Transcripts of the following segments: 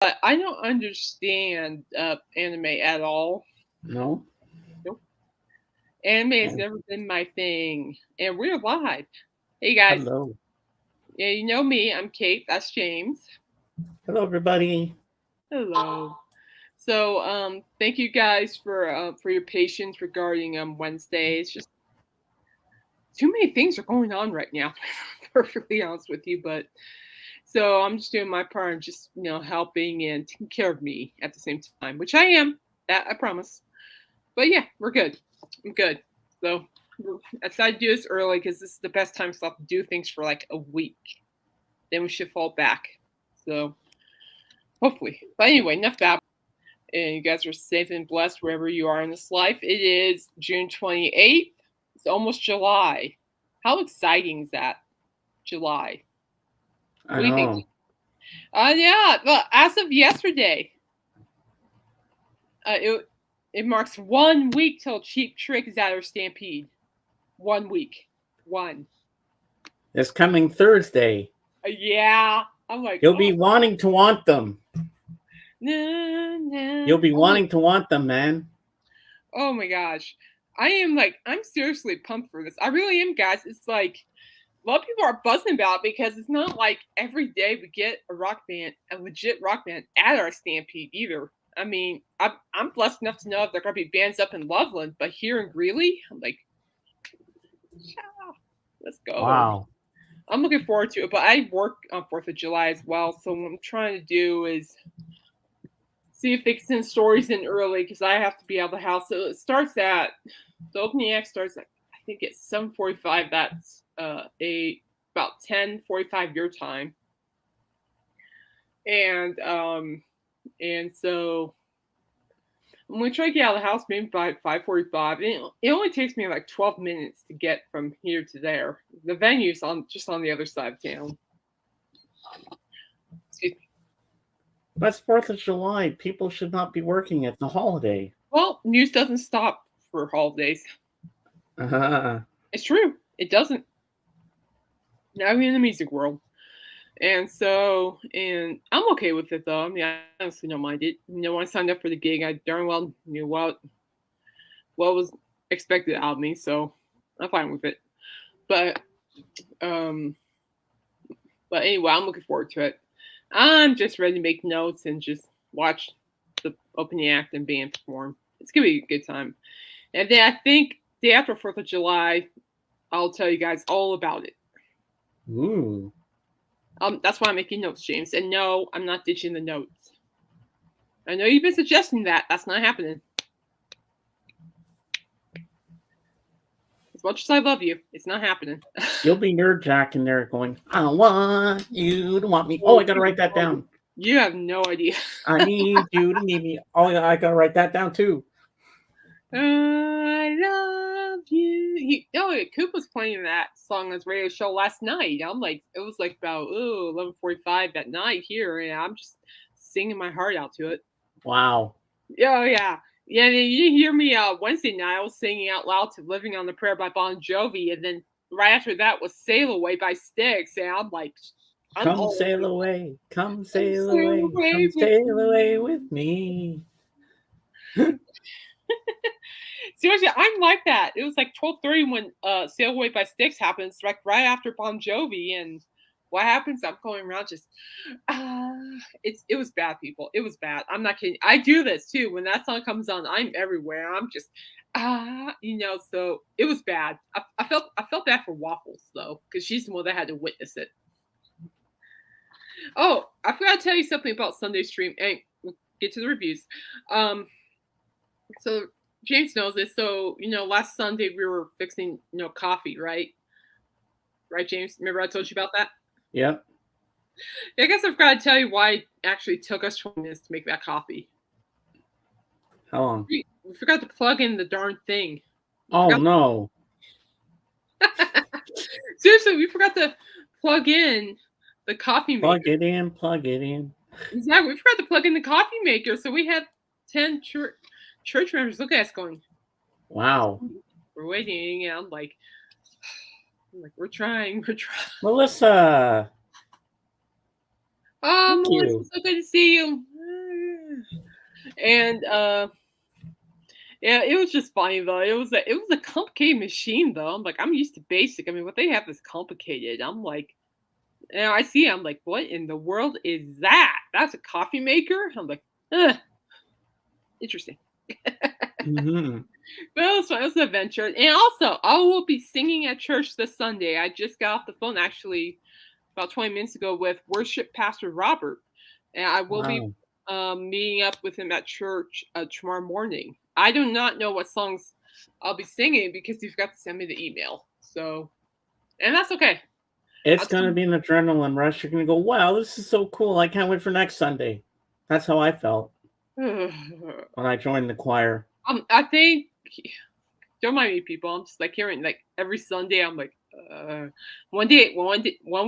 I don't understand anime at all. No? Nope. Anime has Yeah. never been my thing. And we're live. Hey guys. Hello. Yeah, you know me. I'm Kate. That's James. Hello, everybody. Hello. So, thank you guys for your patience regarding Wednesday. It's just too many things are going on right now. To be perfectly honest with you, but so I'm just doing my part and just helping and taking care of me at the same time, which I am. That I promise. But yeah, we're good. I'm good. So I decided to do this early because this is the best time to do things for like a week. Then we should fall back. So hopefully. But anyway, enough about. And you guys are safe and blessed wherever you are in this life. It is June 28th. It's almost July. How exciting is that? July. I What do you think? know. Yeah. Well, as of yesterday, it marks 1 week till Cheap Trick is at our Stampede. 1 week. One. It's coming Thursday. Yeah. I'm like, You'll be wanting to want them. nah, nah. You'll be wanting to want them, man. Oh my gosh. I'm seriously pumped for this. I really am, guys. It's like a lot of people are buzzing about it because it's not like every day we get a legit rock band at our Stampede either. I mean, I'm blessed enough to know there are going to be bands up in Loveland, but here in Greeley, I'm like, yeah, let's go. Wow. I'm looking forward to it, but I work on 4th of July as well, so what I'm trying to do is see if they can send stories in early because I have to be out of the house. So it starts at the opening act starts at I think it's 7:45. That's about 10:45 your time, and so I'm gonna try to get out of the house maybe by 5:45. It only takes me like 12 minutes to get from here to there. The venue's just on the other side of town. Excuse me. That's 4th of July. People should not be working at the holiday. Well, news doesn't stop for holidays. It's true. It doesn't. Now we're in the music world. And I'm okay with it though. I mean, I honestly don't mind it. When I signed up for the gig, I darn well knew what was expected out of me, so I'm fine with it. But anyway, I'm looking forward to it. I'm just ready to make notes and just watch the opening act and band perform. It's gonna be a good time. And then I think day after 4th of July, I'll tell you guys all about it. Ooh. That's why I'm making notes, James. And no, I'm not ditching the notes. I know you've been suggesting that. That's not happening. As much as I love you, it's not happening. You'll be nerd jacking there going, I want you to want me. Oh, I gotta write that down. You have no idea. I need you to need me. Oh, I gotta write that down too. I love you. Coop was playing that song on his radio show last night. I'm like, it was like about 11:45 at night here, and I'm just singing my heart out to it. Wow. Oh yeah. Yeah, you didn't hear me Wednesday night. I was singing out loud to "Living on the Prayer" by Bon Jovi, and then right after that was "Sail Away" by Styx, and I'm like, come sail away, come sail away, come sail away with me. Seriously, I'm like that. It was like 12:30 when "Sail Away" by Styx happens, like right after Bon Jovi, and what happens? I'm going around just it was bad, people. It was bad. I'm not kidding. I do this too. When that song comes on, I'm everywhere. I'm just so it was bad. I felt bad for Waffles though, because she's the one that had to witness it. Oh, I forgot to tell you something about Sunday stream, and we'll get to the reviews. So James knows this. So last Sunday we were fixing coffee, right? Right, James? Remember I told you about that? Yep. I guess I've got to tell you why it actually took us 20 minutes to make that coffee. How long? We forgot to plug in the darn thing. Oh, no. Seriously, we forgot to plug in the coffee maker. Plug it in. Exactly. We forgot to plug in the coffee maker. So we had 10 church members look at us going, wow. We're waiting. And I'm like, we're trying. Melissa. Oh, Melissa, so good to see you. And yeah, it was just funny though. It was a complicated machine though. I'm like, I'm used to basic. I mean, what they have is complicated. I'm like, and I see it, I'm like, what in the world is that? That's a coffee maker? I'm like, ugh, interesting. Hmm. But it was fun. It was an adventure. And also, I will be singing at church this Sunday. I just got off the phone actually about 20 minutes ago with worship pastor Robert. And I will be Wow. meeting up with him at church tomorrow morning. I do not know what songs I'll be singing because he forgot to send me the email. So, and that's okay. It's I'll going to be an adrenaline rush. You're going to go, wow, this is so cool. I can't wait for next Sunday. That's how I felt when I joined the choir. I think don't mind me, people. I'm just like hearing like every Sunday. I'm like, one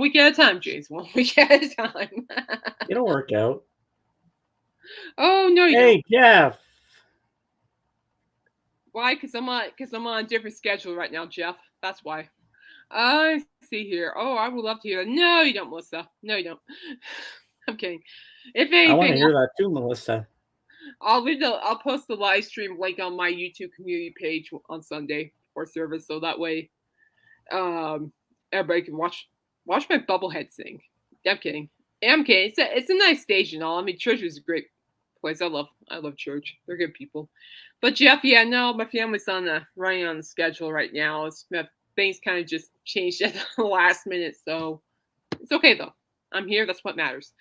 week at a time, James. One week at a time. It'll work out. Oh no, you don't. Hey, Jeff. Why? Because I'm on a different schedule right now, Jeff. That's why. I see here. Oh, I would love to hear that. No, you don't, Melissa. No, you don't. I'm kidding. If I want to anything, hear that too, Melissa. I'll post the live stream link on my YouTube community page on Sunday for service, so that way um everybody can watch my bubblehead sing. I'm kidding. I'm kidding. It's a nice stage and all. I mean, church is a great place. I love church. They're good people. But Jeff, yeah, no, my family's on the running on the schedule right now. Things kind of just changed at the last minute, so it's okay though. I'm here. That's what matters.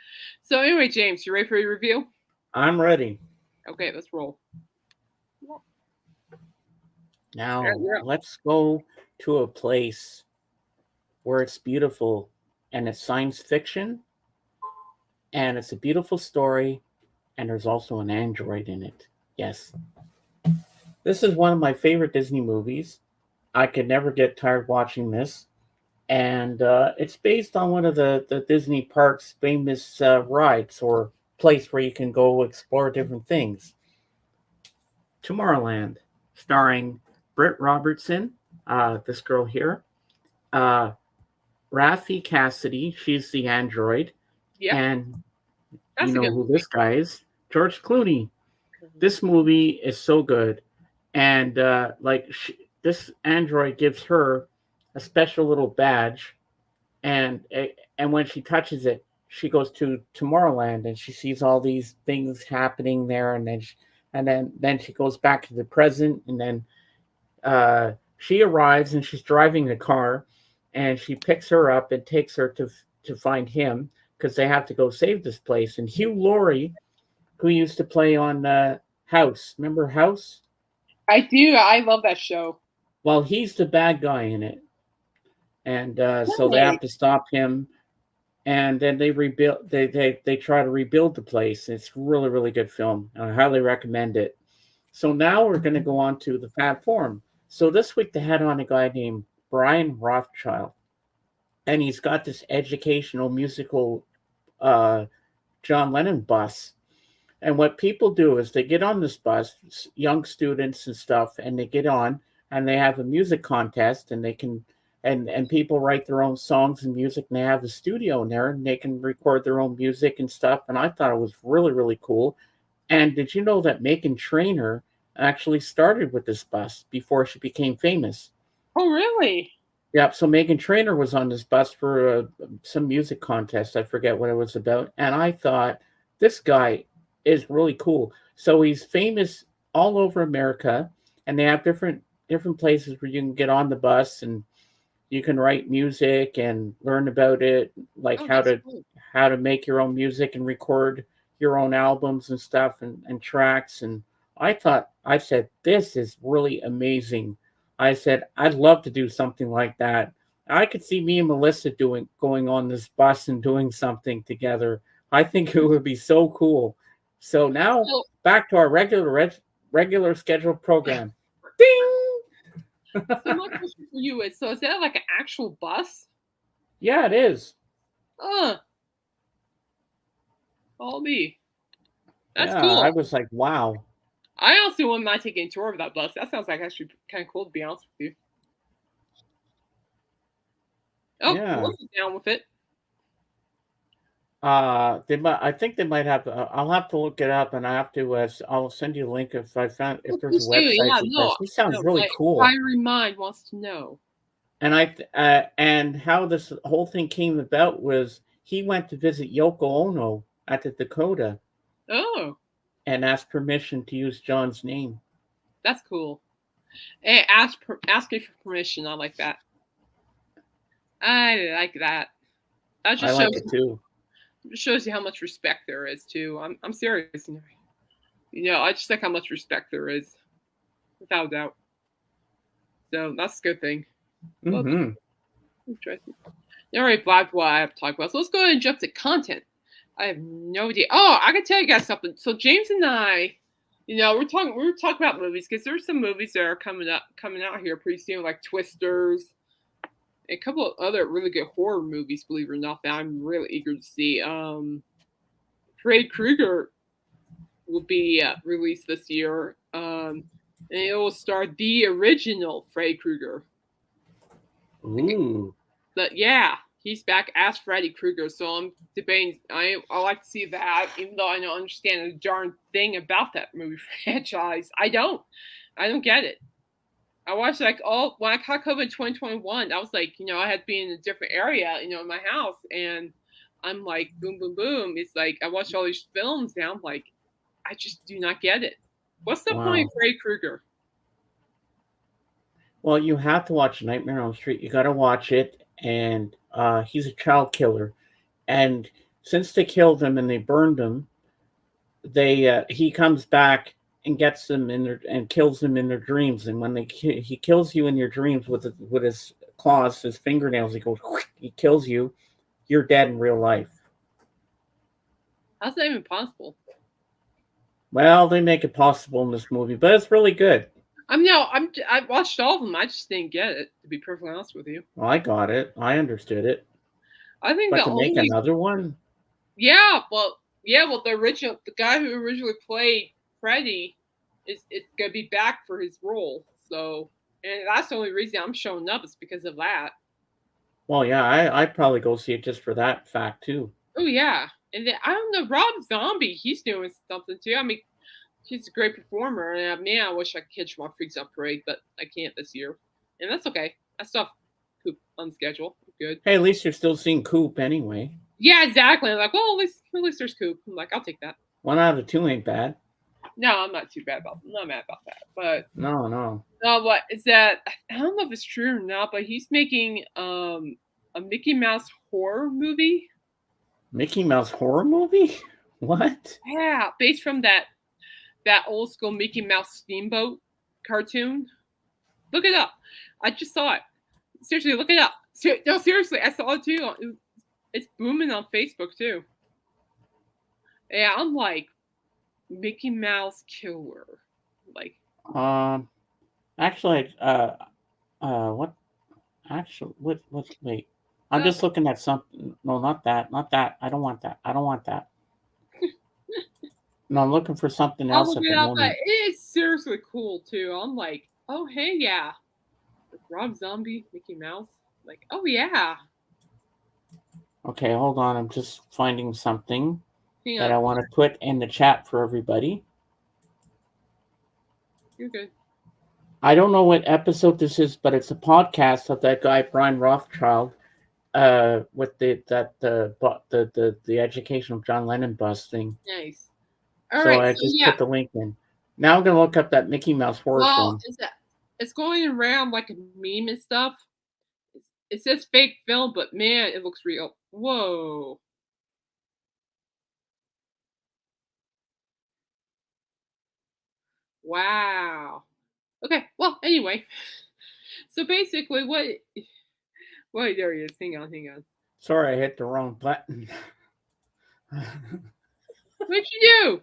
So anyway, James, you ready for your review? I'm ready. Okay, let's roll. Yeah, Now, you're up. let's go to a place where it's beautiful and it's science fiction and it's a beautiful story and there's also an android in it. Yes. This is one of my favorite Disney movies. I could never get tired watching this. And it's based on one of the Disney parks' famous rides or place where you can go explore different things. Tomorrowland, starring Britt Robertson, this girl here, uh, Raffi Cassidy, she's the android, Yep, and you that's a know good who movie. this guy is, George Clooney. This movie is so good, and this android gives her a special little badge, and and when she touches it, she goes to Tomorrowland, and she sees all these things happening there, and then she goes back to the present, and then she arrives and she's driving the car, and she picks her up and takes her to find him because they have to go save this place. And Hugh Laurie, who used to play on House, remember House? I do. I love that show. Well, he's the bad guy in it, and so they have Really? to stop him. And then they rebuild. They try to rebuild the place. It's really good film. I highly recommend it. So now we're going to go on to the Fab Forum. So this week they had on a guy named Brian Rothschild, and he's got this educational musical uh, John Lennon bus. And what people do is they get on this bus, young students and stuff, and they get on and they have a music contest, and they can and people write their own songs and music, and they have a studio in there, and they can record their own music and stuff. And I thought it was really cool. And did you know that Megan Trainor actually started with this bus before she became famous? Oh, really? Yep. So Megan Trainor was on this bus for some music contest. I forget what it was about. And I thought this guy is really cool. So he's famous all over America, and they have different places where you can get on the bus and you can write music and learn about it, like Oh, that's cool. how to make your own music and record your own albums and stuff and tracks. And I said, this is really amazing. I said, I'd love to do something like that. I could see me and Melissa going on this bus and doing something together. I think it would be so cool. So now So, back to our regular scheduled program. Ding! so my question for you is: so is that like an actual bus? Yeah, it is. Uh, all me. That's Yeah, I cool. was like, wow. I also wouldn't mind taking a tour of that bus. That sounds like actually kind of cool, to be honest with you. Oh, Yeah. Melissa's down with it. They might. I think they might have. I'll have to look it up, and I have to. I'll send you a link if I found if there's a Please do, website yeah, that no, does. He sounds no, really my cool, inquiring mind wants to know. and how this whole thing came about was he went to visit Yoko Ono at the Dakota Oh, and asked permission to use John's name. that's cool. Hey, asking for permission, I like that. I like that. That I just like it too. shows you how much respect there is too. I'm serious. I just like how much respect there is, without a doubt. So that's a good thing. Well, Mm-hmm. interesting. All right, Black, what I have to talk about. So let's go ahead and jump to content. I have no idea. Oh, I can tell you guys something. So James and I, we're talking about movies because there's some movies that are coming out here pretty soon, like Twisters, and a couple of other really good horror movies. Believe it or not, that I'm really eager to see. Freddy Krueger will be released this year, and it will star the original Freddy Krueger. Ooh. But yeah, he's back as Freddy Krueger. So I'm debating. I like to see that, even though I don't understand a darn thing about that movie franchise. I don't get it. I watched like all when I caught COVID in 2021. I was like, I had to be in a different area, in my house, and I'm like, boom, boom, boom. It's like I watched all these films, and I'm like, I just do not get it. What's the point of Wow. Freddy Krueger? Well, you have to watch Nightmare on Elm Street. You got to watch it, and he's a child killer. And since they killed him and they burned him, they he comes back and gets them in their and kills them in their dreams. And when he kills you in your dreams with his claws, his fingernails, he goes, he kills you. You're dead in real life. How's that even possible? Well, they make it possible in this movie, but it's really good. I watched all of them. I just didn't get it, to be perfectly honest with you. Well, I got it. I understood it. I think But the to make only another one, the guy who originally played Freddy is gonna be back for his role. So, and that's the only reason I'm showing up is because of that. well, yeah, I'd probably go see it just for that fact too. Oh yeah, and then I don't know, Rob Zombie, he's doing something too. I mean, he's a great performer, and man, I wish I could catch him on Freaks on Parade, but I can't this year, and that's okay. I still have Coop on the schedule. Good. Hey, at least you're still seeing Coop anyway. Yeah, exactly. I'm like, well, at least there's Coop. I'm like, I'll take that. 1 out of 2 ain't bad. No, I'm not too bad about. I'm not mad about that. But No, no. no, what is that? I don't know if it's true or not, but he's making a Mickey Mouse horror movie. Mickey Mouse horror movie? What? Yeah, based from that old school Mickey Mouse Steamboat cartoon. Look it up. I just saw it. Seriously, look it up. No, seriously, I saw it too. It's booming on Facebook too. Yeah, I'm like Mickey Mouse killer. Like, Um, actually, what? Actually, what? Wait, I'm just looking at something. No, not that. Not that. I don't want that. I don't want that. No, I'm looking for something I'll else look at it the up. But moment. it is seriously cool too. I'm like, oh hey yeah, Rob Zombie, Mickey Mouse. Like, oh yeah. Okay, hold on. I'm just finding something Hang that on, I want to put in the chat for everybody. you're good. I don't know what episode this is, but it's a podcast of that guy Brian Rothschild, with the education of John Lennon bus thing. Nice. All So right, I so just yeah. put the link in. Now I'm gonna look up that Mickey Mouse horror Well, film. is that it's going around like a meme and stuff. It says fake film, but man, it looks real. Whoa. Wow. Okay. Well, anyway. So basically, what? Wait, there he is. Hang on, hang on. Sorry, I hit the wrong button. What'd you do?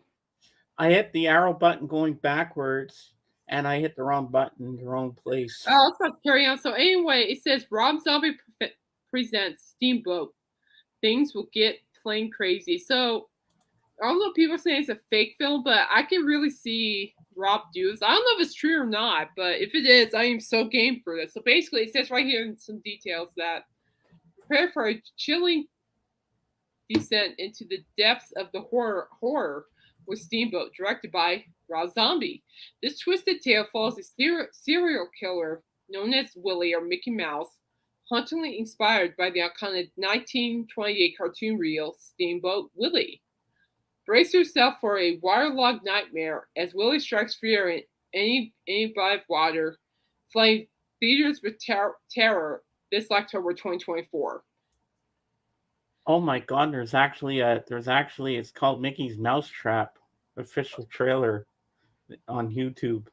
I hit the arrow button going backwards, and I hit the wrong button in the wrong place. Oh, let's not carry on. So anyway, it says Rob Zombie presents Steamboat. Things will get plain crazy. So I don't know if people are saying it's a fake film, but I can really see Rob do this. I don't know if it's true or not, but if it is, I am so game for this. So basically, it says right here in some details that prepare for a chilling descent into the depths of the horror with Steamboat, directed by Rob Zombie. This twisted tale follows a serial killer known as Willie or Mickey Mouse, hauntingly inspired by the iconic 1928 cartoon reel Steamboat Willie. Brace yourself for a waterlogged nightmare as Willie strikes fear in any body of water, flooding theaters with terror this October 2024. Oh my God! There's actually it's called Mickey's Mousetrap official trailer on YouTube.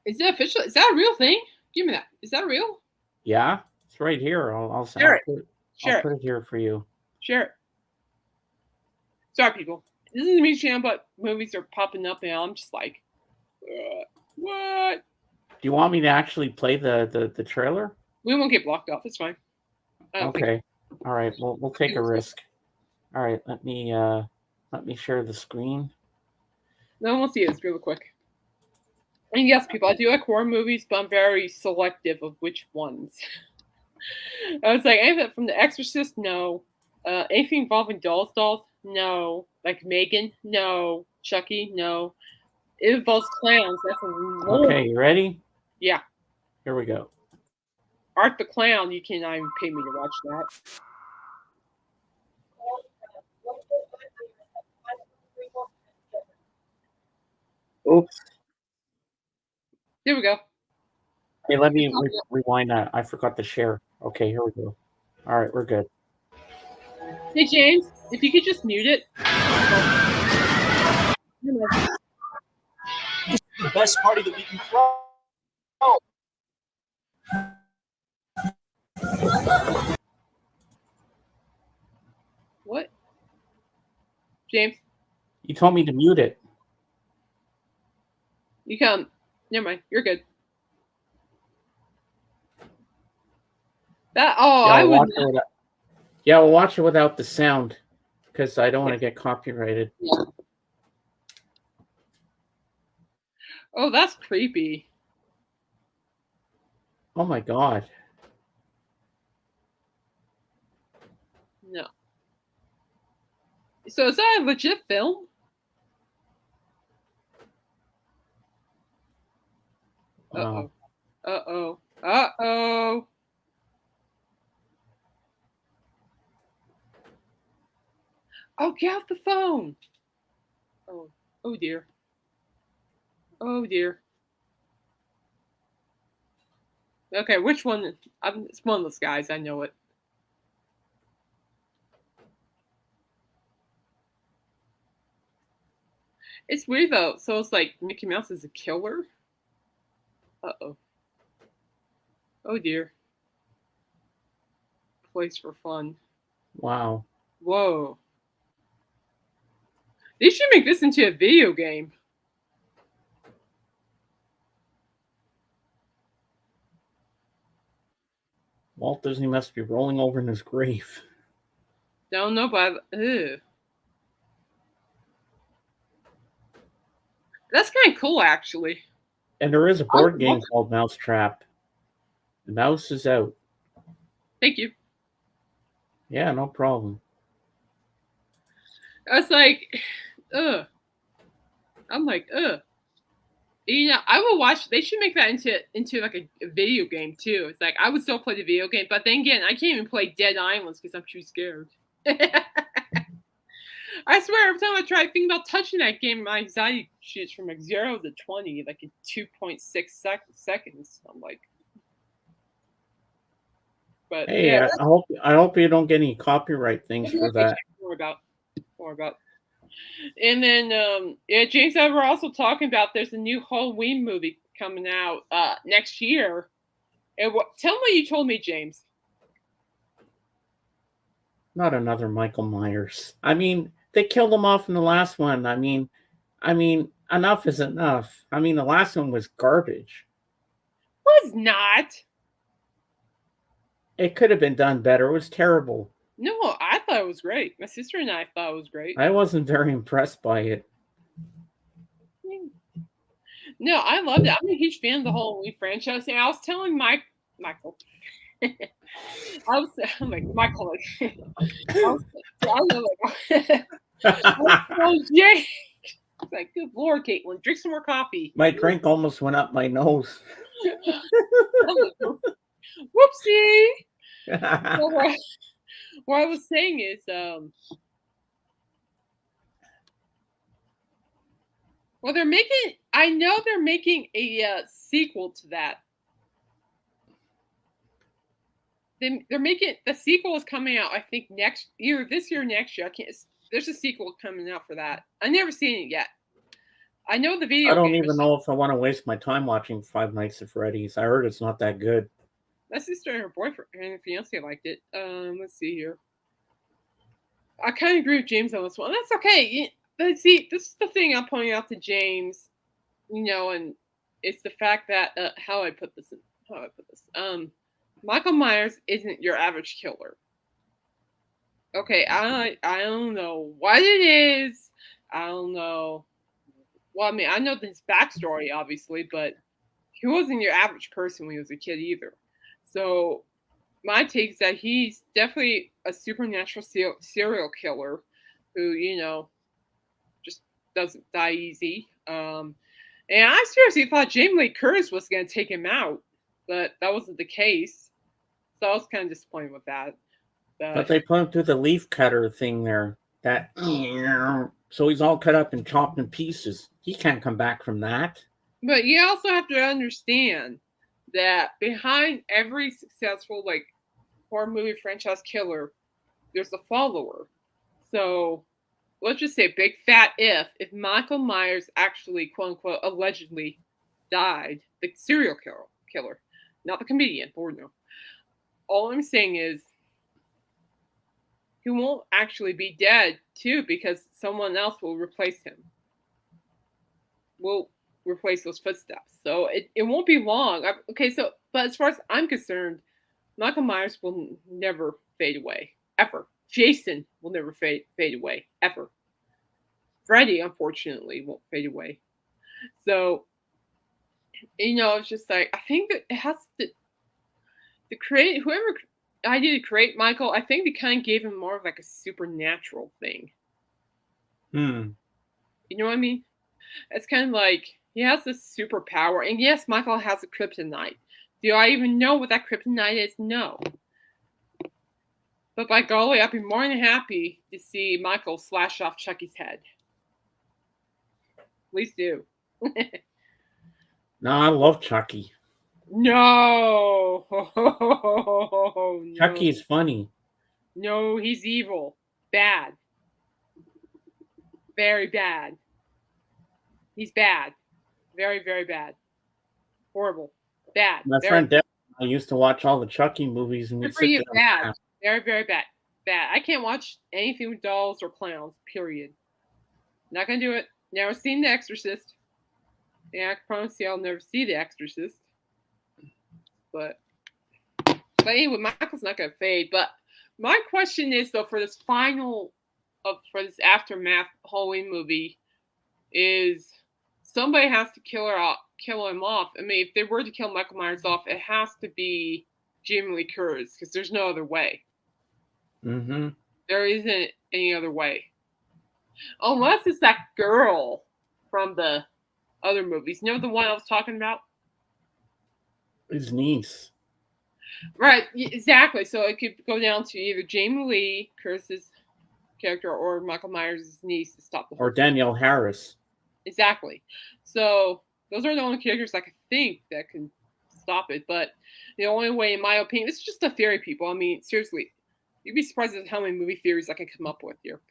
Is that official? Is that a real thing? Give me that. Is that real? Yeah, it's right here. Share it. I'll Share it. put it here for you. Share it. Sorry, people. This is me channel, but movies are popping up, and I'm just like, what? Do you want me to actually play the trailer? We won't get blocked off. It's fine. Okay. All right. We'll take a risk. All right. Let me share the screen. No one will see this real quick. And yes, people, I do like horror movies, but I'm very selective of which ones. I was like, anything from The Exorcist, no. Anything involving dolls, no. Like Megan, no. Chucky, no. It involves clowns. That's a no. Okay, you ready? Yeah. Here we go. Art the Clown, you cannot even pay me to watch that. Oops. There we go. Hey, let me rewind that. I forgot to share. Okay, here we go. All right, we're good. Hey, James, if you could just mute it. This is the best party that we can throw. What? James? You told me to mute it. You come. Never mind. You're good. I would. Yeah, we'll watch it without the sound because I don't want to get copyrighted. Yeah. Oh, that's creepy. Oh my God. No. So is that a legit film? Uh-oh. Uh-oh. Uh-oh. Oh, get off the phone. Oh. Oh, dear. Oh, dear. Okay, which one? It's one of those guys. I know it. It's weird, though. So it's like Mickey Mouse is a killer? Uh-oh. Oh, dear. Place for fun. Wow. Whoa. They should make this into a video game. Walt Disney must be rolling over in his grave. Don't know, but ew. That's kind of cool, actually. And there is a board game called Mousetrap. The mouse is out. Thank you. Yeah, no problem. I was like, ugh. I'm like, ugh. You know, I will watch. They should make that into like a video game too. It's like I would still play the video game, but then again, I can't even play Dead Islands because I'm too scared. I swear, every time I try thinking about touching that game, my anxiety shoots from like 0 to 20, like in 2.6 seconds. I'm like, but hey, yeah, I hope you don't get any copyright things for that. More about. And then, yeah, James and I were also talking about there's a new Halloween movie coming out next year. And tell me what you told me, James. Not another Michael Myers. I mean, they killed him off in the last one. I mean, enough is enough. I mean, the last one was garbage. Was not. It could have been done better. It was terrible. No, I thought it was great. My sister and I thought it was great. I wasn't very impressed by it. No, I loved it. I'm a huge fan of the Halloween franchise. And I was telling Michael, I'm like Michael. Like, I don't know. Like, oh, Jay. It's like, good Lord, Caitlin, drink some more coffee. My drink almost went up my nose. Whoopsie. So what I was saying is, well, they're making. I know they're making a sequel to that. They're making the sequel is coming out. I think next year, this year, next year. I can't. There's a sequel coming out for that. I never seen it yet. I know the video. I don't even know if I want to waste my time watching Five Nights at Freddy's. I heard it's not that good. My sister and her boyfriend and fiance liked it. Let's see here. I kind of agree with James on this one. That's okay. But see, this is the thing I'm pointing out to James. And it's the fact that how I put this. Michael Myers isn't your average killer. Okay, I don't know what it is. I don't know. Well, I mean, I know his backstory, obviously, but he wasn't your average person when he was a kid either. So my take is that he's definitely a supernatural serial killer who, just doesn't die easy. And I seriously thought Jamie Lee Curtis was going to take him out, but that wasn't the case. So I was kind of disappointed with that. But they put him through the leaf cutter thing there. So he's all cut up and chopped in pieces. He can't come back from that. But you also have to understand that behind every successful horror movie franchise killer, there's a follower. So let's just say big fat if Michael Myers actually, quote unquote, allegedly died, the serial killer, not the comedian, Lord no. All I'm saying is he won't actually be dead too, because someone else will replace him. Will replace those footsteps. So it won't be long. But as far as I'm concerned, Michael Myers will never fade away, ever. Jason will never fade away, ever. Freddy, unfortunately, won't fade away. So, it's just like, I think that it has to create, whoever idea to create Michael, I think they kind of gave him more of like a supernatural thing. You know what I mean? It's kind of like, he has this superpower, and yes, Michael has a kryptonite. Do I even know what that kryptonite is? No. But by golly, I'd be more than happy to see Michael slash off Chucky's head. Please do. No, I love Chucky. No. No. Chucky's funny. No, he's evil. Bad. Very bad. He's bad. Very, very bad. Horrible. Bad. My friend Deb and I used to watch all the Chucky movies, and we'd sit there. Bad. Very, very bad. Bad. I can't watch anything with dolls or clowns, period. Not gonna do it. Never seen The Exorcist. Yeah, I can promise you I'll never see The Exorcist. But anyway, Michael's not gonna fade. But my question is, though, for this for this aftermath Halloween movie, is somebody has to kill him off. I mean, if they were to kill Michael Myers off, it has to be Jamie Lee Curtis, because there's no other way. Mm-hmm. There isn't any other way. Unless it's that girl from the other movies. You know the one I was talking about? His niece. Right, exactly. So it could go down to either Jamie Lee Curtis's character or Michael Myers' niece to stop the whole or Danielle Harris. Exactly. So those are the only characters I could think that can stop it. But the only way, in my opinion, it's just a theory, people. I mean, seriously, you'd be surprised at how many movie theories I can come up with here.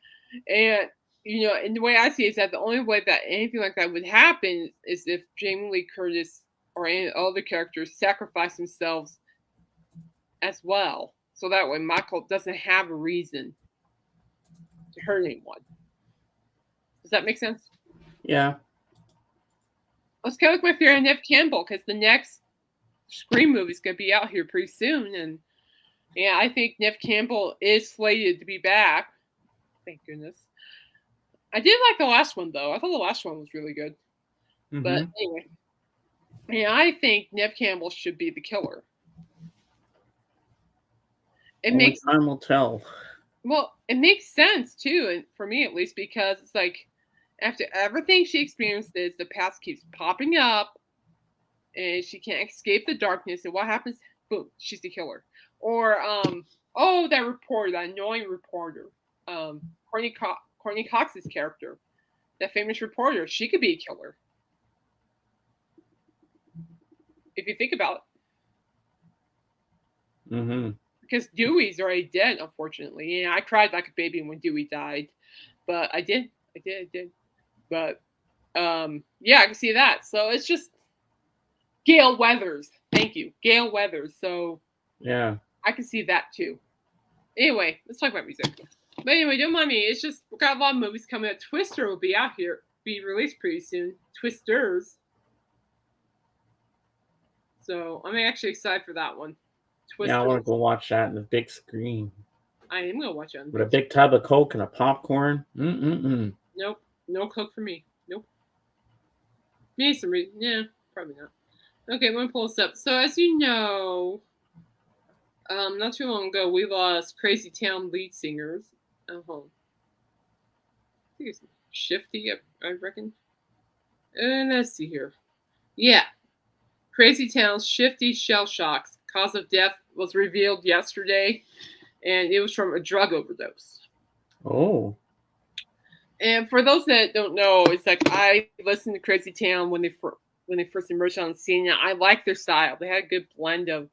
And, and the way I see it is that the only way that anything like that would happen is if Jamie Lee Curtis or any other characters sacrifice themselves as well. So that way Michael doesn't have a reason to hurt anyone. Does that make sense? Yeah. Let's go with my theory on Neve Campbell, because the next Scream movie is going to be out here pretty soon. And yeah, I think Neve Campbell is slated to be back. Thank goodness. I did like the last one, though. I thought the last one was really good. Mm-hmm. But anyway, yeah, I think Neve Campbell should be the killer. it Only makes time will tell. well, it makes sense too, and for me at least, because it's like after everything she experiences, the past keeps popping up, and she can't escape the darkness. And what happens? Boom, she's the killer. Or oh, that reporter, that annoying reporter, um, Courtney Cox's character, that famous reporter, she could be a killer if you think about it. Mm-hmm. Because Dewey's already dead, unfortunately. And I cried like a baby when Dewey died, but I did. But yeah, I can see that. So it's just Gale Weathers. Thank you, Gale Weathers. So Yeah. I can see that too. Anyway, let's talk about music. But anyway, don't mind me. It's just we got a lot of movies coming up. Twister will be out here, be released pretty soon. Twisters. So I'm actually excited for that one. Yeah, I want to Twisters. go watch that in the big screen I am gonna watch it on with a big tub of Coke and a popcorn. Mm-mm-mm. Nope, no Coke for me. Nope. Maybe some reason. Yeah, probably not. Okay, I'm gonna pull this up. So as you know, not too long ago we lost Crazy Town lead singers. I think it's Shifty, I reckon. And let's see here. Yeah, Crazy Town's Shifty Shell Shock's cause of death was revealed yesterday, and it was from a drug overdose. Oh. And for those that don't know, it's like I listened to Crazy Town when they first emerged on the scene. And I liked their style. They had a good blend of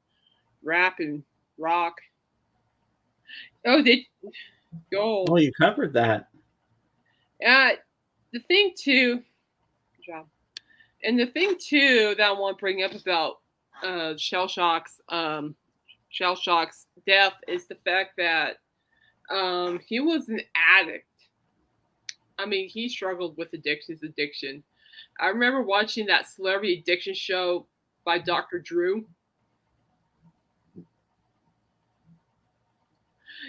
rap and rock. Oh, they go. Oh, you covered that. The thing too, good job. And the thing too that I want to bring up about Shell Shock's death is the fact that he was an addict. I mean, he struggled with addiction. I remember watching that celebrity addiction show by Dr. Drew.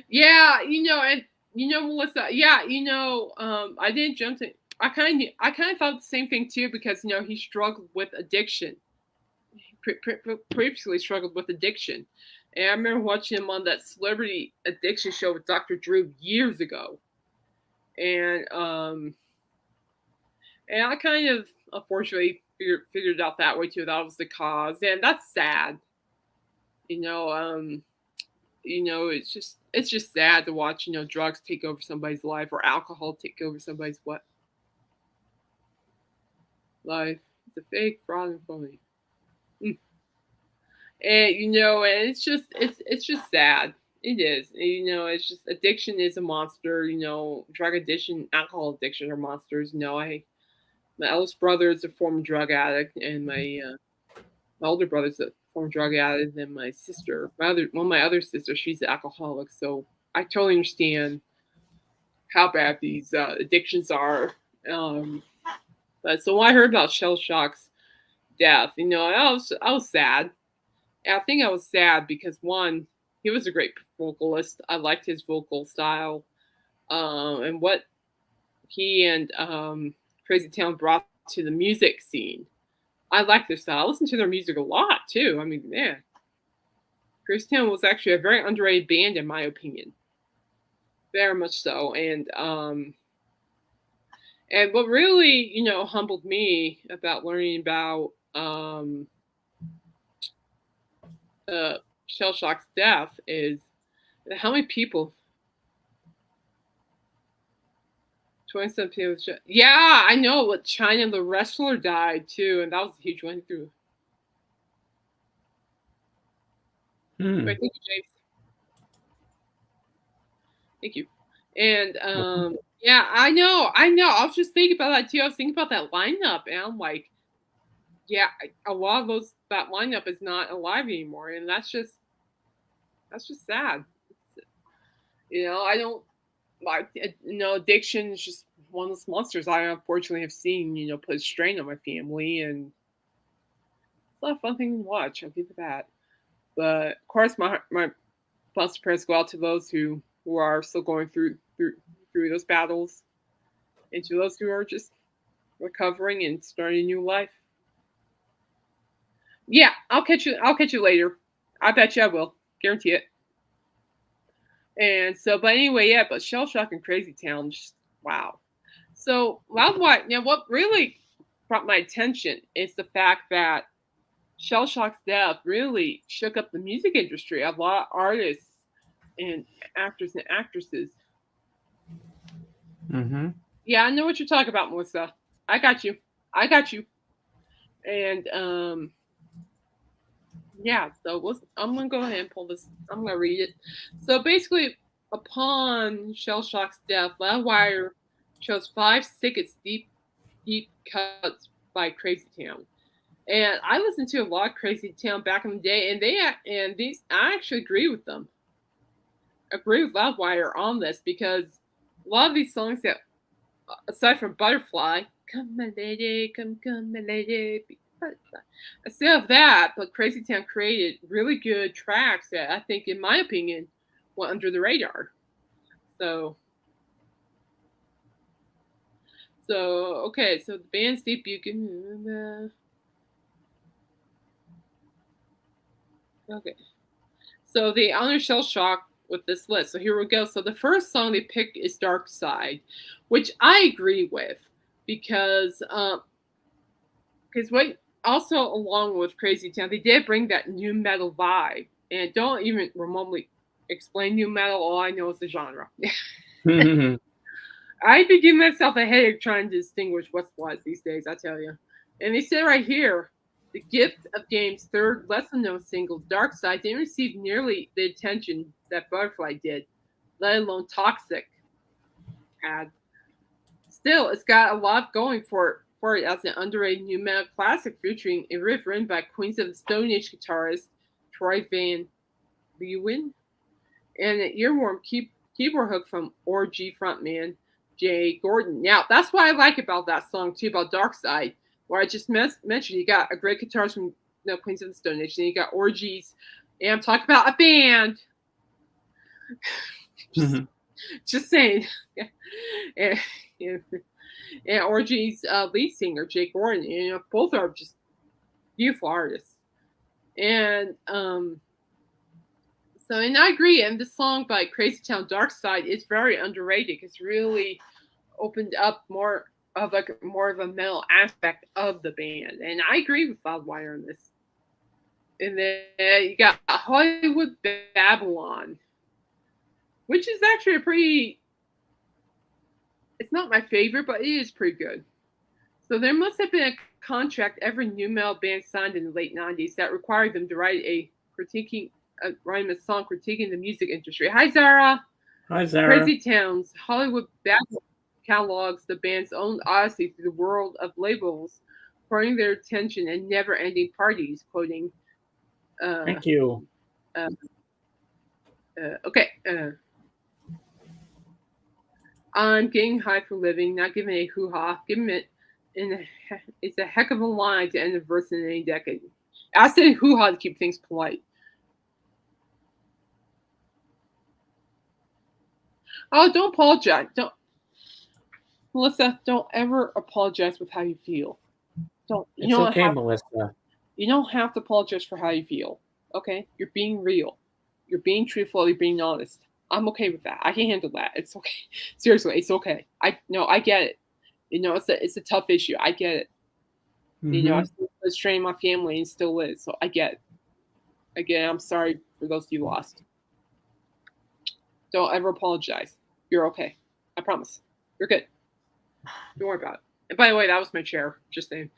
Yeah, and Melissa. Yeah, I didn't jump to. I kind of thought the same thing too because he struggled with addiction. Previously struggled with addiction, and I remember watching him on that celebrity addiction show with Dr. Drew years ago, and I kind of unfortunately figured out that way too. That was the cause, and that's sad. It's just sad to watch drugs take over somebody's life or alcohol take over somebody's life. It's a fake, fraud, and phony. And and it's just sad. It is. It's just addiction is a monster. Drug addiction, alcohol addiction are monsters. My eldest brother is a former drug addict, and my older brother's a former drug addict, and my sister, one of my other sisters, she's an alcoholic. So I totally understand how bad these addictions are. But so when I heard about Shell Shock's death, I was sad. And I think I was sad because one, he was a great vocalist. I liked his vocal style, and what he and Crazy Town brought to the music scene. I like their style. I listen to their music a lot too. I mean, man, Crazy Town was actually a very underrated band in my opinion, very much so. And what really humbled me about learning about Shell Shock's death is how many people. 27 people. Yeah, I know. What China, the wrestler, died too, and that was a huge one through. Right, thank you, James. Thank you. And yeah, I know. I was just thinking about that too. I was thinking about that lineup, and I'm like, yeah, a lot of that lineup is not alive anymore, and that's just sad. I don't. Addiction is just one of those monsters I unfortunately have seen, put a strain on my family, and it's not a fun thing to watch. I'll give it that. But of course, my thoughts and prayers go out to those who are still going through those battles, and to those who are just recovering and starting a new life. Yeah, I'll catch you later. I bet you I will. Guarantee it. And so, but anyway, yeah, but Shell Shock and Crazy Town, just wow. So Loudwire, what really brought my attention is the fact that Shell Shock's death really shook up the music industry. A lot of artists and actors and actresses. Mm-hmm. Yeah, I know what you're talking about, Melissa. I got you. I got you. And yeah, so I'm gonna go ahead and pull this. I'm gonna read it. So basically, upon Shell Shock's death, Loudwire chose 5 Sickest deep cuts by Crazy Town. And I listened to a lot of Crazy Town back in the day, and these I actually agree with them. Agree with Loudwire on this because a lot of these songs that, aside from Butterfly, come my lady, come my lady, butterfly. Instead of that, but Crazy Town created really good tracks that I think, in my opinion, went under the radar. So okay, so the band's debut. Okay. So they honor Shell Shock with this list. So here we go. So the first song they pick is Dark Side, which I agree with because what also, along with Crazy Town, they did bring that new metal vibe. And don't even remotely explain new metal. All I know is the genre. Mm-hmm. I'd be giving myself a headache trying to distinguish what's what these days, I tell you. And they said right here, the gift of Game's third lesser-known single, Dark Side, didn't receive nearly the attention that Butterfly did, let alone Toxic had. Still, it's got a lot going for it as an underrated new metal classic featuring a riff written by Queens of the Stone Age guitarist Troy Van Leeuwen and an earworm keyboard hook from Orgy frontman Jay Gordon. Now, that's what I like about that song, too, about Dark Side, where I just mentioned you got a great guitarist from Queens of the Stone Age, and you got Orgies, and I'm talking about a band. Just saying. And Orgy's lead singer, Jake Gordon, both are just beautiful artists. And and I agree. And this song by Crazy Town, Dark Side, is very underrated. It's really opened up more of a metal aspect of the band. And I agree with Loudwire on this. And then you got Hollywood Babylon, which is actually it's not my favorite, but it is pretty good. So there must have been a contract every new metal band signed in the late 90s that required them to write a song critiquing the music industry. Hi, Zara. Hi, Zara. Crazy Town's Hollywood Babylon catalogs the band's own odyssey through the world of labels, pointing their attention and never-ending parties, quoting... Thank you. Okay. I'm getting high for living, not giving a hoo-ha. Giving it it's a heck of a line to end a verse in any decade. I said hoo-ha to keep things polite. Oh, don't apologize. Melissa, don't ever apologize with how you feel. It's okay, Melissa. You don't have to apologize for how you feel. Okay? You're being real. You're being truthful. You're being honest. I'm okay with that. I can handle that. It's okay. Seriously, it's okay. I get it. It's a tough issue. I get it. Mm-hmm. I still strain my family and still is. So I get it. Again, I'm sorry for those you lost. Don't ever apologize. You're okay. I promise. You're good. Don't worry about it. And by the way, that was my chair. Just saying.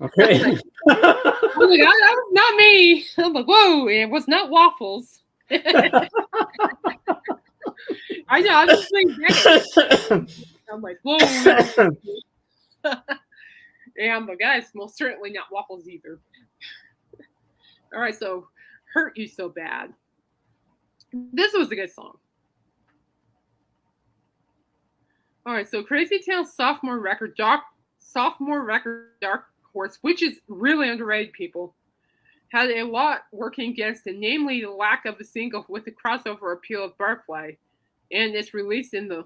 Okay. That was not me. I'm like, whoa, it was not waffles. I know. I'm just like, I'm like, whoa. And I'm like, guys, most certainly not waffles either. All right, so Hurt You So Bad. This was a good song. All right, so Crazy Town's sophomore record, Dark Horse, which is really underrated, people, had a lot working against it, namely the lack of a single with the crossover appeal of Butterfly, and its release in the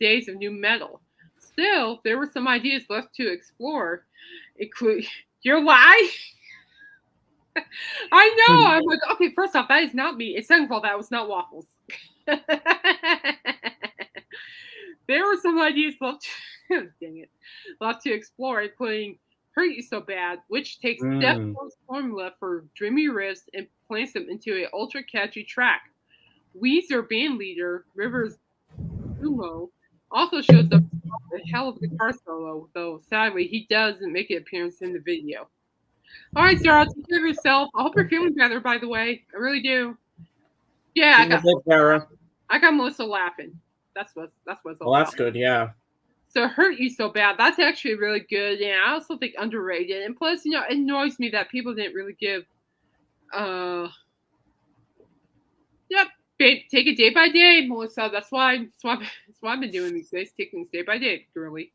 days of new metal. Still, there were some ideas left to explore, including Your Lie. I know. I'm like, okay, first off, that is not me. And second of all, that was not waffles. There were some ideas left to, dang it, left to explore, including Hurt You So Bad, which takes Def Mm. Leppard's formula for dreamy riffs and plants them into an ultra catchy track. Weezer band leader Rivers Cuomo also shows up with a hell of a guitar solo, though sadly he doesn't make an appearance in the video. All right, Sarah, take care of yourself. I hope you're feeling better, by the way. I really do. Yeah, See you in a bit, Sarah. I got Melissa laughing. That's what it's all Well, that's about. good. Yeah. So Hurt You So Bad, that's actually really good. And I also think underrated. And plus, it annoys me that people didn't really give yep, babe, take it day by day, Melissa. That's why I've been doing these days, taking things day by day, girly.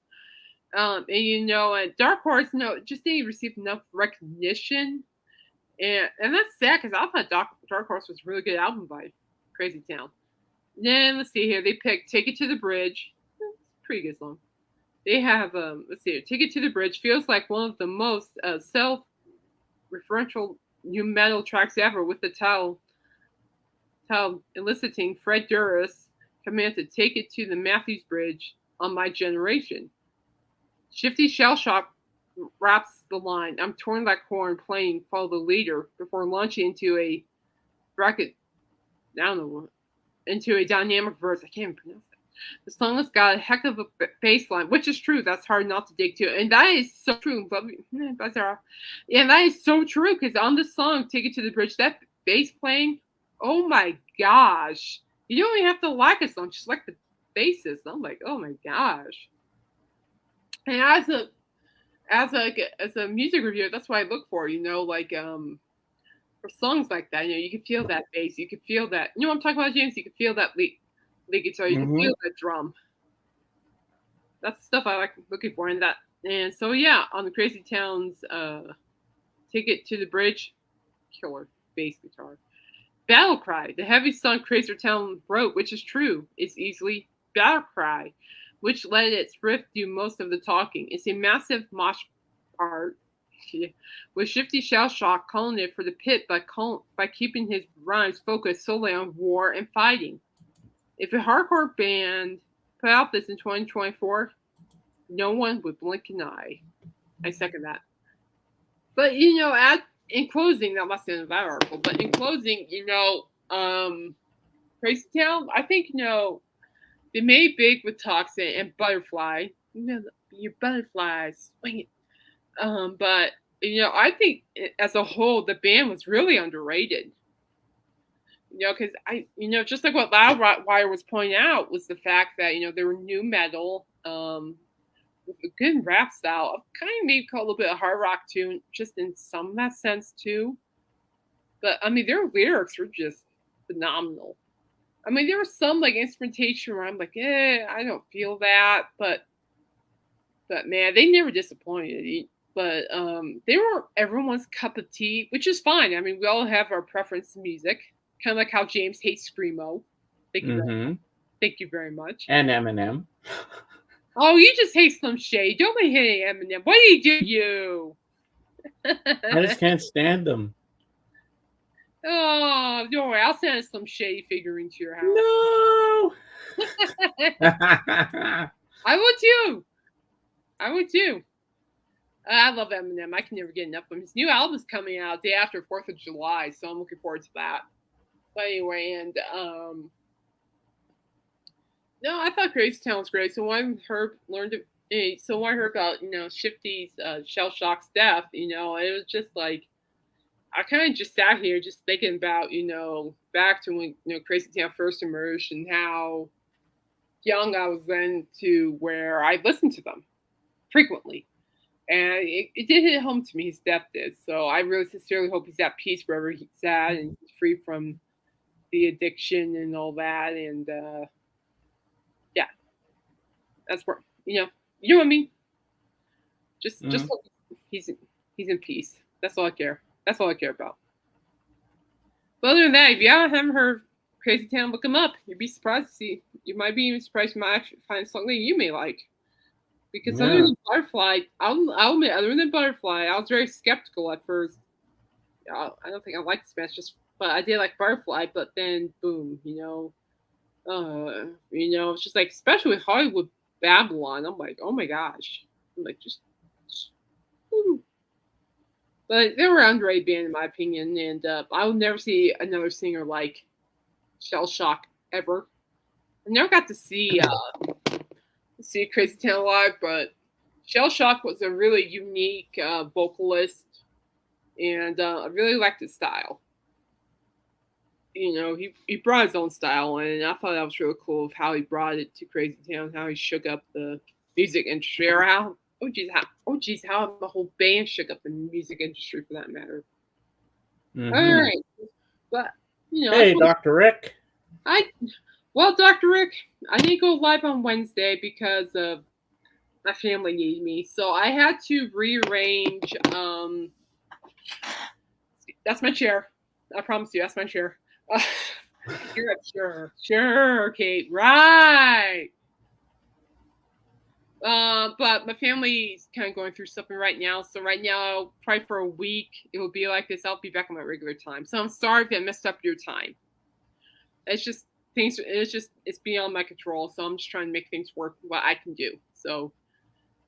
And Dark Horse, just didn't receive enough recognition. And that's sad because I thought Dark Horse was a really good album by Crazy Town. Then let's see here. They picked Take It to the Bridge. Pretty good song. They have let's see here. Take It to the Bridge feels like one of the most self-referential new metal tracks ever, with the title eliciting Fred Durst's command to take it to the Matthews Bridge on My Generation. Shifty Shellshock raps the line, I'm torn like corn playing Follow the Leader, before launching into a bracket, I don't know, into a dynamic verse. I can't even pronounce it. The song has got a heck of a bass line, which is true. That's hard not to dig to. And that is so true. And that is so true, because on this song, Take It to the Bridge, that bass playing, oh my gosh. You don't even have to like a song, just like the bassist. I'm like, oh my gosh. And as a music reviewer, that's what I look for, for songs like that. You can feel that bass, you can feel that. You know what I'm talking about, James? You can feel that lead guitar, you can feel that drum. That's the stuff I like looking for in that. And so yeah, on the Crazy Town's Take It to the Bridge, killer bass guitar. Battle Cry, the heavy song Crazy Town wrote, which is true, is easily Battle Cry, which let its riff do most of the talking. It's a massive mosh part, with Shifty Shellshock calling it for the pit by keeping his rhymes focused solely on war and fighting. If a hardcore band put out this in 2024, no one would blink an eye. I second that. But in closing, that must end that article. But in closing, Crazy Town, I think they made big with Toxic and Butterfly. Your butterflies, swing it. But I think as a whole, the band was really underrated. Because just like what Loudwire was pointing out, was the fact that they were new metal, with a good rap style, kind of maybe call a little bit of hard rock tune, just in some of that sense too. But their lyrics were just phenomenal. There was some like instrumentation where I'm like, I don't feel that, but man, they never disappointed. But they were everyone's cup of tea, which is fine. We all have our preference in music, kind of like how James hates screamo. Thank you very much. And Eminem. Oh, you just hate Slim Shady. Don't be hating Eminem. What do you? I just can't stand them. Oh, don't worry. I'll send some Shady figurine to your house. No. I would too. I love Eminem. I can never get enough of him. His new album's coming out day after 4th of July, so I'm looking forward to that. But anyway, and no, I thought Crazy Town was great. So when I heard about Shifty's Shellshock's death, it was just like, I kind of just sat here just thinking about back to when Crazy Town first emerged, and how young I was then to where I listened to them frequently. And it did hit home to me, his death did. So I really sincerely hope he's at peace wherever he's at, and he's free from the addiction and all that. And yeah, that's where you know what I mean. Just hope he's in peace. That's all I care. That's all I care about. But other than that, if you haven't heard Crazy Town, look them up. You'd be surprised to see. You might be even surprised you might actually find something you may like. Because other than Butterfly, I'll admit, other than Butterfly, I was very skeptical at first. I don't think I liked Smash, but I did like Butterfly. But then, boom, It's just like, especially with Hollywood Babylon. I'm like, oh my gosh. I'm like, just whew. But they were an underrated band in my opinion, and I will never see another singer like Shell Shock ever. I never got to see Crazy Town live, but Shell Shock was a really unique vocalist, and I really liked his style. He brought his own style, and I thought that was really cool of how he brought it to Crazy Town, how he shook up the music industry, or how the whole band shook up the music industry for that matter. All Hmm. right, but that's Hey, what Dr. Rick. I. Well, Dr. Rick, I didn't go live on Wednesday because my family needed me, so I had to rearrange. That's my chair. I promise you, that's my chair. You're up, sure, Kate, right. But my family's kind of going through something right now. So right now, probably for a week, it will be like this. I'll be back on my regular time. So I'm sorry if I messed up your time. It's just things. It's beyond my control. So I'm just trying to make things work what I can do. So,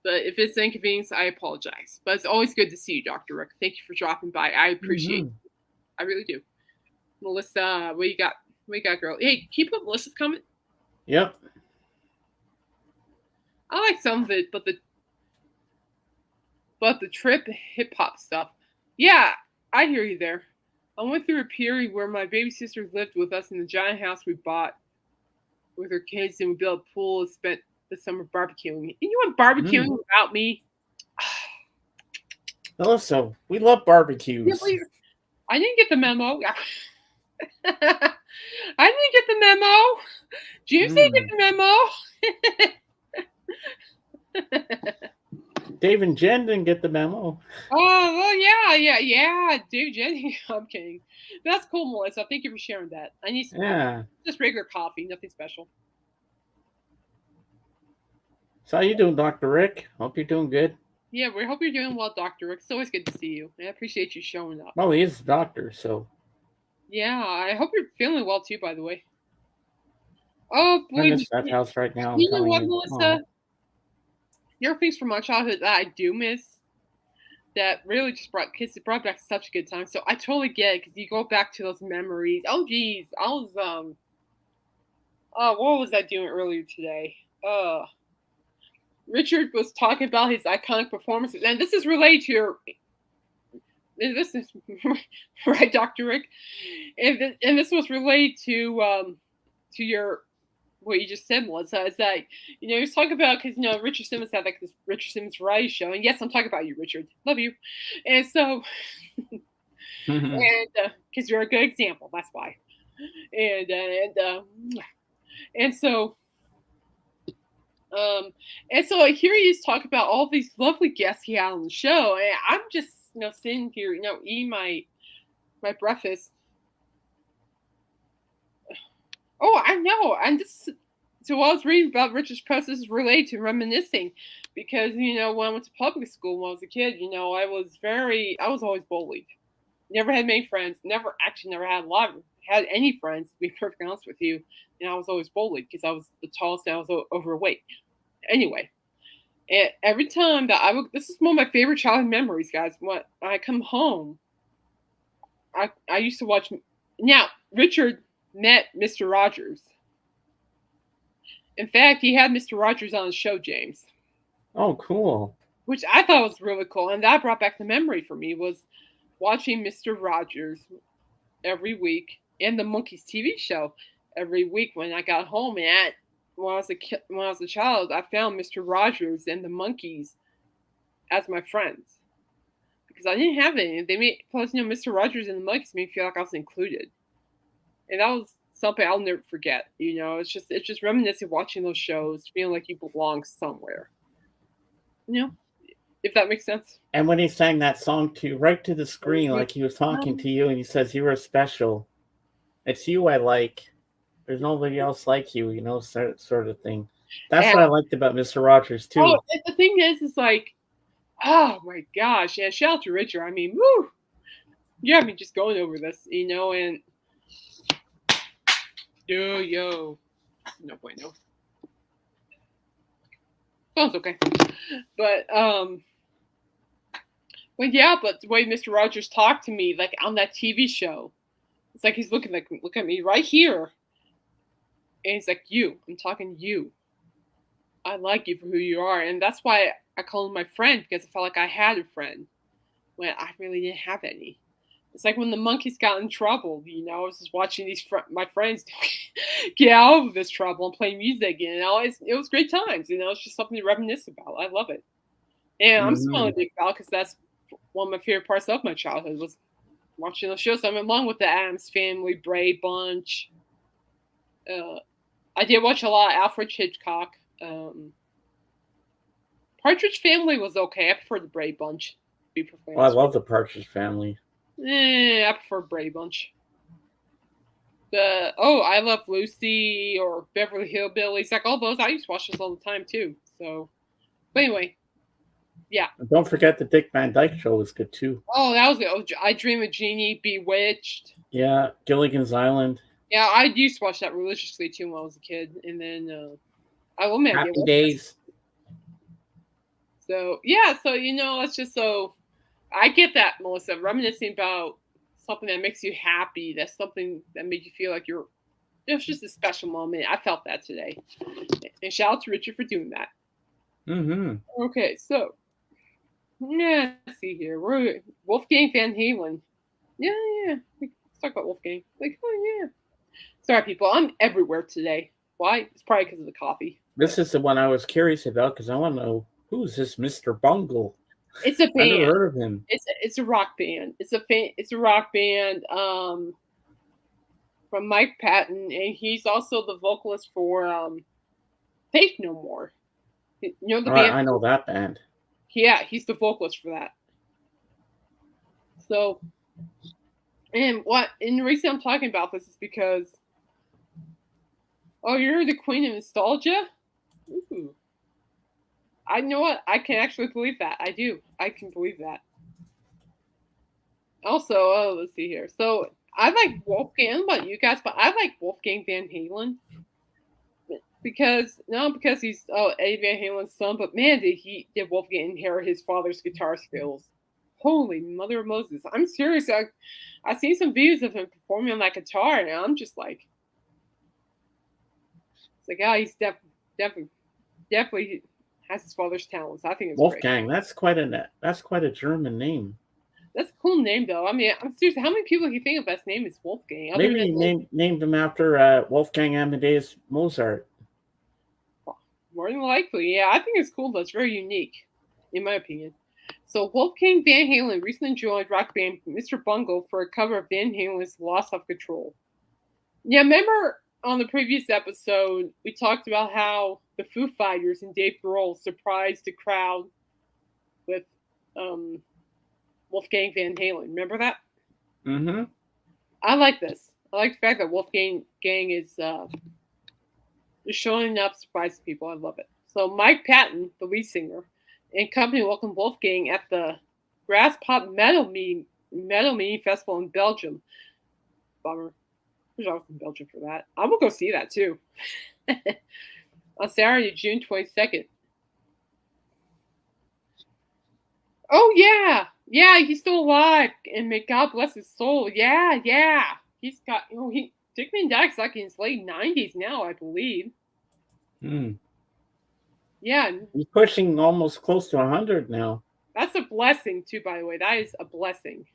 but if it's an inconvenience, I apologize. But it's always good to see you, Dr. Rick. Thank you for dropping by. I appreciate Hmm. it. I really do. Melissa, what you got? What you got, girl? Hey, keep up Melissa's comment. Yep. I like some of it, but the trip hip hop stuff. Yeah, I hear you there. I went through a period where my baby sister lived with us in the giant house we bought with her kids, and we built a pool and spent the summer barbecuing. And you went barbecuing Mm. without me? Melissa, we love Yeah, barbecues. I didn't get the memo. I didn't get the memo. James didn't Mm. get the memo. Dave and Jen didn't get the memo. Oh, well, yeah, dude, Jenny. I'm kidding. That's cool, Melissa. Thank you for sharing that. I need some coffee. Yeah. Just regular coffee, nothing special. So how you doing, Dr. Rick? Hope you're doing good. Yeah, we hope you're doing well, Dr. Rick. It's always good to see you. I appreciate you showing up. Well, he is a doctor, so Yeah, I hope you're feeling well too, by the way. Oh, I'm in believe this me. frat house right now. I'm You know telling what, you. Melissa? Oh. There are things from my childhood that I do miss that really just brought back such a good time. So I totally get it because you go back to those memories. Oh, geez. What was I doing earlier today? Richard was talking about his iconic performances, and this is related to your. This is right, Doctor Rick, and this was related to your what you just said, Melissa. Is that he was talking about because Richard Simmons had like this Richard Simmons variety show, and yes, I'm talking about you, Richard. Love you, and so and because you're a good example, that's why, and and so Um, and so I hear you talk about all these lovely guests he had on the show, and I'm just sitting here, eating my breakfast. Oh, I know, and this. So while I was reading about Richard's post, this is related to reminiscing, because when I went to public school when I was a kid, I was always bullied. Never had many friends. Never had had any friends. To be perfectly honest with you, I was always bullied because I was the tallest and I was overweight. Anyway, and every time that this is one of my favorite childhood memories, guys. When I come home, I used to watch. Now, Richard met Mr. Rogers. In fact, he had Mr. Rogers on his show, James, Oh, cool. which I thought was really cool, and that brought back the memory for me was watching Mr. Rogers every week and the Monkeys TV show every week when I got home. And when I was a child, I found Mr. Rogers and the Monkeys as my friends because I didn't have any. They made plus Mr. Rogers and the Monkeys made me feel like I was included, and that was something I'll never forget. It's just reminiscent watching those shows, feeling like you belong somewhere. If that makes sense. And when he sang that song to right to the screen, like he was talking to you, and he says you were special. It's you I like. There's nobody else like you, sort of thing. That's And, what I liked about Mr. Rogers too. and the thing is like, oh my gosh, yeah, shout out to Richard. I mean, woo, you have me just going over this, and yo. No bueno. Sounds okay. But yeah, but the way Mr. Rogers talked to me, like on that TV show, it's like he's looking like, look at me right here, and he's like, "You, I'm talking to you. I like you for who you are," and that's why I call him my friend, because I felt like I had a friend when I really didn't have any. It's like when the monkeys got in trouble, I was just watching my friends get out of this trouble and play music, it was great times, it's just something to reminisce about. I love it. And I'm smiling Hmm. a big about because that's one of my favorite parts of my childhood was watching those shows. I'm along with the Addams Family, Brady Bunch. Uh, I did watch a lot of Alfred Hitchcock. Partridge Family was okay. I prefer the Brady Bunch, to be perfectly Well, I honest with love the Partridge Family. you. I prefer Brady Bunch. I Love Lucy or Beverly Hillbillies, like all those. I used to watch those all the time too. So, but anyway, yeah. And don't forget the Dick Van Dyke Show was good too. Oh, that was it. Oh, I Dream of Jeannie, Bewitched. Yeah, Gilligan's Island, Yeah, I used to watch that religiously too when I was a kid, and then I will admit, Happy Days. so yeah, so it's just so I get that, Melissa, reminiscing about something that makes you happy. That's something that made you feel like it's just a special moment. I felt that today, and shout out to Richard for doing that. Mm-hmm. Okay, so yeah, let's see here. We're Wolfgang Van Halen. Yeah, yeah. Let's talk about Wolfgang. Like, oh yeah. Sorry, people. I'm everywhere today. Why? It's probably because of the coffee. This is the one I was curious about because I want to know who's this Mr. Bungle. It's a I never band. heard of him. It's a rock band. It's a rock band. From Mike Patton, and he's also the vocalist for Faith No More. You know the All right, band? I know that band. Yeah, he's the vocalist for that. So, and the reason I'm talking about this is because, oh, you're the queen of nostalgia? Ooh. I know what? I can actually believe that. I do. I can believe that. Also, oh, let's see here. So, I like Wolfgang. I don't know about you guys, but I like Wolfgang Van Halen. Because not because he's Eddie Van Halen's son, but man, did Wolfgang inherit his father's guitar skills? Holy Mother of Moses! I'm serious. I've seen some videos of him performing on that guitar, and I'm just like, it's like, oh, he's definitely has his father's talents. I think it's great. Wolfgang. That's quite a German name. That's a cool name, though. I mean, I'm serious. How many people do you think of best name is Wolfgang? Other Maybe than he named him after Wolfgang Amadeus Mozart. more than likely, yeah. I think it's cool. That's very unique, in my opinion. So Wolfgang Van Halen recently joined rock band Mr. Bungle for a cover of Van Halen's "Lost of Control." Yeah, remember on the previous episode we talked about how the Foo Fighters and Dave Grohl surprised the crowd with um, Wolfgang Van Halen. Remember that? Mm-hmm. I like this. I like the fact that Wolfgang is showing up, surprising people. I love it. So Mike Patton, the lead singer, and company welcomed Wolfgang at the Grass Pop Metal Meeting Festival in Belgium. Bummer. I was in Belgium for that. I'm gonna go see that too. On Saturday, June 22nd. Oh yeah, yeah, he's still alive, and may God bless his soul. Yeah, yeah, he's got Dick Van Dyke's like in his late 90s now, I believe. Mm. Yeah, He's pushing almost close to 100 now. that's a blessing too. By the way, that is a blessing.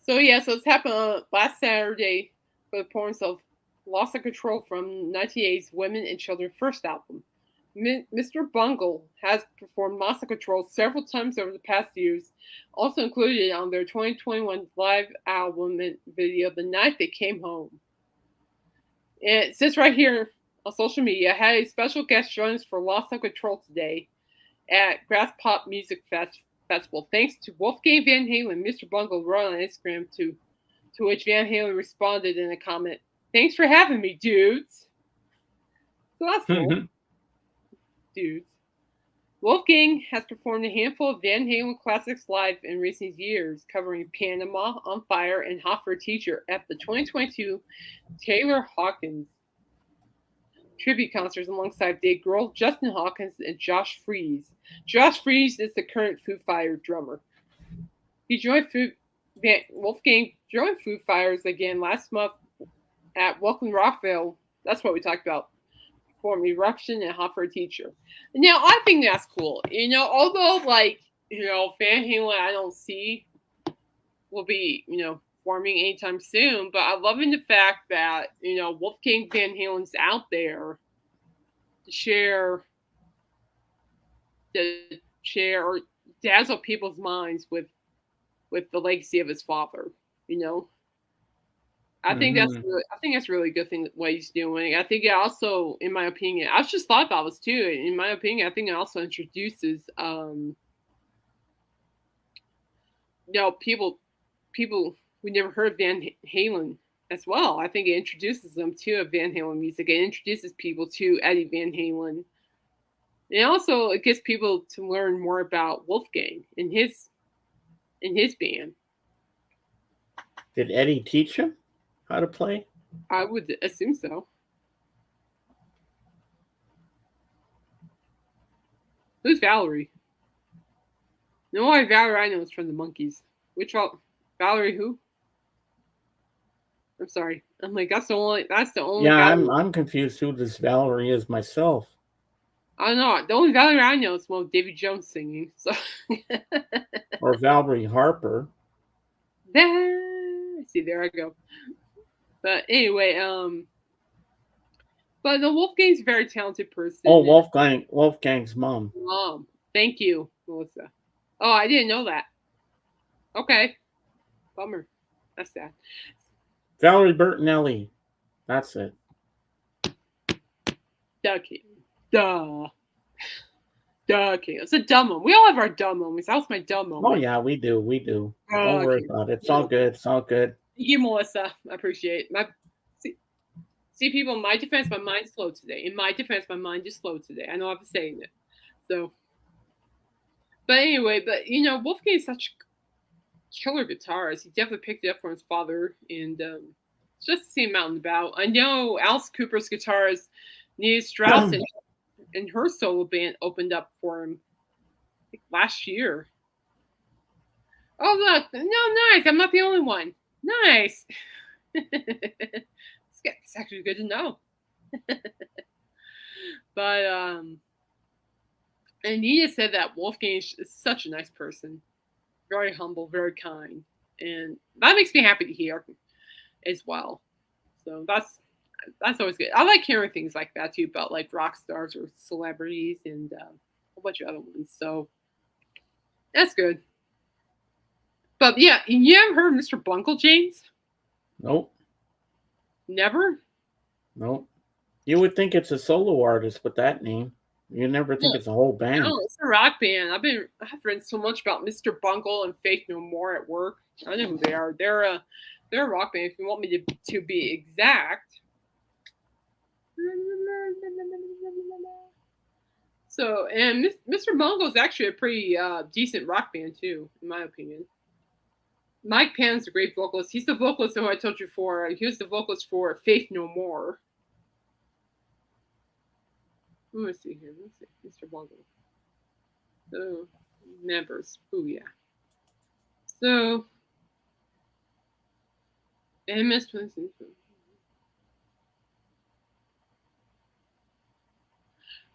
So yeah, so it's happened last Saturday for the performance of "Lost of Control" from 1980's Women and Children first album. Mr. Bungle has performed "Lost of Control" several times over the past years, also included on their 2021 live album and video "The Night They Came Home." And it says right here on social media, had a special guest join us for "Lost of Control" today at Grass Pop Music Festival. Thanks to Wolfgang Van Halen, Mr. Bungle wrote on Instagram to which Van Halen responded in a comment, "Thanks for having me, dudes." So that's cool. Dudes. Wolfgang has performed a handful of Van Halen classics live in recent years, covering Panama, On Fire, and Hot for a Teacher at the 2022 Taylor Hawkins tribute concerts alongside Dave Grohl, Justin Hawkins, and Josh Freese. Josh Freese is the current Foo Fighters drummer. Wolfgang joined Foo Fighters again last month at Welcome Rockville. That's what we talked about. Perform Eruption and Hot for a Teacher. Now, I think that's cool. Although, Van Halen, I don't see will be, forming anytime soon, but I'm loving the fact that, Wolfgang Van Halen's out there to share or dazzle people's minds with the legacy of his father. I think that's a really good thing what he's doing. I think it also, in my opinion, I just thought that was too. In my opinion, I think it also introduces people who never heard Van Halen as well. I think it introduces them to Van Halen music. It introduces people to Eddie Van Halen. And also it gets people to learn more about Wolfgang and his band. Did Eddie teach him how to play? I would assume so. Who's Valerie? The only Valerie I know is from the Monkees. Which Valerie who? I'm sorry. I'm like, that's the only Yeah, Valerie. I'm confused who this Valerie is myself. I don't know. The only Valerie I know is Davy Jones singing. So Or Valerie Harper. There I go. But anyway, but the Wolfgang's a very talented person. Oh, Wolfgang's mom. Mom. Thank you, Melissa. Oh, I didn't know that. Okay. Bummer. That's sad. Valerie Bertinelli. That's it. Duh. It's a dumb one. We all have our dumb moments. That was my dumb moment. Oh yeah, we do. Don't worry about it. It's all good. Thank you, Melissa. I appreciate it. See, people, in my defense, my mind's slow today. In my defense, my mind is slow today. I know I've been saying it. So, but anyway, Wolfgang is such a killer guitarist. He definitely picked it up from his father, and it's just to see him out and about. I know Alice Cooper's guitarist, Nia Strauss, and her solo band opened up for him last year. Oh, look. No, nice. I'm not the only one. Nice. It's actually good to know. But, and Nina said that Wolfgang is such a nice person. Very humble, very kind. And that makes me happy to hear as well. So that's always good. I like hearing things like that too, about like rock stars or celebrities and a whole bunch of other ones. So that's good. But yeah, you ever heard of Mr. Bungle, James? Nope. Never? Nope. You would think it's a solo artist with that name. You never think it's a whole band. No, it's a rock band. I've read so much about Mr. Bungle and Faith No More at work. I know who they are. They're a rock band. If you want me to be exact. So, and Mr. Bungle is actually a pretty decent rock band too, in my opinion. Mike Pann's a great vocalist. He's the vocalist who I told you for. He was the vocalist for Faith No More. Let me see here. Let's see. Mr. Bungle. So, members. Oh, yeah. So, MS 20.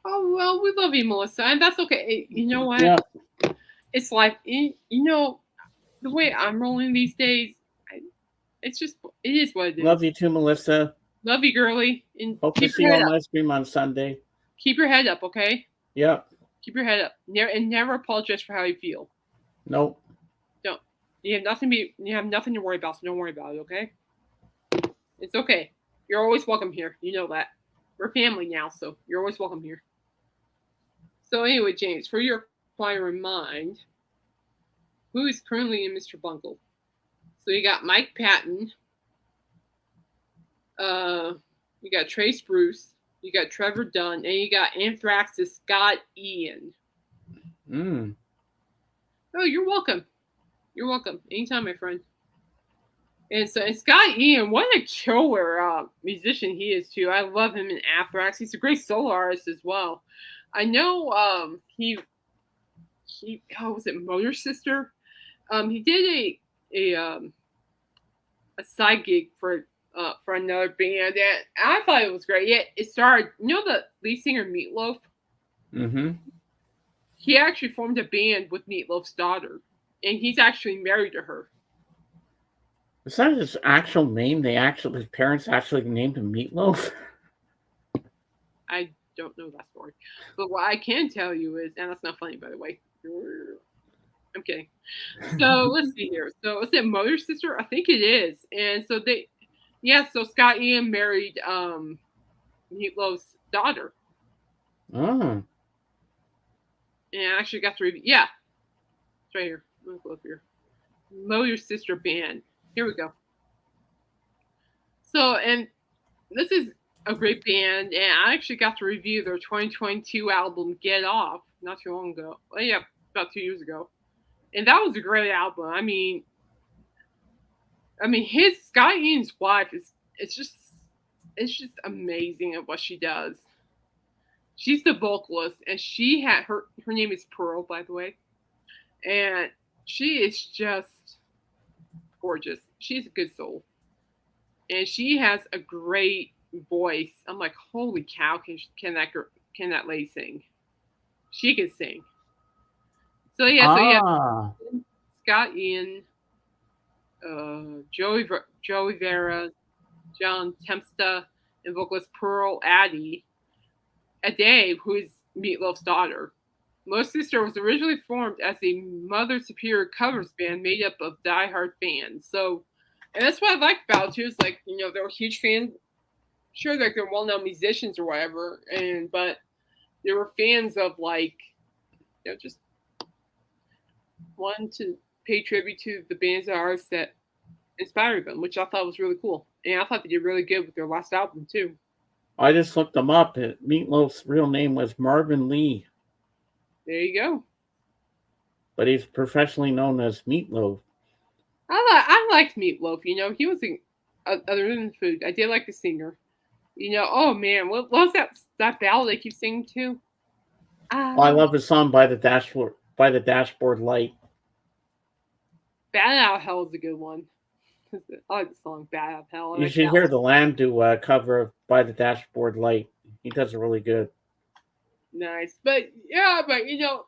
Oh, well, we love you, Melissa. And that's okay. You know what? Yeah. It's like, the way I'm rolling these days, it is what it is. Love you too, Melissa. Love you, girly. And hope to see you on my stream on Sunday. Keep your head up, okay? Yep. Keep your head up. And never apologize for how you feel. Nope. Don't. You have nothing to worry about, so don't worry about it, okay? It's okay. You're always welcome here. You know that. We're family now, so you're always welcome here. So anyway, James, for your prior mind, who is currently in Mr. Bungle? So you got Mike Patton. You got Trace Bruce. You got Trevor Dunn. And you got Anthrax's Scott Ian. Mm. Oh, you're welcome. You're welcome. Anytime, my friend. And so, and Scott Ian, what a killer musician he is too. I love him in Anthrax. He's a great solo artist as well. I know he oh, was it Motor Sister? He did a side gig for another band, and I thought it was great. Yeah, it started. You know the lead singer Meatloaf. Mm-hmm. He actually formed a band with Meatloaf's daughter, and he's actually married to her. Is that his actual name? His parents actually named him Meatloaf. I don't know that story, but what I can tell you is, and that's not funny by the way. I'm kidding. So let's see here. So is it Mother Sister? I think it is. And so yeah. So Scott Ian married Meatloaf's daughter, Oh. and I actually got to review. Yeah, it's right here. I'm gonna go up here. Mother Sister band. Here we go. So and this is a great band, and I actually got to review their 2022 album Get Off not too long ago. Well, yeah, about 2 years ago, and that was a great album. His Scott Ian's wife is it's just amazing at what she does. She's the vocalist, and she had her name is Pearl, by the way, and she is just gorgeous. She's a good soul, and she has a great voice. I'm like, holy cow, can that lady sing? She can sing. So yeah, Ah. Scott Ian, Joey Vera, John Tempesta, and vocalist Pearl Ade, who is Meatloaf's daughter. Most Sister was originally formed as a Mother Superior covers band made up of diehard fans. So, and that's what I like about it too. Is like they're huge fans. Sure, like they're well-known musicians or whatever, but they were fans of like just wanting to pay tribute to the bands and artists that inspired them, which I thought was really cool. And I thought they did really good with their last album too. I just looked them up. Meatloaf's real name was Marvin Lee. There you go. But he's professionally known as Meatloaf. I liked Meatloaf. He was other than food. I did like the singer. Oh man, what was that ballad they keep singing too? I love his song by the dashboard light. Bad Out of Hell is a good one. I like the song Bad Out of Hell. You should hear the Lamb do a cover of By the Dashboard Light. He does it really good. Nice. But Meatloaf,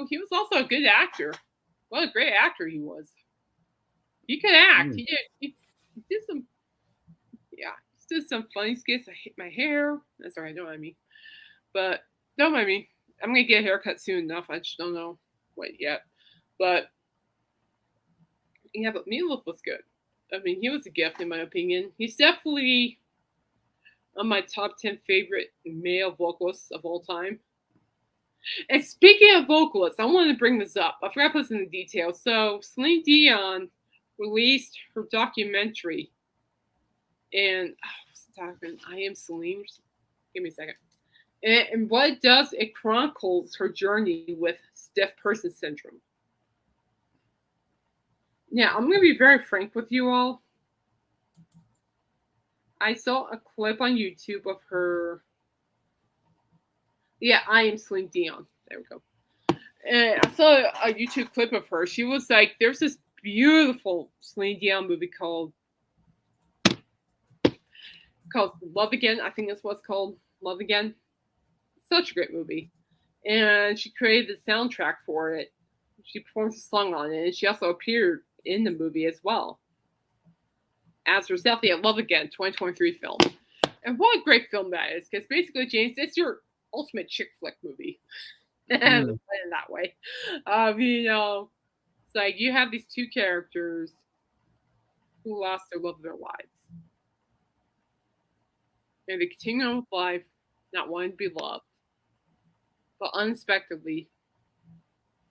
he was also a good actor. What a great actor he was. He could act. He did some funny skits. I hate my hair. That's all right, don't mind me. But don't mind me. I'm gonna get a haircut soon enough. I just don't know what yet. But yeah, but Meatloaf was good. He was a gift in my opinion. He's definitely on my top 10 favorite male vocalists of all time. And speaking of vocalists, I wanted to bring this up. I forgot to put this in the details. So Celine Dion released her documentary, and what's the document? I Am Celine. Give me a second. And what it does, it chronicles her journey with stiff person syndrome. Now, I'm going to be very frank with you all. I saw a clip on YouTube of her. Yeah, I Am Celine Dion. There we go. And I saw a YouTube clip of her. She was like, there's this beautiful Celine Dion movie called Love Again. I think that's what it's called. Love Again. Such a great movie. And she created the soundtrack for it. She performs a song on it. And she also appeared in the movie as well as herself. Yeah, Love Again, 2023 film. And what a great film that is, because basically, James, it's your ultimate chick flick movie. Let's put it that way. It's like you have these two characters who lost their love of their lives. And they continue on with life, not wanting to be loved. But unexpectedly,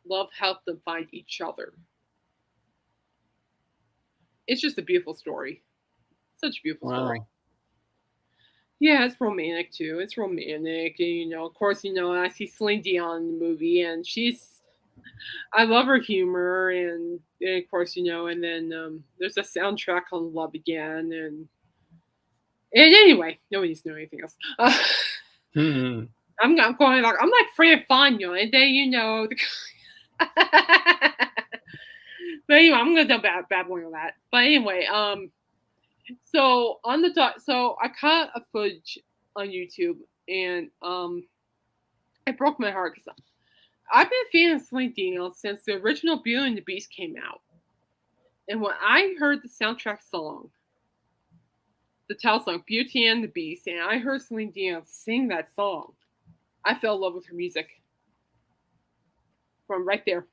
love helped them find each other. It's just a beautiful story. Such a beautiful story. Yeah, it's romantic too. It's romantic, and of course, I see Celine Dion in the movie, and I love her humor, and of course, and then there's a soundtrack on Love Again, and anyway, nobody needs to know anything else. Hmm. I'm going like I'm like Fran Fano, and then but anyway, I'm gonna do bad boy on that. But anyway, so on the so I caught a footage on YouTube, and it broke my heart because I've been a fan of Celine Dion since the original Beauty and the Beast came out, and when I heard the soundtrack song, the title song Beauty and the Beast, and I heard Celine Dion sing that song, I fell in love with her music from right there.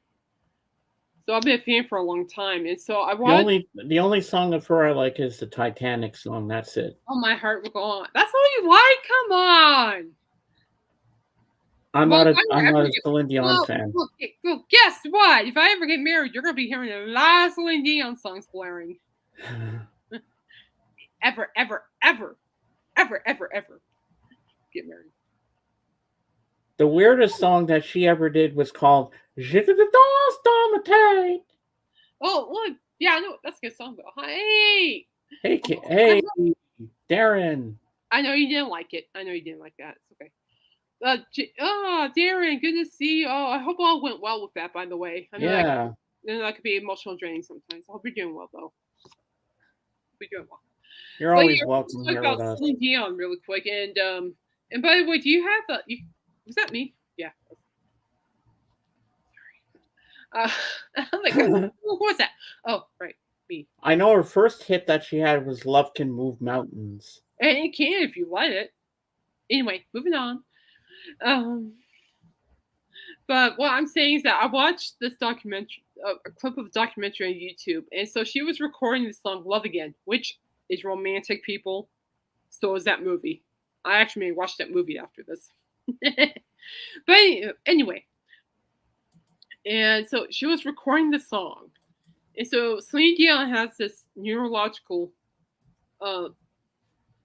So I've been a fan for a long time, and so I watched. The only song of her I like is the Titanic song. That's it. Oh, my heart will go on. That's all you like? Come on. I'm Well, not if a I ever Celine Dion fan. well, guess what? If I ever get married, you're gonna be hearing a lot of Celine Dion songs blaring. Ever, ever, ever, ever, ever, ever get married. The weirdest song that she ever did was called "Je te danse dans ma tête." Oh, look, yeah, I know that's a good song though. Hey, Hey, Darren. I know you didn't like it. I know you didn't like that. It's okay. Darren, good to see you. Oh, I hope all went well with that. By the way, I know Yeah, that could be emotional draining sometimes. I hope you're doing well though. You're doing well. you're But always yeah, welcome let's talk here with about us. Celine Dion really quick. And by the way, do you have was that me? Yeah. I'm like, what was that? Oh, right, me. I know her first hit that she had was "Love Can Move Mountains." And it can if you let it. Anyway, moving on. Um, but what I'm saying is that I watched this documentary, a clip of a documentary on YouTube, and so she was recording the song "Love Again," which is romantic, people. So is that movie. I actually may watch that movie after this. But anyway, and so she was recording the song, and so Celine Dion has this neurological, I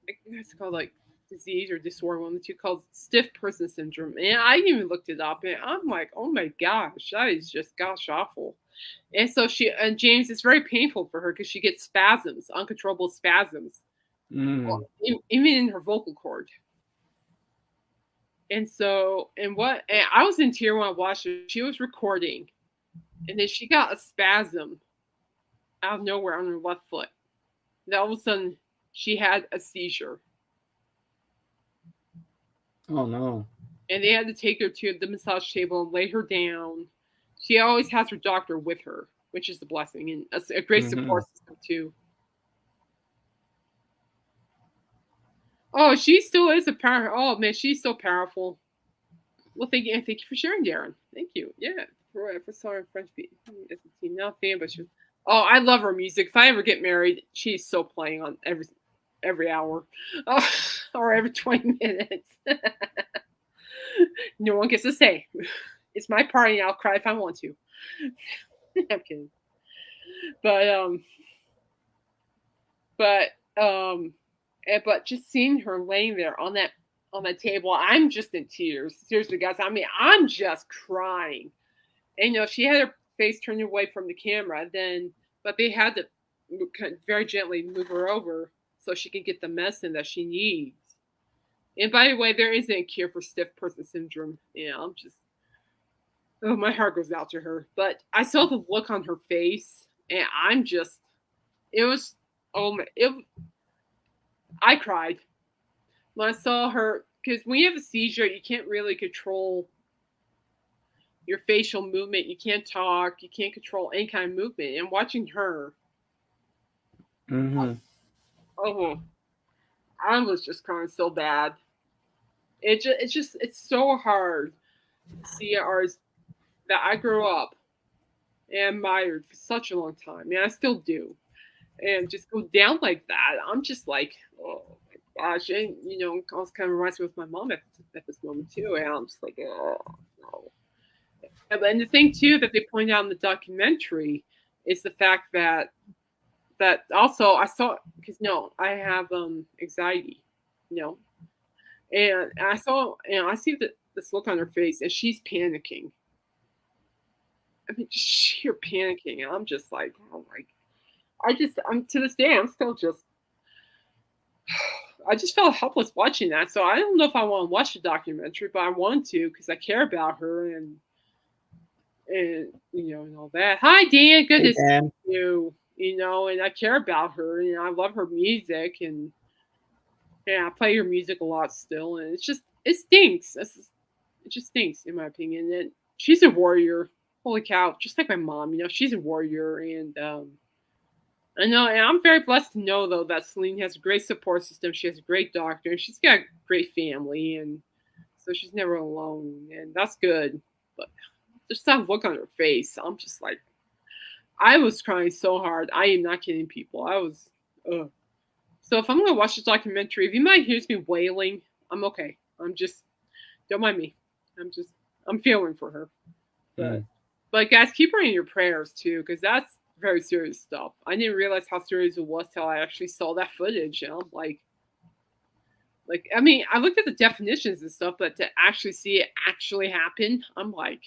guess it's called like disease or disorder, one of the two, called stiff person syndrome. And I even looked it up, and I'm like, oh my gosh, that is just gosh awful. And so James, it's very painful for her because she gets spasms, uncontrollable spasms, even in her vocal cord. And so, and I was in tears when I watched her. She was recording, and then she got a spasm out of nowhere on her left foot. And all of a sudden, she had a seizure. Oh no! And they had to take her to the massage table and lay her down. She always has her doctor with her, which is a blessing and a great support system too. Oh, she still is a power. Oh man, she's so powerful. Well, thank you for sharing, Darren. Thank you. Yeah, for sorry French beat. Not fan, but she. Oh, I love her music. If I ever get married, she's so playing on every hour, or every 20 minutes. No one gets to say. It's my party. I'll cry if I want to. I'm kidding. But just seeing her laying there on that table, I'm just in tears. Seriously, guys. I mean, I'm just crying. And she had her face turned away from the camera, but they had to very gently move her over so she can get the medicine that she needs. And by the way, there isn't a cure for stiff person syndrome. I'm just, oh, my heart goes out to her. But I saw the look on her face, and I'm just, it was, oh my, I cried when I saw her, because when you have a seizure, you can't really control your facial movement. You can't talk. You can't control any kind of movement. And watching her, oh, I was just crying so bad. It's so hard to see artists that I grew up and admired for such a long time. I still do. And just go down like that. I'm just like, oh my gosh. And, it also kind of reminds me of my mom at this moment too. And I'm just like, oh, no. And the thing too that they point out in the documentary is the fact that also I saw, because I have anxiety, And I saw, and I see this look on her face, and she's panicking. I mean, just sheer panicking. And I'm just like, oh my, I'm to this day, I'm still just, I just felt helpless watching that. So I don't know if I want to watch the documentary, but I want to because I care about her and and all that. Hi, Dan. Good Hey, to see Dan. you. And I care about her. I love her music, and yeah, I play her music a lot still. And it stinks. It just stinks, in my opinion. And she's a warrior. Holy cow! Just like my mom, she's a warrior, and I know, and I'm very blessed to know though that Celine has a great support system. She has a great doctor, and she's got a great family, and so she's never alone, and that's good. But just that look on her face, I'm just like, I was crying so hard. I am not kidding, people. I was, ugh. So if I'm gonna watch this documentary, if you might hear me wailing, I'm okay. I'm just, don't mind me. I'm feeling for her. But Mm. but guys, keep her in your prayers too, because that's very serious stuff. I didn't realize how serious it was till I actually saw that footage, and I'm like I mean, I looked at the definitions and stuff, but to actually see it actually happen, I'm like,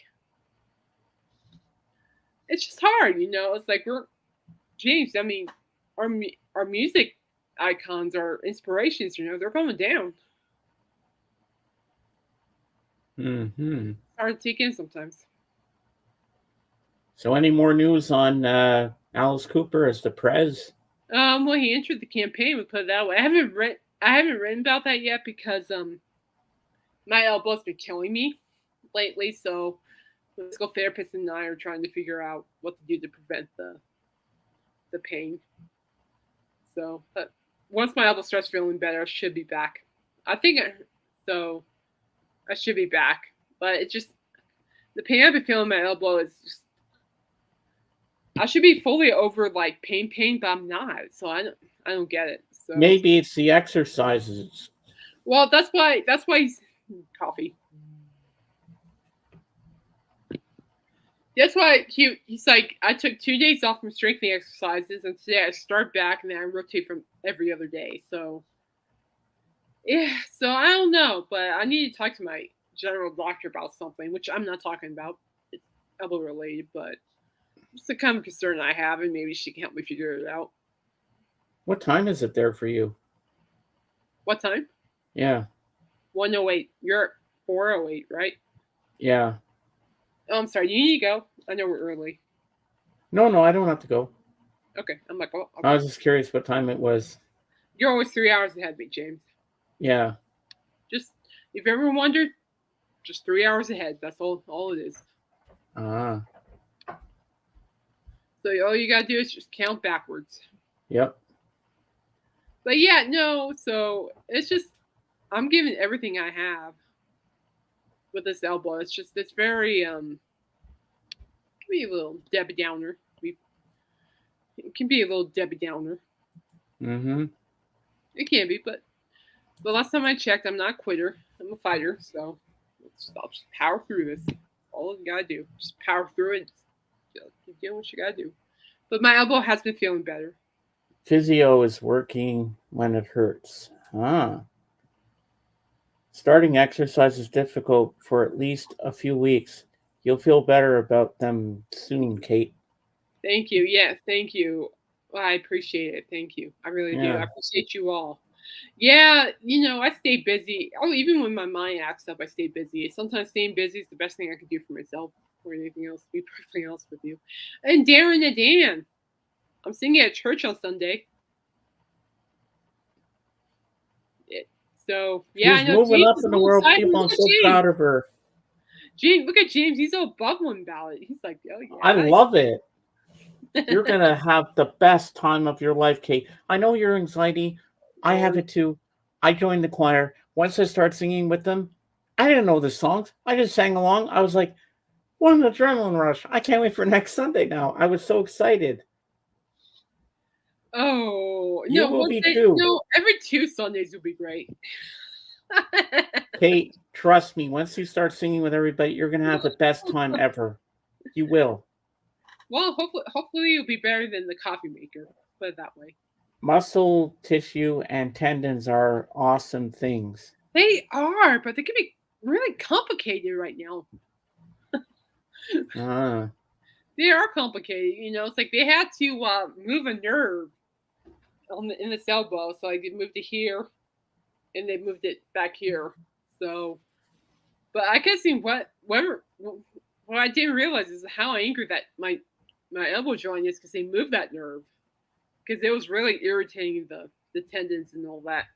it's just hard. It's like we're James. I mean, our music icons, our inspirations, they're going down. Hmm. It's hard to take in sometimes. So, any more news on Alice Cooper as the Prez? Well, he entered the campaign. We put it that way. I haven't written about that yet because my elbow's been killing me lately. So the physical therapist and I are trying to figure out what to do to prevent the pain. So, but once my elbow starts feeling better, I should be back. I think so. I should be back, but it just the pain I've been feeling in my elbow is just. I should be fully over like pain, but I'm not. So I don't get it. So Maybe it's the exercises. well, that's why he's coffee. That's why he's like, I took 2 days off from strengthening exercises, and today I start back, and then I rotate from every other day. So yeah, so I don't know, but I need to talk to my general doctor about something, which I'm not talking about. It's elbow related, but it's the kind of concern I have, and maybe she can help me figure it out. What time is it there for you? What time? Yeah, 1:08. You're 4:08, right? yeah. Oh, I'm sorry. You need to go. I know we're early. No, I don't have to go. Okay. I'm like, oh, I okay. was just curious what time it was. You're always 3 hours ahead of me, James. Yeah. Just if you ever wondered, just 3 hours ahead. That's all it is. Ah. So all you gotta do is just count backwards. Yep. But yeah, no. So it's just I'm giving everything I have with this elbow. It's very can be a little Debbie Downer. It can be a little Debbie Downer. Mm-hmm. It can be, but the last time I checked, I'm not a quitter. I'm a fighter. So I'll just power through this. All you gotta do, just power through it. Keep doing what you gotta do. But my elbow has been feeling better. Physio is working when it hurts. Ah. Starting exercise is difficult for at least a few weeks. You'll feel better about them soon, Kate. Thank you. Yes, thank you. Well, I appreciate it. Thank you. I really do. I Yeah. appreciate you all. Yeah, I stay busy. Oh, even when my mind acts up, I stay busy. Sometimes staying busy is the best thing I could do for myself or anything else, to be perfectly honest with you. And Darren and Dan, I'm singing at church on Sunday. So, yeah, I She's know moving James up is in a the little world, excited. people. Look I'm at so James. proud of her. James, look at James. He's all bubbling about it. He's like, oh, I yeah. love it. You're going to have the best time of your life, Kate. I know your anxiety. I have it too. I joined the choir. Once I started singing with them, I didn't know the songs. I just sang along. I was like, what an adrenaline rush. I can't wait for next Sunday now. I was so excited. Oh, You no, will one be day, too. no, every 2 Sundays would be great. Kate, trust me, once you start singing with everybody, you're going to have the best time ever. You will. Well, hopefully it'll be better than the coffee maker. Put it that way. Muscle tissue and tendons are awesome things. They are, but they can be really complicated right now. Ah, They are complicated, It's like they had to move a nerve in this elbow, so like they moved it here, and they moved it back here. So, but I guess what I didn't realize is how angry that my elbow joint is because they moved that nerve because it was really irritating the tendons and all that.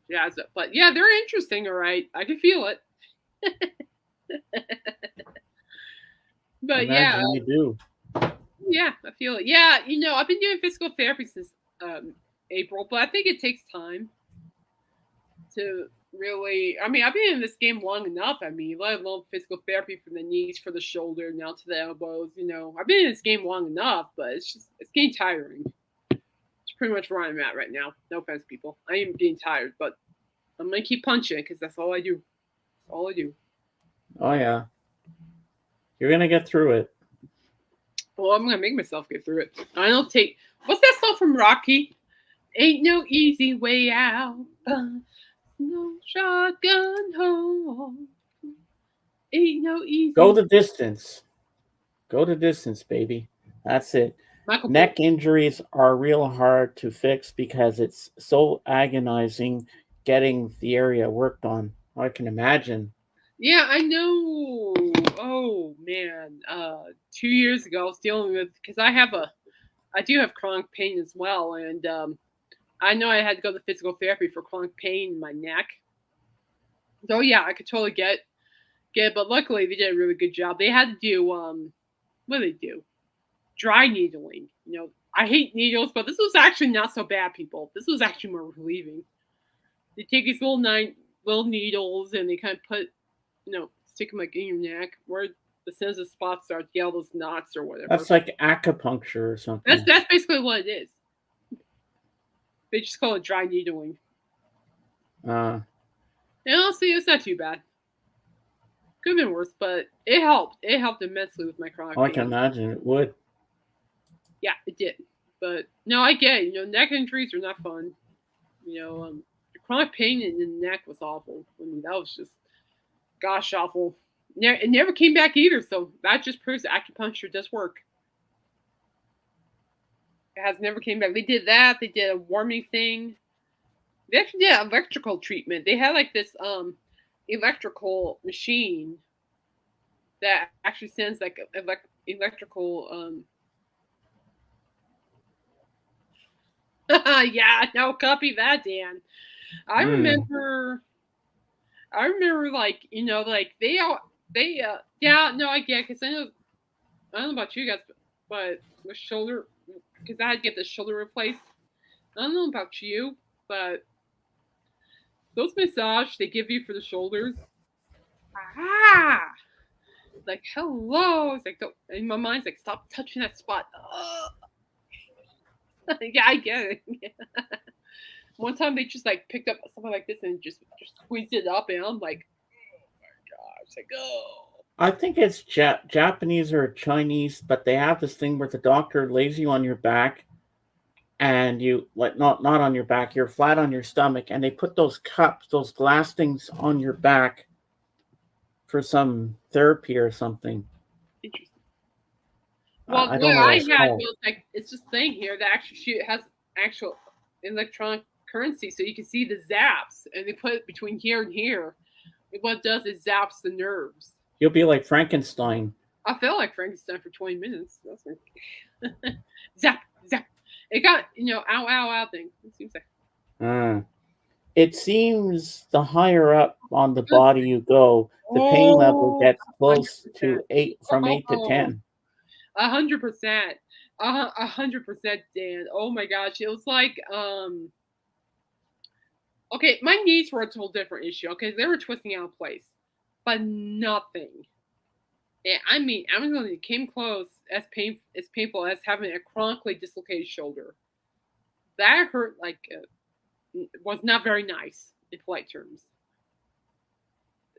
Yeah, but yeah, they're interesting. All right, I can feel it. But yeah, imagine you do. yeah, I feel it. Yeah, I've been doing physical therapy since April, but I think it takes time to really. I mean, I've been in this game long enough. I mean, let alone physical therapy from the knees, for the shoulder, now to the elbows. I've been in this game long enough, but it's getting tiring. It's pretty much where I'm at right now. No offense, people. I am getting tired, but I'm gonna keep punching because that's all I do. That's all I do. Oh yeah, you're gonna get through it. Well, I'm gonna make myself get through it. I don't take. What's that song from Rocky? Ain't no easy way out. No shotgun home. Ain't no easy. Go the distance. Go the distance, baby. That's it. Neck injuries are real hard to fix because it's so agonizing getting the area worked on. I can imagine. Yeah, I know. Oh man, 2 years ago I was dealing with because I do have chronic pain as well, and I know I had to go to physical therapy for chronic pain in my neck. So yeah, I could totally get it, but luckily they did a really good job. They had to do what do they do? Dry needling. I hate needles, but this was actually not so bad, people. This was actually more relieving. They take these little needles and they kind of stick them like in your neck where the sensitive spots are, all those knots or whatever. That's like acupuncture or something. That's basically what it is. They just call it dry needling. And honestly, it's not too bad. Could have been worse, but it helped. It helped immensely with my chronic pain. I can imagine it would. Yeah, it did. But no, I get it. Neck injuries are not fun. Chronic pain in the neck was awful. I mean, that was just gosh awful. It never came back either, so that just proves that acupuncture does work. It has never came back. They did that. They did a warming thing. They actually did electrical treatment. They had like this electrical machine that actually sends like electrical yeah, no, copy that, Dan. I remember like like they yeah, no, I get, because I don't know about you guys, but the shoulder, because I had to get the shoulder replaced. I don't know about you, but those massage they give you for the shoulders, like hello, it's like in my mind's like, stop touching that spot. Yeah, I get it. Yeah. One time they just like picked up something like this and just squeezed it up, and I'm like, oh my god, it's like, oh. I think it's Japanese or Chinese, but they have this thing where the doctor lays you on your back, and you like not on your back, you're flat on your stomach, and they put those cups, those glass things on your back for some therapy or something. Interesting. Well, I don't know what it's called. was like, it's this thing here that actually has actual electronic currency, so you can see the zaps, and they put it between here and here. And what it does is zaps the nerves. You'll be like Frankenstein. I felt like Frankenstein for 20 minutes. That's like zap, zap. It got ow, ow, ow thing. It seems like. It seems the higher up on the body you go, the pain level gets close 100%. To 8 from 8 to 10. 100%. 100%, Dan. Oh my gosh. It was like, okay, my knees were a total different issue. Okay, they were twisting out of place, but nothing. Yeah, I mean, it came close as painful as having a chronically dislocated shoulder. That hurt like was not very nice in polite terms.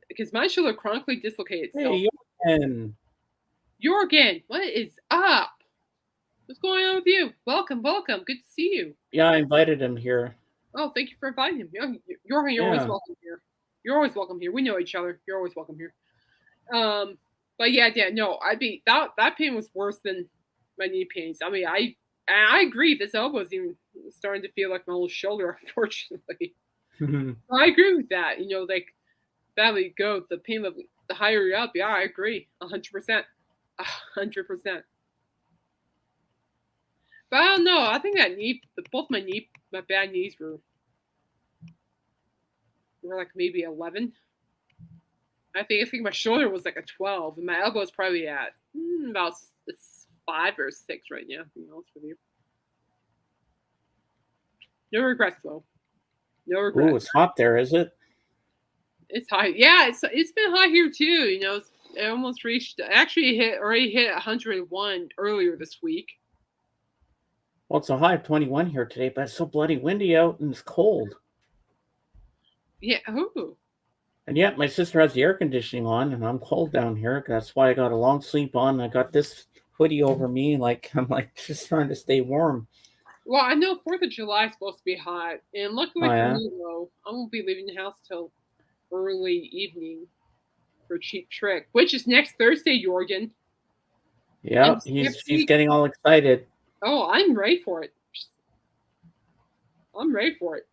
Because my shoulder chronically dislocated. Hey, Jorgen, what is up? What's going on with you? Welcome. Good to see you. Yeah, I invited him here. Oh, thank you for inviting him. You're always Yeah. welcome here. You're always welcome here. We know each other. You're always welcome here. Um, but yeah, no, that pain was worse than my knee pains. I mean, I agree. This elbow's even starting to feel like my whole shoulder, unfortunately. I agree with that. Like badly go the pain level, the higher you're up. Yeah, I agree, 100%, 100%. But I don't know. I think that both my bad knees were like maybe 11. I think my shoulder was like a 12, and my elbow is probably at about 5 or 6 right now. To be honest with you, no regrets though. No Ooh, regrets. it's hot there, is it? It's high. Yeah, it's been hot here too. It almost reached. Actually, already hit 101 earlier this week. Well, it's a high of 21 here today, but it's so bloody windy out and it's cold. Yeah. Ooh. And yet, my sister has the air conditioning on, and I'm cold down here. That's why I got a long sleeve on. I got this hoodie over me, like I'm like just trying to stay warm. Well, I know 4th of July is supposed to be hot, and Oh luckily for yeah, me though, I won't be leaving the house till early evening for Cheap Trick, which is next Thursday, Jorgen. yeah. And She's getting all excited. Oh, I'm ready for it. I'm ready for it.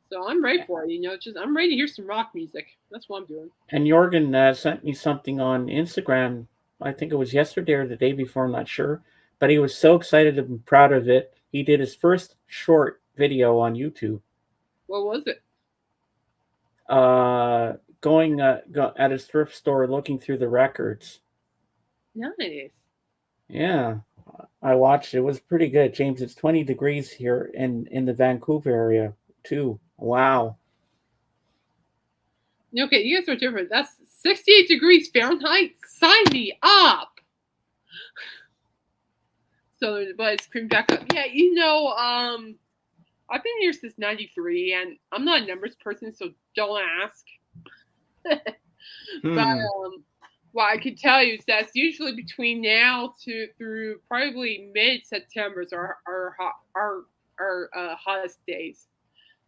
So I'm ready for it. Just I'm ready to hear some rock music. That's what I'm doing. And Jorgen sent me something on Instagram. I think it was yesterday or the day before. I'm not sure, but he was so excited and proud of it. He did his first short video on YouTube. What was it? Going at his thrift store looking through the records. Nice. Yeah, I watched it. It was pretty good, James. It's 20 degrees here in the Vancouver area too. Wow. Okay, you guys are different. That's 68 degrees Fahrenheit. Sign me up. So, but it's creeping back up. Yeah, I've been here since '93, and I'm not a numbers person, so don't ask. But what I can tell you is that's usually between now to through probably mid-September is our hottest days.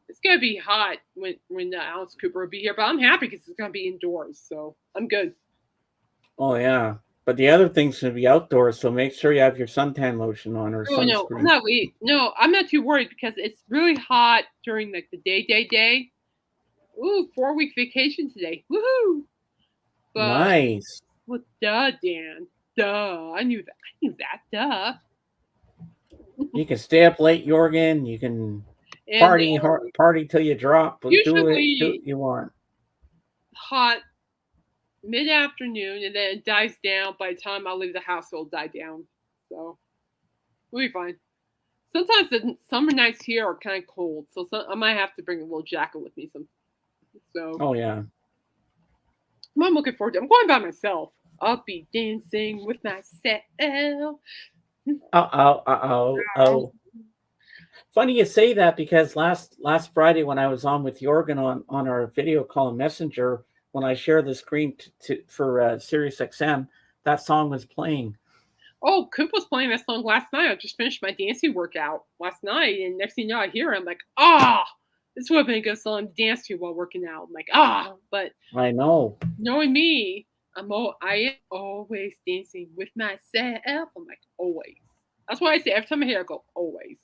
It's gonna be hot when Alice Cooper will be here, but I'm happy because it's gonna be indoors, so I'm good. Oh yeah, but the other thing's gonna be outdoors, so make sure you have your suntan lotion on or Oh no, sunscreen. I'm not too worried because it's really hot during like the day. Ooh, 4-week vacation today. Woohoo! But Nice. well, duh, Dan. Duh. I knew that. Duh. You can stay up late, Jorgen. You can And party till you drop, but do what usually you want. hot mid-afternoon, and then it dies down. By the time I leave the house, it'll die down. So we'll be fine. Sometimes the summer nights here are kind of cold, so I might have to bring a little jacket with me. Oh yeah. I'm looking forward to it. I'm going by myself. I'll be dancing with myself. Oh. Funny you say that because last Friday when I was on with Jorgen on our video call and Messenger, when I shared the screen for Sirius XM, that song was playing. Oh, Coop was playing that song last night. I just finished my dancing workout last night, and next thing you know, I hear it. I'm like, this would have been a good song to dance to while working out. I'm like, but I know. knowing me, I am always dancing with myself. I'm like, always. That's why I say every time I hear it, I go, always.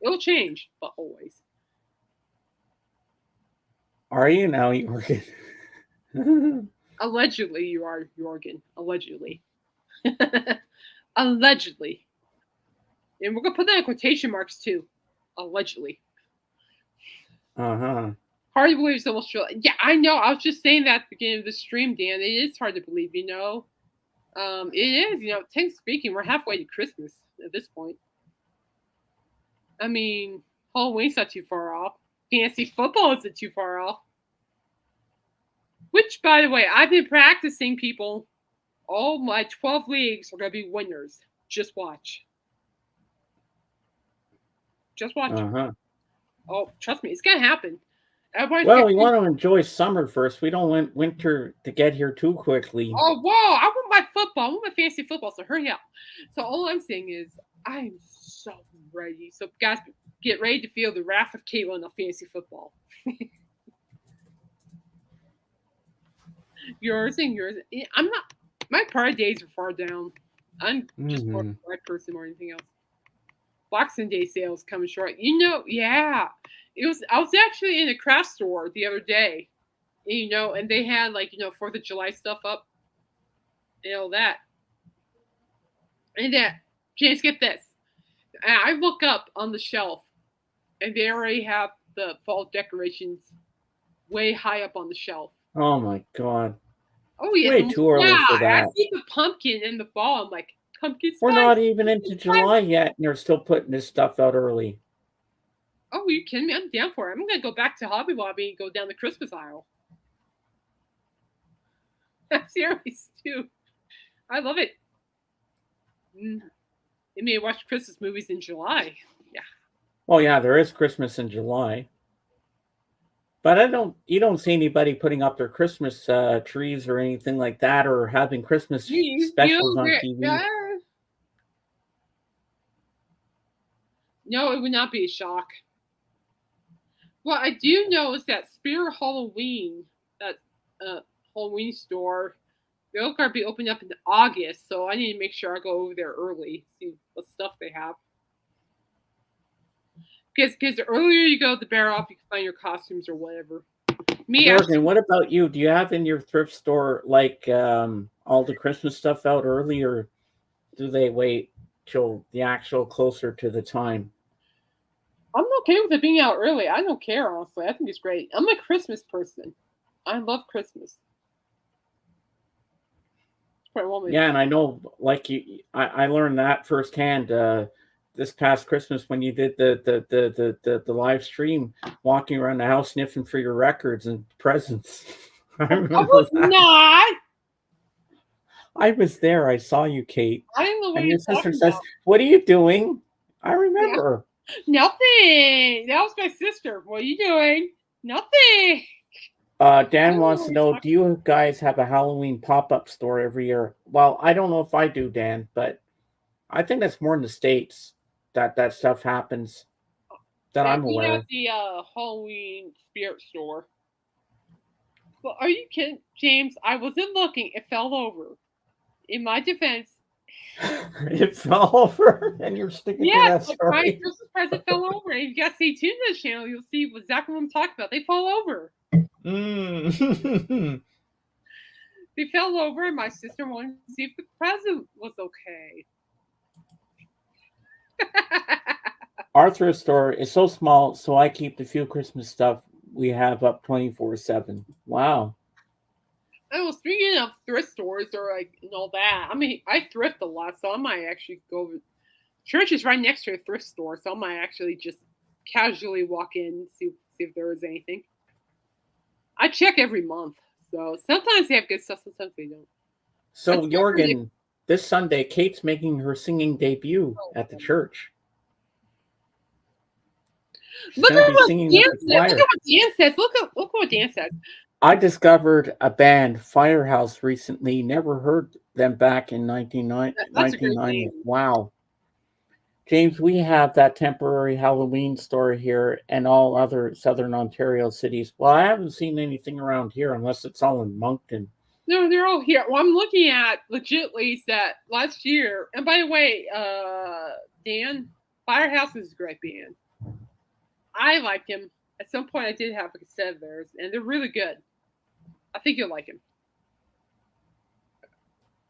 It'll change, but always. Are you now, Jorgen? Allegedly, you are, Jorgen. Allegedly. Allegedly. And we're going to put that in quotation marks, too. Allegedly. Uh-huh. Hard to believe it's almost true. Yeah, I know. I was just saying that at the beginning of the stream, Dan. It is hard to believe, It is, technically speaking, we're halfway to Christmas at this point. I mean, Halloween's not too far off. Fantasy football isn't too far off. Which, by the way, I've been practicing, people. All my 12 leagues are going to be winners. Just watch. Just watch. Uh-huh. Oh, trust me, it's going to happen. Well, we want to enjoy summer first. We don't want winter to get here too quickly. Oh, whoa. I want my football. I want my fantasy football, so hurry up. So all I'm saying is I'm so ready. So, guys, get ready to feel the wrath of Caitlin of fantasy football. yours and yours. I'm not. My party days are far down. I'm just more of a white person more than anything else. Boxing Day sales coming short. Yeah. It was. I was actually in a craft store the other day, and they had 4th of July stuff up, and all that. And that, James, get this. And I look up on the shelf, and they already have the fall decorations way high up on the shelf. Oh my god! Oh yeah, Way too early for that. I see the pumpkin in the fall. I'm like, pumpkin spice. We're not even into July yet, and they're still putting this stuff out early. Oh, are you kidding me? I'm down for it. I'm gonna go back to Hobby Lobby and go down the Christmas aisle. I'm serious too. I love it. They may watch Christmas movies in July. Yeah. Well, yeah, there is Christmas in July. But you don't see anybody putting up their Christmas trees or anything like that, or having Christmas specials on TV. No, it would not be a shock. What I do know is that Spear Halloween, that Halloween store, they'll be opening up in August, so I need to make sure I go over there early, see what stuff they have. Because the earlier you go, the better off you can find your costumes or whatever. Morgan, what about you? Do you have in your thrift store all the Christmas stuff out early, or do they wait till the actual closer to the time? I'm okay with it being out early. I don't care, honestly. I think it's great. I'm a Christmas person. I love Christmas. Yeah, and I know, I learned that firsthand. This past Christmas when you did the live stream, walking around the house sniffing for your records and presents. I was not. I was there. I saw you, Kate. I didn't know what and your sister says, "What are you doing?" I remember. Yeah. Nothing. That was my sister. What are you doing? Nothing. Dan wants to know, do you guys have a Halloween pop-up store every year? Well, I don't know if I do, Dan, but I think that's more in the States that stuff happens that I'm aware of. We have the Halloween spirit store. Well, are you kidding, James? I wasn't looking. It fell over. In my defense. It fell over, and you're sticking to that story. My Christmas present fell over. If you guys stay tuned to this channel, you'll see exactly what I'm talking about. They fall over. They fell over, and my sister wanted to see if the present was okay. Our thrift store is so small, so I keep the few Christmas stuff we have up 24/7. Wow. Oh, speaking of thrift stores and all that, I mean, I thrift a lot, so I might actually go. Church is right next to a thrift store, so I might actually just casually walk in and see if there is anything. I check every month, so sometimes they have good stuff, sometimes they don't. So, Jorgen, this Sunday, Kate's making her singing debut at the church. Look at what Dan says. Look what Dan says. I discovered a band, Firehouse, recently. Never heard them back in 1990. Wow. James, we have that temporary Halloween store here and all other Southern Ontario cities. Well, I haven't seen anything around here unless it's all in Moncton. No, they're all here. Well, I'm looking at legitly that last year. And by the way, Dan, Firehouse is a great band. I like him. At some point, I did have a cassette of theirs, and they're really good. I think you'll like him.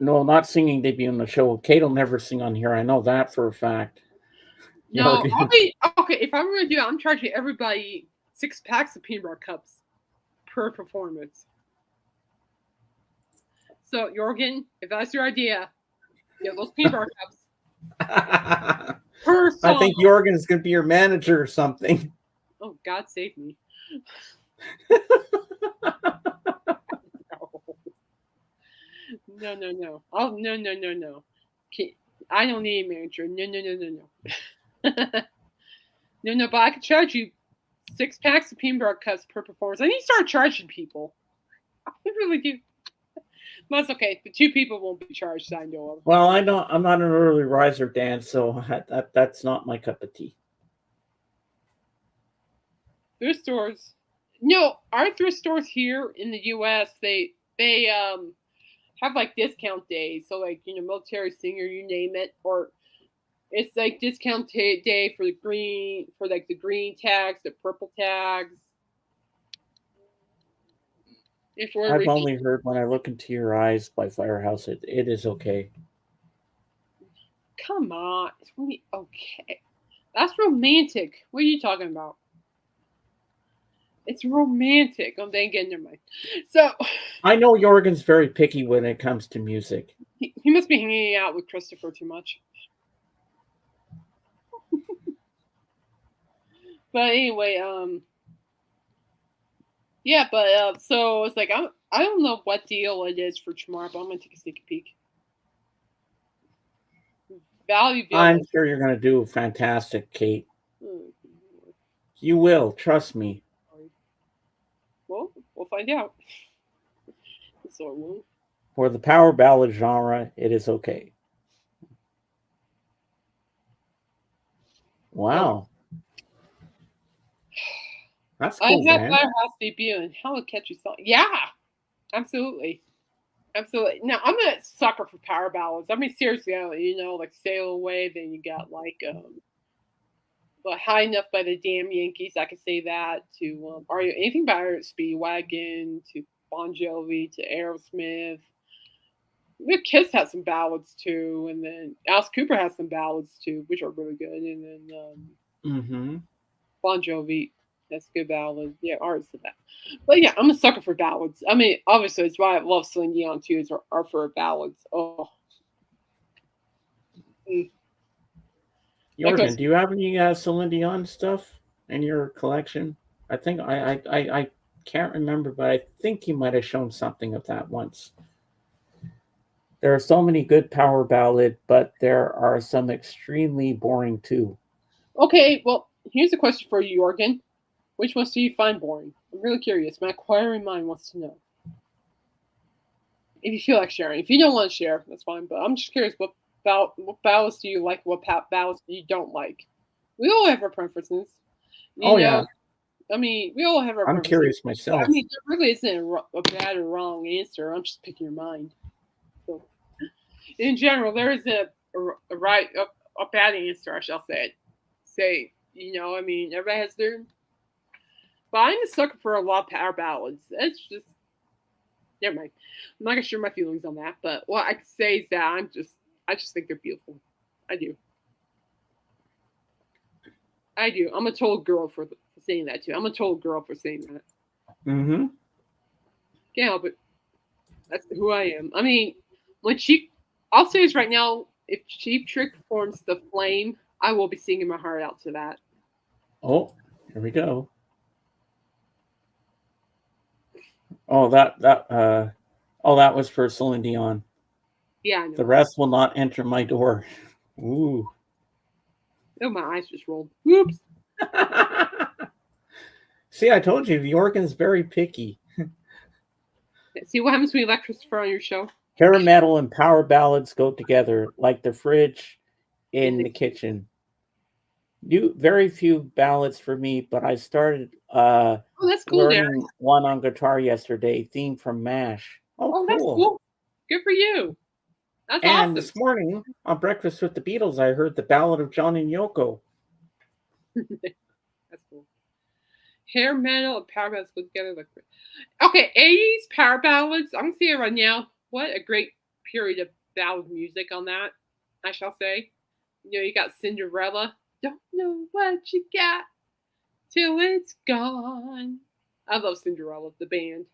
No, not singing debut on the show. Kate will never sing on here. I know that for a fact. No, okay. If I'm going to do it, I'm charging everybody 6 packs of peanut butter cups per performance. So, Jorgen, if that's your idea, get those peanut butter cups per song. I think Jorgen is going to be your manager or something. Oh, God save me. No. Oh, no. I don't need a manager. No. No, but I could charge you 6 packs of peanut butter cups per performance. I need to start charging people. I really do. But it's okay. The 2 people won't be charged, I know of. Well, I'm not an early riser, Dan, so that's not my cup of tea. thrift stores. No, our thrift stores here in the U.S. They have like discount days. So like military senior, you name it, or it's like discount day for the green for like the green tags, the purple tags. If we're I've only heard When I Look Into Your Eyes by Firehouse. It is okay. come on, it's really okay. That's romantic. What are you talking about? It's romantic. I'm thinking, never mind. So I know Jorgen's very picky when it comes to music. he must be hanging out with Christopher too much. But anyway, yeah, but so it's like I don't know what deal it is for tomorrow, but I'm gonna take a sneak peek. Value I'm Village. sure you're going to do fantastic, Kate. Hmm. You will, trust me. Well, we'll find out. So it won't. For the power ballad genre, it is okay. Wow. That's I cool, have man. Firehouse debut and hell a catchy song. Yeah, absolutely. Absolutely. Now I'm a sucker for power ballads. I mean, seriously, like "Sail Away." Then you got like, but "High Enough" by the Damn Yankees. I could say that to are you anything by Speedwagon to Bon Jovi to Aerosmith. The Kiss has some ballads too, and then Alice Cooper has some ballads too, which are really good. And then Mm-hmm. Bon Jovi, that's a good ballad. Yeah, artists of that. But yeah, I'm a sucker for ballads. I mean, obviously, it's why I love Celine Dion too. Are for ballads. Oh, mm. That Jorgen, goes. do you have any Celine Dion stuff in your collection? I think I can't remember, but I think you might have shown something of that once. There are so many good power ballad, but there are some extremely boring too. Okay, well, here's a question for you, Jorgen. Which ones do you find boring? I'm really curious. My inquiring mind wants to know. If you feel like sharing, if you don't want to share, that's fine. But I'm just curious, what ballads do you like? What ballads you don't like? We all have our preferences. Oh You know, yeah, I mean, we all have our I'm preferences. curious I myself. mean, there really isn't a bad or wrong answer. I'm just picking your mind. So, in general, there isn't a right, a bad answer. I shall say it. Say, I mean, everybody has their. But I'm a sucker for a lot of power ballads. It's just never mind. I'm not gonna share my feelings on that. But what I can say is that I just think they're beautiful. I do. I do. I'm a total girl for saying that too. I'm a total girl for saying that. Mm-hmm. Can't help it. That's who I am. I mean, when Cheap, I'll say this right now. If Cheap Trick performs "The Flame," I will be singing my heart out to that. Oh, here we go. Oh, that was for Celine Dion. Yeah, I The know. rest will not enter my door. Ooh. Oh, my eyes just rolled. Whoops. See, I told you the organ's very picky. See what happens when you let Christopher on your show? Hair metal and power ballads go together like the fridge In in the the kitchen. Very few ballads for me, but I started Oh, that's cool, there. learning one on guitar yesterday, theme from MASH. Oh, Oh, that's cool. cool. Good for you. That's And awesome. this morning on Breakfast with the Beatles, I heard the Ballad of John and Yoko. That's cool. Hair metal and power ballads go together like. Okay, 80s power ballads. I'm seeing it right now. What a great period of ballad music on that, I shall say. You got Cinderella. Don't know what you got till it's gone. I love Cinderella, the band.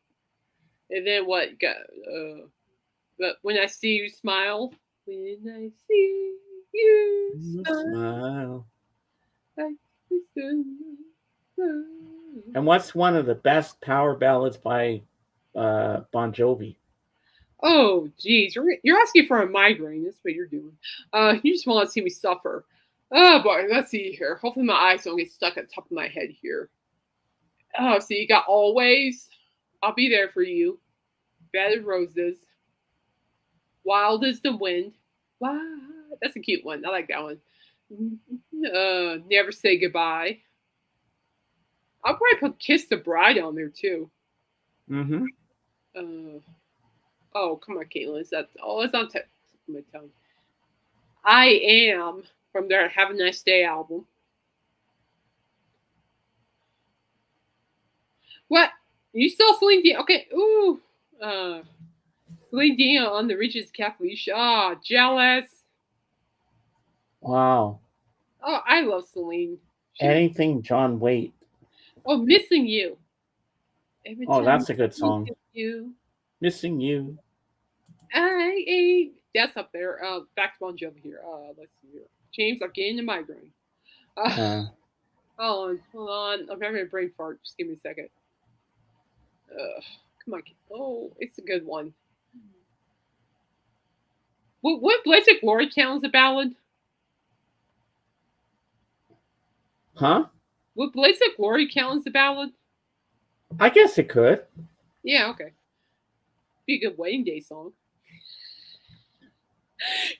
And then what? You got but when I see you smile, when I see you smile, Smile. like And what's one of the best power ballads by Bon Jovi? oh, geez, you're asking for a migraine. That's what you're doing. You just want to see me suffer. Oh boy, let's see here. Hopefully my eyes don't get stuck at the top of my head here. Oh, so you got always. I'll be there for you. Bed of roses. Wild as the wind. Wow, that's a cute one. I like that one. Never say goodbye. I'll probably put "Kiss the Bride" on there too. Mm-hmm. Uh, oh, come on, Caitlin. Is that? Oh, it's on my tongue. "I Am" from their "Have a Nice Day" album. What? You still Celine Dion? Okay. Ooh. Uh, Celine Dion on the Regis Catholic. Ah, jealous. Wow. Oh, I love Celine. She was. Anything John Waite. Oh, "Missing You." Every Oh, time that's a good I think song. of you, Missing You. I ain't. That's up there. Back to Bon Jovi here. Let's see here. James, I'm getting a migraine. Uh, Uh, hold on. I'm having a brain fart. Just give me a second. Come on. Oh, it's a good one. What Blades of Glory count as a ballad? huh? Would Blades of Glory count as a ballad? I guess it could. Yeah, okay. Be a good wedding day song.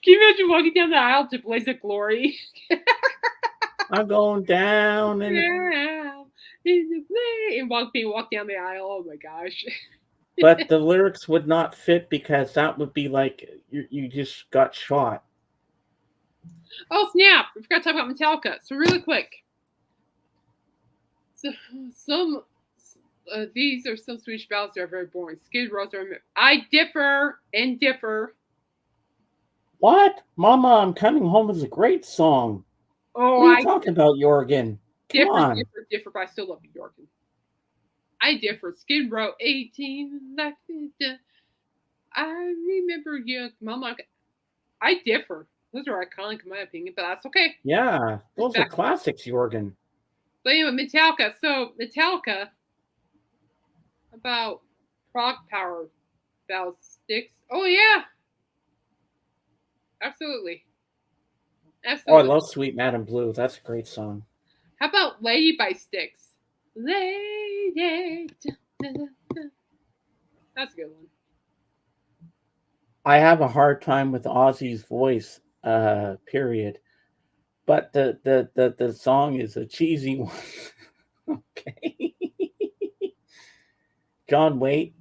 Can you imagine walking down the aisle to Blaze of Glory? I'm going down and Yeah. And walk down the aisle. Oh my gosh. but the lyrics would not fit because that would be like you just got shot. Oh snap! We forgot to talk about Metallica. So really quick. So some these are some Swedish ballads that are very boring. Skid Rows are. I differ and differ. What? Mama, I'm Coming Home is a great song. Oh, What are you I talking about, Jorgen? Come on. differ, but I still love New York. I differ. Skid Row, 18. I remember you, Mama. I differ. Those are iconic in my opinion, but that's okay. Yeah, those are Back. classics, Jorgen. But anyway, Metallica. So Metallica about prog power about sticks. Oh yeah, absolutely, Oh, I absolutely. love Sweet Madam Blue. That's a great song. How about Lady by Sticks? Lady. That's a good one. I have a hard time with Ozzy's voice, period. But the song is a cheesy one. Okay. John Waite,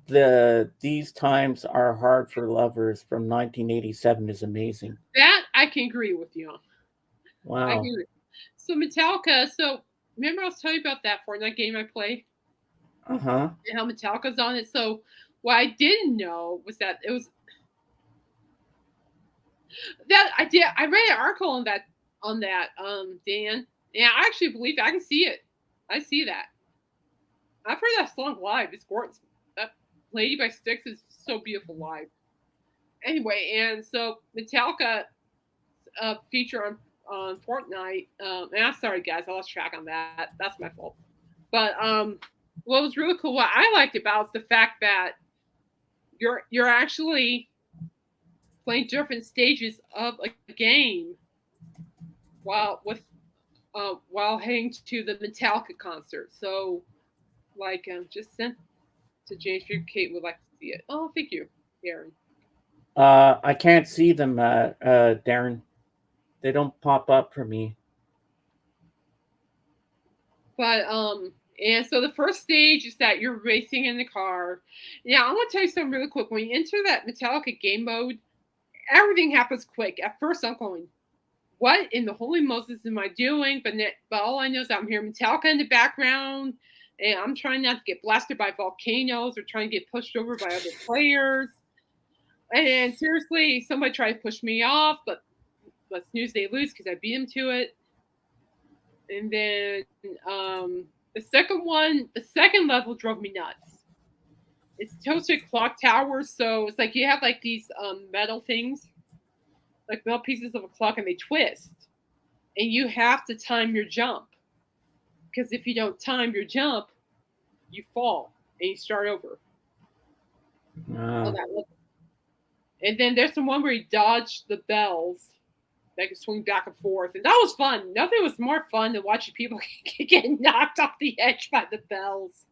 These Times Are Hard for Lovers from 1987 is amazing. That I can agree with you on. I Wow. agree. So Metallica. So remember I was telling you about that Fortnite game I played Uh-huh. and how Metallica's on it. So what I didn't know was that it was that I did. I read an article on that. Dan. Yeah, I actually believe it. I can see it. I see that. I've heard that song live. It's gorgeous. That Lady by Sticks is so beautiful live. Anyway, and so Metallica feature on Fortnite. And I'm sorry, guys, I lost track on that. That's my fault. But what was really cool, what I liked about is the fact that you're actually playing different stages of a game while heading to the Metallica concert. So, like, just sent to James Street. Kate would like to see it. Oh, thank you, Aaron. I can't see them, Darren. They don't pop up for me. But and so the first stage is that you're racing in the car. Now I'm gonna tell you something really quick. When you enter that Metallica game mode, everything happens quick. At first, I'm going, "What in the holy Moses am I doing?" But all I know is I'm hearing Metallica in the background, and I'm trying not to get blasted by volcanoes or trying to get pushed over by other players. And then, seriously, somebody tried to push me off, but snooze they lose because I beat them to it. And then the second level drove me nuts. It's toasted clock towers, so it's like you have like these metal things, like metal pieces of a clock, and they twist, and you have to time your jump because if you don't time your jump, you fall and you start over on that level. And then there's the one where you dodge the bells that can swing back and forth, and that was fun. Nothing was more fun than watching people get knocked off the edge by the bells.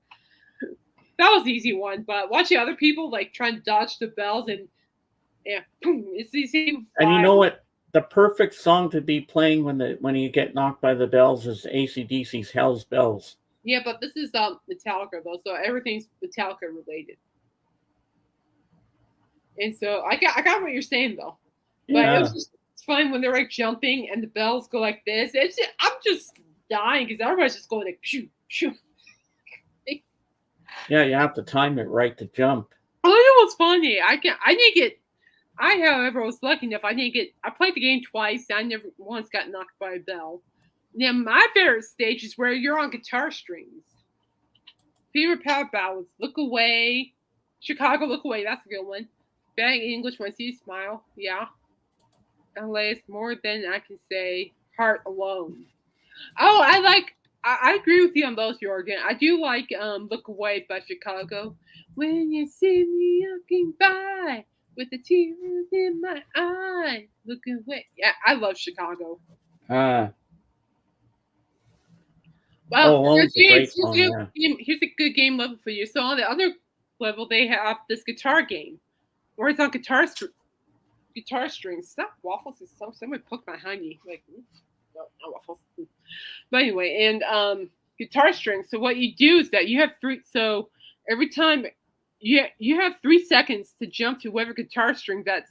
That was the easy one, but watching other people like trying to dodge the bells and yeah, boom, it's easy. And you know what? The perfect song to be playing when you get knocked by the bells is AC/DC's Hell's Bells. Yeah, but this is Metallica though, so everything's Metallica related. And so I got what you're saying though. But it was Yeah. just it's fun when they're like jumping and the bells go like this. I'm just dying because everybody's just going like shoo shoo. Yeah, you have to time it right to jump. Oh, it was funny. I didn't get. I, however, was lucky enough. I didn't get. I played the game twice. I never once got knocked by a bell. Now my favorite stage is where you're on guitar strings. Favorite power ballads. Look away. Chicago, look away. That's a good one. Bang English when I see you smile. Yeah. LA is more than I can say. Heart alone. Oh, I like. I agree with you on those, Jorgen. I do like "Look Away" by Chicago. When you see me walking by with the tears in my eye, look away. Yeah, I love Chicago. Ah, Well, oh, Alone's a James, great song. Yeah. here's a good game level for you. So on the other level, they have this guitar game where it's on guitar strings. Stop waffles! Is somebody poked my honey. Like, no, not waffles. But anyway, and guitar strings. So what you do is that you have three. So every time you have 3 seconds to jump to whatever guitar string that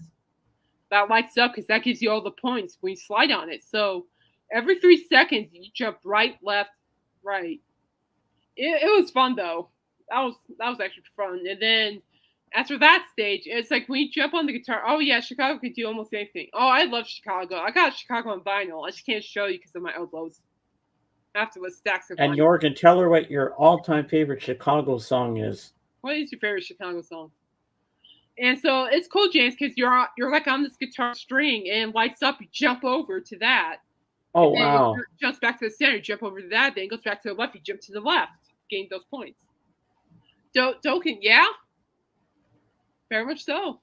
lights up because that gives you all the points when you slide on it. So every 3 seconds you jump right, left, right. It was fun though. That was actually fun. And then after that stage, it's like when you jump on the guitar. Oh yeah, Chicago could do almost anything. Oh, I love Chicago. I got Chicago on vinyl. I just can't show you because of my elbows. After with stacks of And vinyl. Jorgen, tell her what your all-time favorite Chicago song is. What is your favorite Chicago song? And so it's cool, James, because you're like on this guitar string and lights up. You jump over to that, and Oh, then it wow. jumps back to the center. You jump over to that, then it goes back to the left. You jump to the left, gain those points. Doken, yeah, very much so.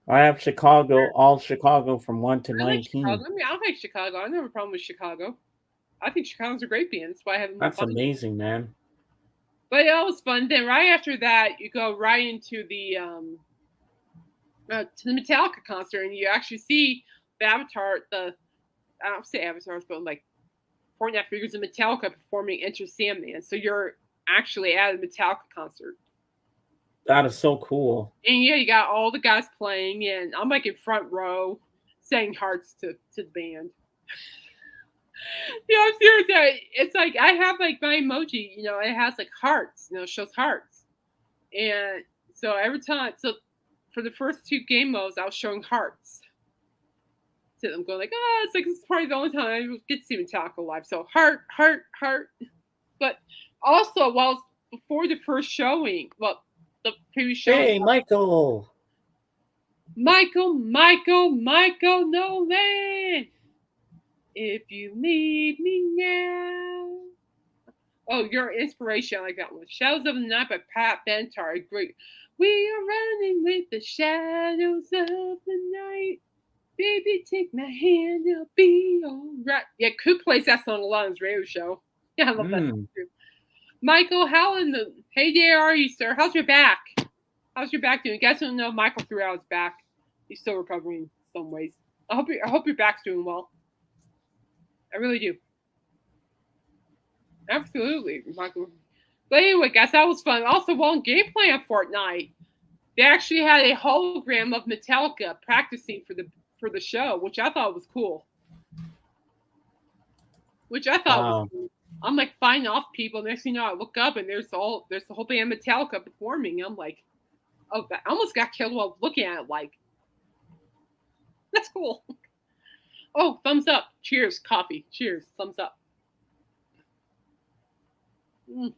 I have Chicago, all Chicago from 1 to I like Chicago. 19. I mean, I like Chicago. I don't have a problem with Chicago. I think Chicago's a great band. That's why I have them on That's vinyl. amazing, man. But yeah, it was fun. Then right after that, you go right into to the Metallica concert, and you actually see the Avatar. I don't say avatars, but like Fortnite figures of Metallica performing Enter Sandman. So you're actually at a Metallica concert. That is so cool. And yeah, you got all the guys playing, and I'm like in front row saying hearts to the band. Yeah, I'm serious. It's like I have like my emoji, it has like hearts, it shows hearts. And so every time, so for the first two game modes, I was showing hearts to them, going like, it's like this is probably the only time I get to see Metallica live. So heart, heart, heart. But also, while before the first showing, well, the previous showing, Hey, Michael. Michael Nolan, if you need me now. Oh, your inspiration, I like that one. Shadows of the Night by Pat Benatar. Great. We are running with the shadows of the night. Baby, take my hand, it'll be alright. Yeah, Coop plays that song a lot on his radio show. Yeah, I love that song too. Michael Halen, hey there are you, sir? How's your back? How's your back doing? You guys don't know Michael threw out his back. He's still recovering in some ways. I hope your back's doing well. I really do. Absolutely, Michael. But anyway, guys, that was fun. Also, while gameplay on Fortnite, they actually had a hologram of Metallica practicing for the show, which I thought was cool. Wow. Cool. I'm like fighting off people. Next thing you know, I look up and there's the whole band Metallica performing. I'm like, oh, I almost got killed while looking at it. Like, that's cool. Oh, thumbs up. Cheers, coffee. Cheers, thumbs up. Mm.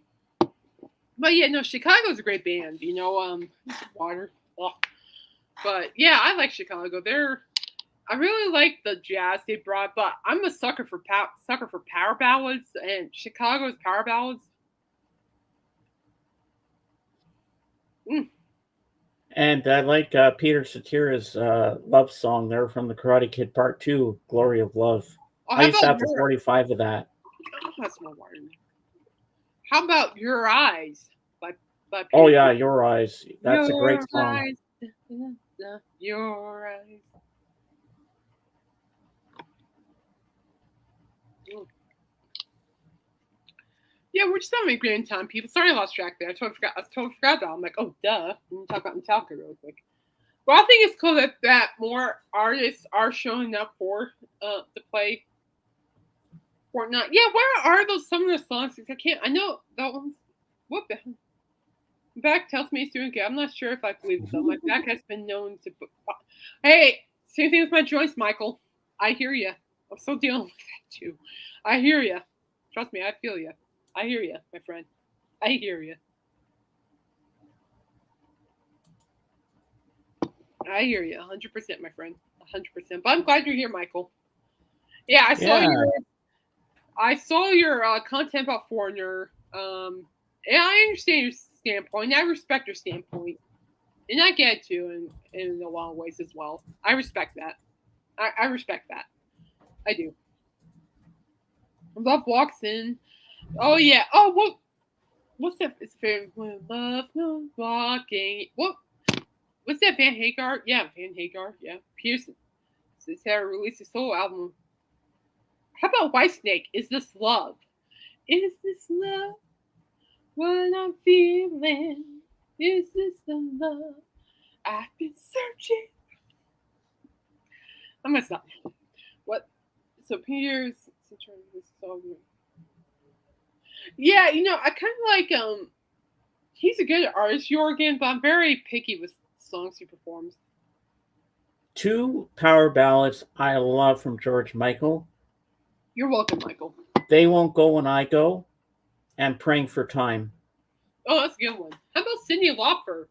But yeah, no, Chicago's a great band. Water. Oh. But yeah, I like Chicago. I really like the jazz they brought, but I'm a sucker for power ballads, and Chicago's power ballads. Mm. And I like Peter Cetera's love song there from the Karate Kid Part 2, Glory of Love. Oh, I used to have the 45 of that. How about Your Eyes? By Oh, yeah, Your Eyes. That's a great song. Eyes. Your eyes. Yeah, we're just having a grand time, people. Sorry I lost track there. I totally forgot about it. I'm like, oh, duh. Let me talk about Metallica real quick. Well, I think it's cool that more artists are showing up for to play Fortnite. Yeah, where are those some of the songs? I can't. I know that one's. What the hell? Back tells me he's doing good. I'm not sure if I believe it though. My back has been known to. Hey, same thing with my joints, Michael. I hear you. I'm still dealing with that too. I hear you. Trust me, I feel you. I hear you, my friend. I hear you. I hear you, 100%, my friend, 100%. But I'm glad you're here, Michael. Yeah, I saw your content about Foreigner. Yeah, I understand your standpoint. I respect your standpoint, and I get it too, in a lot of ways as well. I respect that. I respect that. I do. Love walks in. Oh yeah. Oh what's that? It's favorite when love comes walking. What's that? Van Hagar? Yeah, Van Hagar. Yeah. Pearson. Since Sarah released a solo album. How about Whitesnake? Is this love? Is this love? What I'm feeling? Is this the love I've been searching? I'm gonna stop. What? So Peter's this song. Yeah, I kind of like he's a good artist, Jorgen, but I'm very picky with songs he performs. 2 power ballads I love from George Michael. You're welcome, Michael. They Won't Go When I Go and Praying for Time. Oh, that's a good one. How about Cyndi Lauper?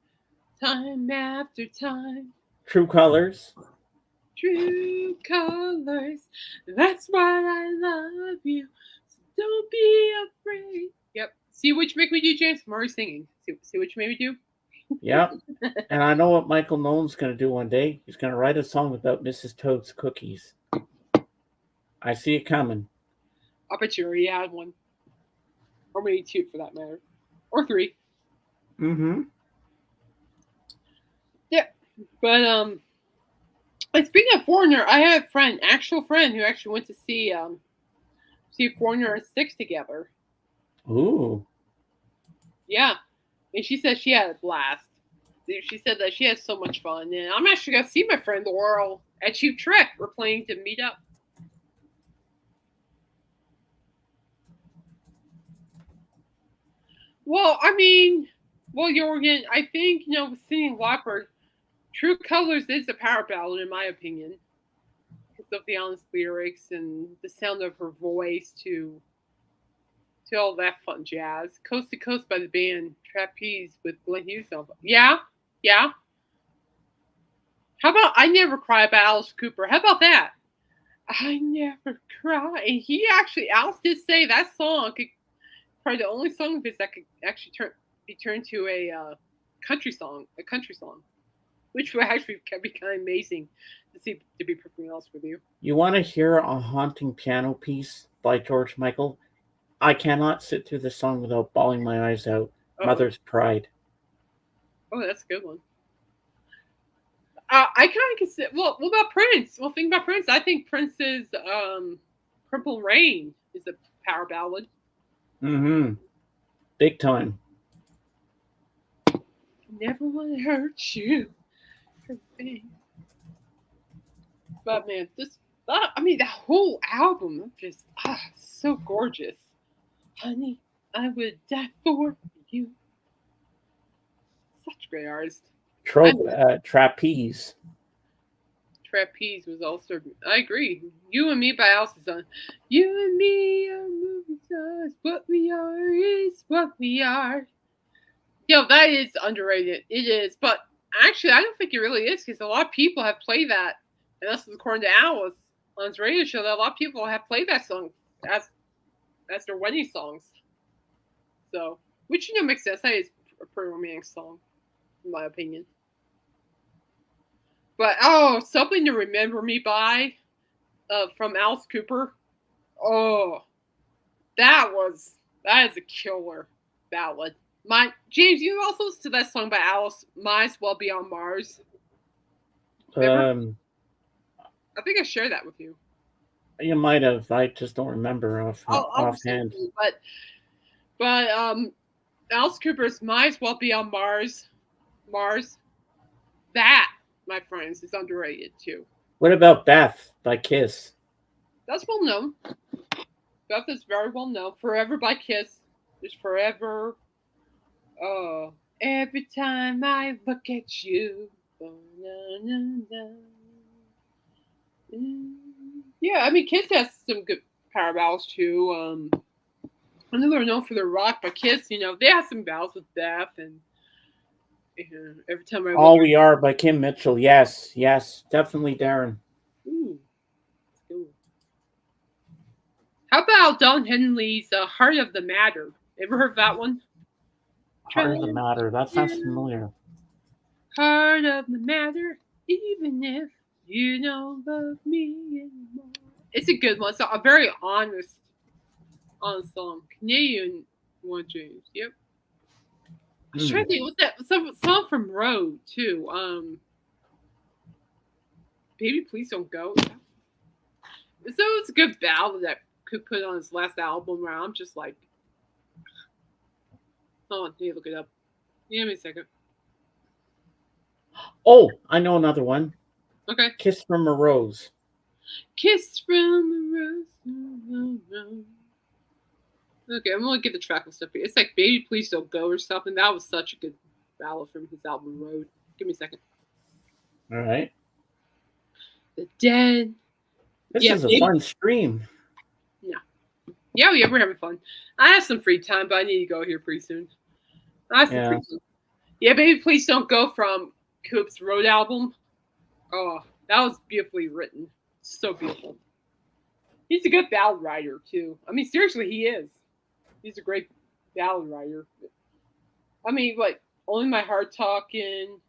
Time after time. True Colors. True colors. That's why I love you. So don't be afraid. Yep. See what you make me do, James? I'm already singing. See what you made me do? Yep. And I know what Michael Nolan's going to do one day. He's going to write a song about Mrs. Toad's cookies. I see it coming. I bet you already had one. Or maybe 2 for that matter. Or 3. Mm-hmm. Yeah. But and speaking of Foreigner, I had a friend, actual friend, who actually went to see Foreigner and Six together. Ooh. Yeah. And she said she had a blast. She said that she had so much fun. And I'm actually going to see my friend Laurel at Cheap Trick. We're planning to meet up. Well, Jorgen, I think, with Cyndi Lauper, True Colors is a power ballad, in my opinion. Because of the honest lyrics and the sound of her voice to all that fun jazz. Coast to Coast by the band Trapeze with Glenn Hughes. Yeah, yeah. How about I Never Cry by Alice Cooper? How about that? I never cry. And Alice did say that song could probably the only song of his that could actually be turned to a country song, which would actually be kind of amazing to be perfectly honest with you. You want to hear a haunting piano piece by George Michael? I cannot sit through this song without bawling my eyes out. Oh. Mother's Pride. Oh, that's a good one. I kind of consider. Well, what about Prince? Well, think about Prince. I think Prince's "Purple Rain" is a power ballad. Mm-hmm. Big time. Never want to hurt you. But man, that whole album just so gorgeous. Honey, I would die for you. Such a great artist. Trapeze. Trapeze was also. I agree. You and Me by Alice is on. You and me are movie stars. What we are is what we are. That is underrated. It is, but actually, I don't think it really is because a lot of people have played that, and that's according to Alice on his radio show. That a lot of people have played that song as their wedding songs. So, which makes sense. That is a pretty romantic song, in my opinion. But Something to Remember Me by, from Alice Cooper. Oh, that is a killer ballad. James, you also listened to that song by Alice, Might As Well Be on Mars. Remember? I think I shared that with you. You might have. I just don't remember offhand. But But Alice Cooper's might as well be on Mars. Mars. That, my friends, is underrated too. What about Beth by Kiss? That's well known. Beth is very well known. Forever by Kiss. There's Forever. Oh, every time I look at you. Yeah, I mean, Kiss has some good power ballads too. I know they're known for their rock, but Kiss, they have some ballads with Beth, and every time I All look We Are by Kim Mitchell. Yes, definitely, Darren. ooh, how about Don Henley's "Heart of the Matter"? Ever heard that one? Heart of the Matter. That sounds familiar. Heart of the matter, even if you don't love me anymore. It's a good one. It's a very honest song. Canadian one, James. Yep. I was trying to think, what's that? Some song from Road too. Baby, please don't go. So it's a good ballad that could put on his last album. Where I'm just like, hold on, need to look it up. Give me a second. Oh, I know another one. Okay. Kiss from a Rose. Kiss from a Rose. Okay, I'm gonna get the track list up here. It's like "Baby Please Don't Go" or something. That was such a good ballad from his album Road. Give me a second. All right. The Dead. This is a fun stream. Yeah, we're having fun. I have some free time, but I need to go here pretty soon. I have some free time. Yeah, "Baby Please Don't Go" from Coop's Road album. Oh, that was beautifully written. So beautiful. He's a good ballad writer too. I mean, seriously, he is. He's a great ballad writer. I mean, like "Only My Heart Talking."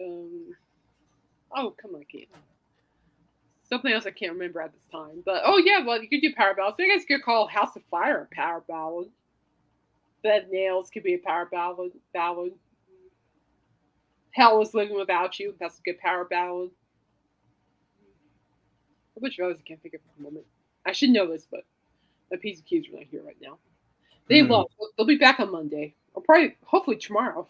Oh, come on, Kate. Something else I can't remember at this time. But oh yeah, well you could do power ballads. So I guess you could call "House of Fire" a power ballad. "Bed Nails" could be a power ballad. "Hell Is Living Without You." That's a good power ballad. A bunch of others I can't think of at the moment. I should know this, but my P's and Q's are not here right now. They love. They'll be back on Monday, or probably, hopefully tomorrow.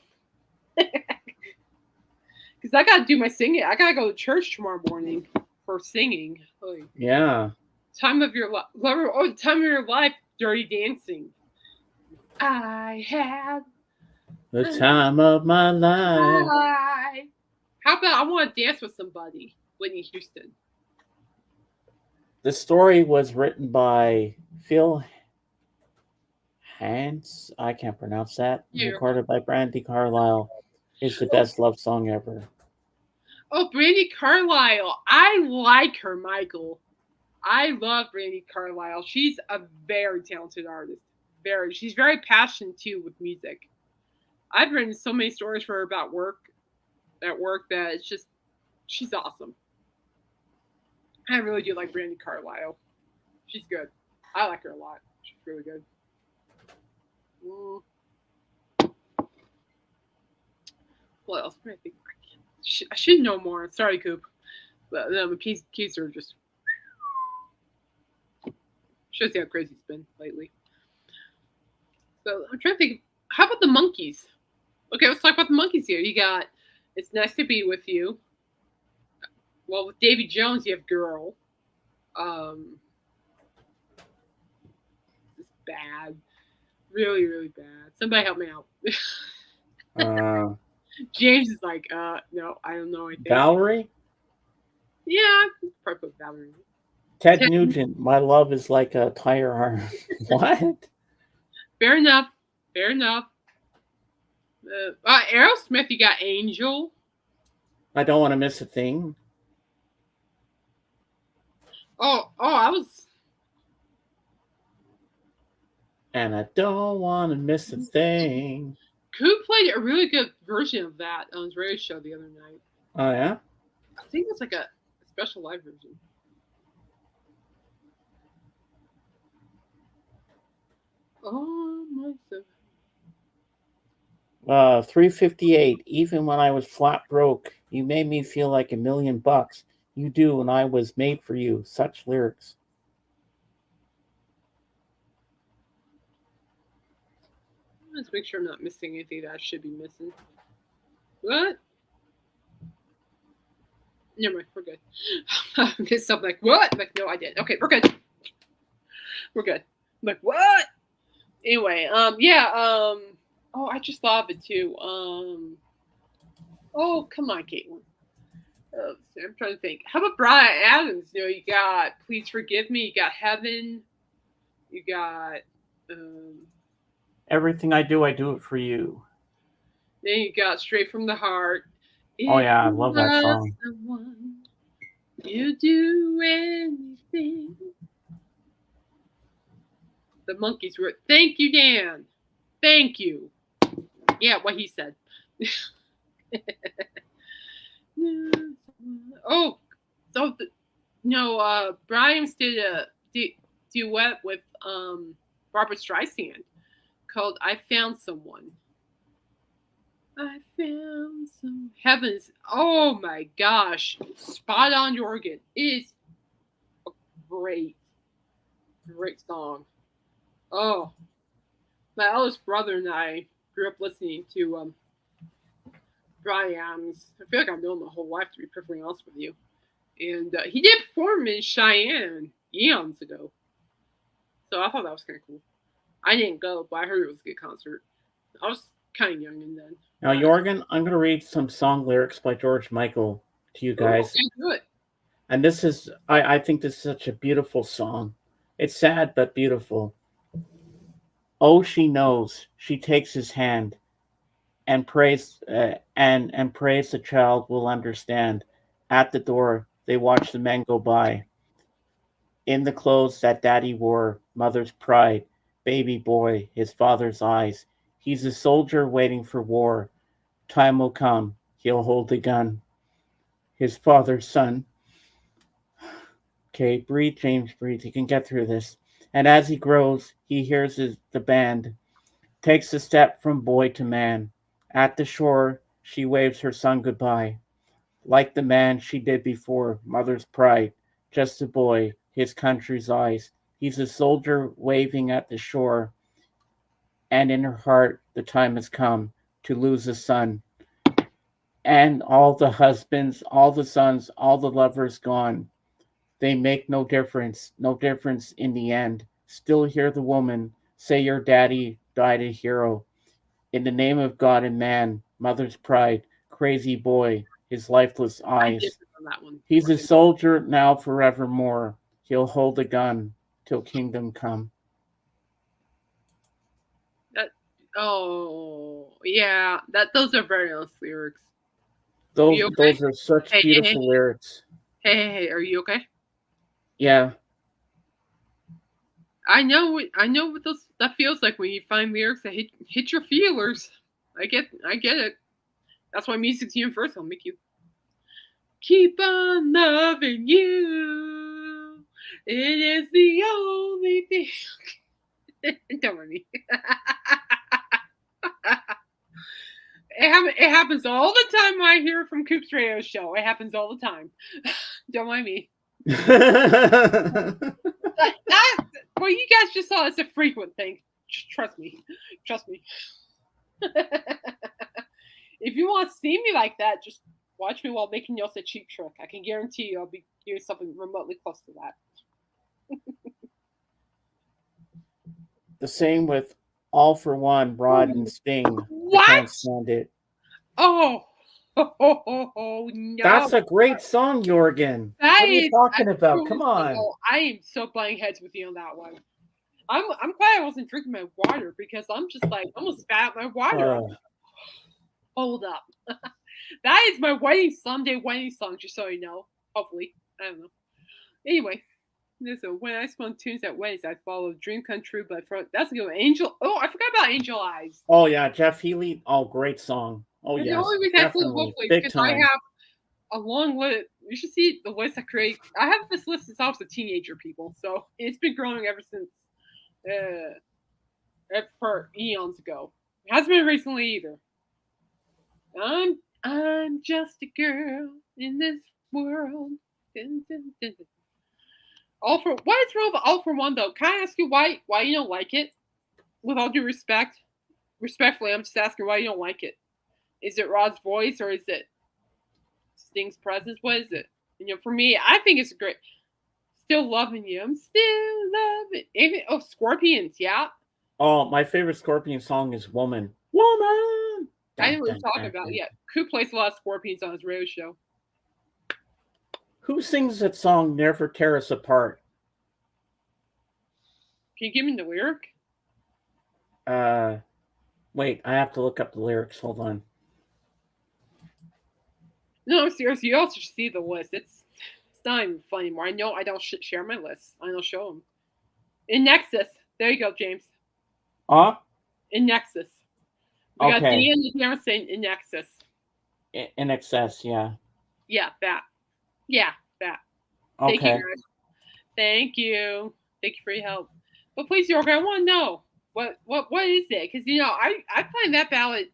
Because I gotta do my singing. I gotta go to church tomorrow morning for singing. Yeah. Time of your life. Oh, time of your life. Dirty Dancing. I had the time of my life. How about "I Want to Dance with Somebody"? Whitney Houston. The story was written by Phil Hans. I can't pronounce that. Recorded by Brandy Carlisle. It's the best love song ever. Oh, Brandy Carlisle. I like her, Michael. I love Brandy Carlisle. She's a very talented artist. She's very passionate too with music. I've written so many stories for her about that it's just, she's awesome. I really do like Brandy Carlisle. She's good. I like her a lot. She's really good. What else? I think I should know more. Sorry, Coop. But the keys are just shows you how crazy it's been lately. So I'm trying to think. How about the Monkees? Okay, let's talk about the Monkees here. You got "It's Nice to Be With You." Well, with Davy Jones, you have "Girl." It's bad. Really, really bad. Somebody help me out. James is like, no, I don't know anything. Valerie? Yeah, probably put Valerie. Ted Nugent, "My Love Is Like a Tire Iron." What? Fair enough. Aerosmith, you got "Angel." I Don't Want to Miss a Thing. I was. And I don't want to miss a thing. Coop played a really good version of that on his radio show the other night. Oh, yeah? I think it's like a special live version. Oh, my 358. Even when I was flat broke, you made me feel like $1 million. You do, and I was made for you. Such lyrics. Let's make sure I'm not missing anything that I should be missing. What? Never mind, we're good. I missed something like, what? Like, no, I did. Okay, we're good. We're good. I'm like, what? Anyway, yeah, oh, I just thought of it too. Oh, come on, Caitlin. I'm trying to think. How about Brian Adams? You got Please Forgive Me, you got Heaven, you got, um, Everything I do it for you. then you got Straight from the Heart. Oh If yeah, I you love that love song. someone, you do anything. The Monkeys were, thank you, Dan. Thank you. Yeah, what he said. Oh, so no, Brian's did a duet with Barbara Streisand called "I Found Someone." I found some heavens. Oh my gosh, spot on, Jorgen. It is a great, great song. Oh, my eldest brother and I grew up listening to Brian Adams. I feel like I've known him my whole life, to be perfectly honest with you. And he did perform in Cheyenne eons ago, so I thought that was kind of cool. I didn't go, but I heard it was a good concert. I was kind of young and then. Now, Jorgen, I'm going to read some song lyrics by George Michael to you Oh, guys. okay, good. And this is, I think this is such a beautiful song. It's sad, but beautiful. Oh, she knows. She takes his hand and prays, and prays the child will understand. At the door, they watch the men go by. In the clothes that daddy wore, mother's pride, baby boy, his father's eyes. He's a soldier waiting for war. Time will come, he'll hold the gun. His father's son. Okay, breathe, James, breathe. You can get through this. And as he grows, he hears the band. Takes a step from boy to man. At the shore, she waves her son goodbye. Like the man she did before, mother's pride. Just a boy, his country's eyes. He's a soldier waving at the shore. And in her heart, the time has come to lose a son. And all the husbands, all the sons, all the lovers gone. They make no difference in the end. Still hear the woman say your daddy died a hero. In the name of God and man, mother's pride, crazy boy, his lifeless I did eyes. on that one. He's a soldier now forevermore. He'll hold a gun till kingdom come. That, oh yeah, those are very nice lyrics. Those You okay? those are such Hey, hey, hey, beautiful lyrics. hey, are you okay? Yeah. I know what those that feels like when you find lyrics that hit your feelers. I get it. That's why music's universal. Make you keep on loving you. It is the only thing. Don't mind me. It happens all the time when I hear from Coop's radio show. It happens all the time. Don't mind me. Well, you guys just saw it's a frequent thing. Trust me. Trust me. If you want to see me like that, just watch me while making y'all a Cheap Trick. I can guarantee you I'll be doing something remotely close to that. The same with All for One, Rod and Sting. What? I can't stand it. Oh, no. That's a great song, Jorgen. What are you talking about? Come on. I am so butting heads with you on that one. I'm glad I wasn't drinking my water because I'm just like almost spat out my water. Hold up. That is my Sunday wedding song, just so you know. Hopefully. I don't know. Anyway. So when I spun tunes at weddings, I followed Dream Come True, but that's a good one. Angel. Oh, I forgot about Angel Eyes. Oh yeah, Jeff Healey. Oh, great song. Oh and yes, the only reason definitely, hopefully, big because time. I have a long list. You should see the list I create. I have this list since I was a teenager, people. So it's been growing ever since, for eons ago. It hasn't been recently either. I'm just a girl in this world. Dun, dun, dun, dun. All for what is wrong with All for One though? Can I ask you why you don't like it? With all due respect. Respectfully, I'm just asking why you don't like it. Is it Rod's voice or is it Sting's presence? What is it? For me, I think it's great. Still loving you. I'm still loving. Even Scorpions, yeah. Oh, my favorite Scorpion song is "Woman." Woman. I Dun, know what you're dun, talking dun, about. dun. Yeah, Coop plays a lot of Scorpions on his radio show. Who sings that song "Never Tear Us Apart"? Can you give me the lyric? Wait, I have to look up the lyrics. Hold on. No, I'm serious. You also should see the list. It's not even fun anymore. I know I don't share my list. I don't show them. In Nexus. There you go, James. In Nexus. We got Okay. Dan and Darren saying in Nexus. In excess, yeah. Yeah, that. Yeah, that. Thank Okay. you, guys. Thank you. Thank you for your help. But please, York, I want to know what is it? Because I find that ballad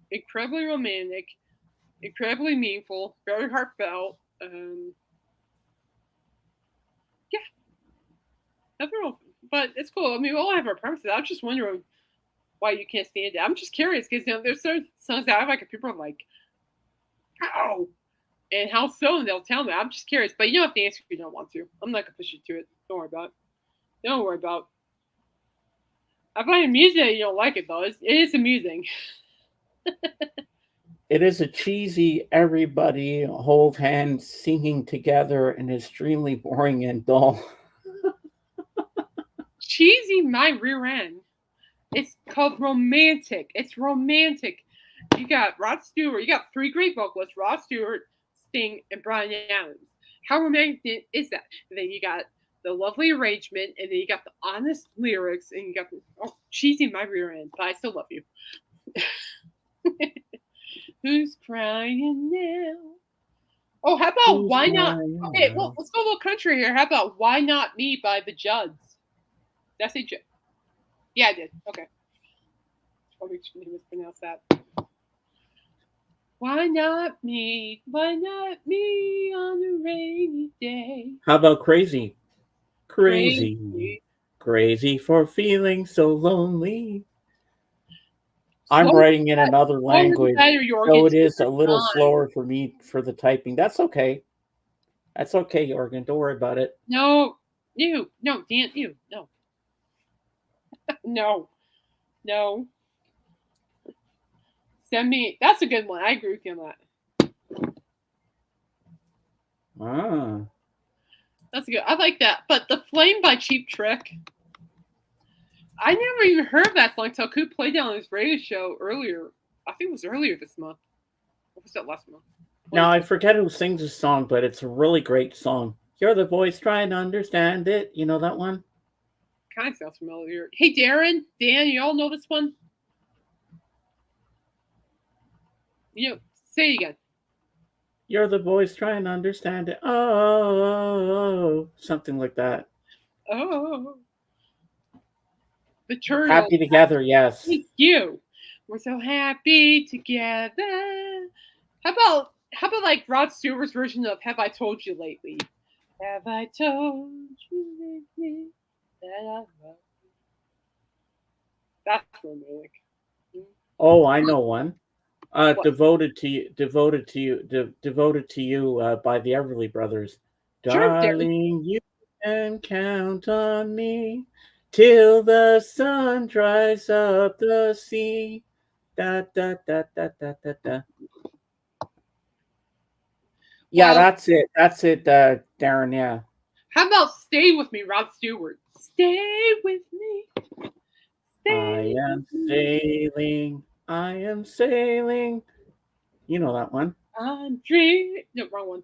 incredibly romantic, incredibly meaningful, very heartfelt. Yeah, nothing wrong. But it's cool. I mean, we all have our preferences. I was just wondering why you can't stand it. I'm just curious because there's certain songs that I like and people are like, "How?" And how so? And they'll tell me. I'm just curious. But you don't have to answer if you don't want to. I'm not gonna push you to it. Don't worry about it. Don't worry about it. I find it amusing that you don't like it though. It is amusing. It is a cheesy, everybody hold hands singing together and extremely boring and dull. Cheesy my rear end. It's called romantic. It's romantic. You got Rod Stewart. You got three great vocalists: Rod Stewart, Sting, and Bryan Adams. How romantic is that? And then you got the lovely arrangement, and then you got the honest lyrics, and you got cheesy my rear end. But I still love you. Who's crying now? Oh, how about Who's Why Not? crying Okay, now? well, let's go a little country here. How about Why Not Me by the Judds? Did I say Judd? Yeah, I did. Okay. Probably shouldn't mispronounce that. Why not me? Why not me on a rainy day? How about Crazy? Crazy. Crazy. Crazy for feeling so lonely. I'm Slower writing in another the language, better, York. so It's it is a your little time. slower for me for the typing. That's okay. That's okay, Jorgen. Don't worry about it. No, you, no, Dan, you, no, no, no. Send me. That's a good one. I agree with you on that. Ah. That's good. I like that. But the Flame by Cheap Trick. I never even heard that song until Coop played it on his radio show earlier. I think it was earlier this month. Or was that last month? Now, I forget who sings this song, but it's a really great song. You're the voice trying to understand it. You know that one? Kind of sounds familiar. Hey, Darren, Dan, you all know this one? Say it again. You're the voice trying to understand it. Oh, something like that. Oh. The turtle. Happy together, yes. Thank you. We're so happy together. How about like Rod Stewart's version of "Have I Told You Lately"? Have I told you lately that I love you? That's romantic. Oh, I know one. Devoted to you, devoted to you, devoted to you by the Everly Brothers. Sure, Darling, you can count on me till the sun dries up the sea. Da da da da da da da. Yeah, that's it. That's it, Darren. Yeah. How about "Stay with Me," Rod Stewart? Stay with me. I am sailing. I am sailing. You know that one. I'm dreaming. No, wrong one.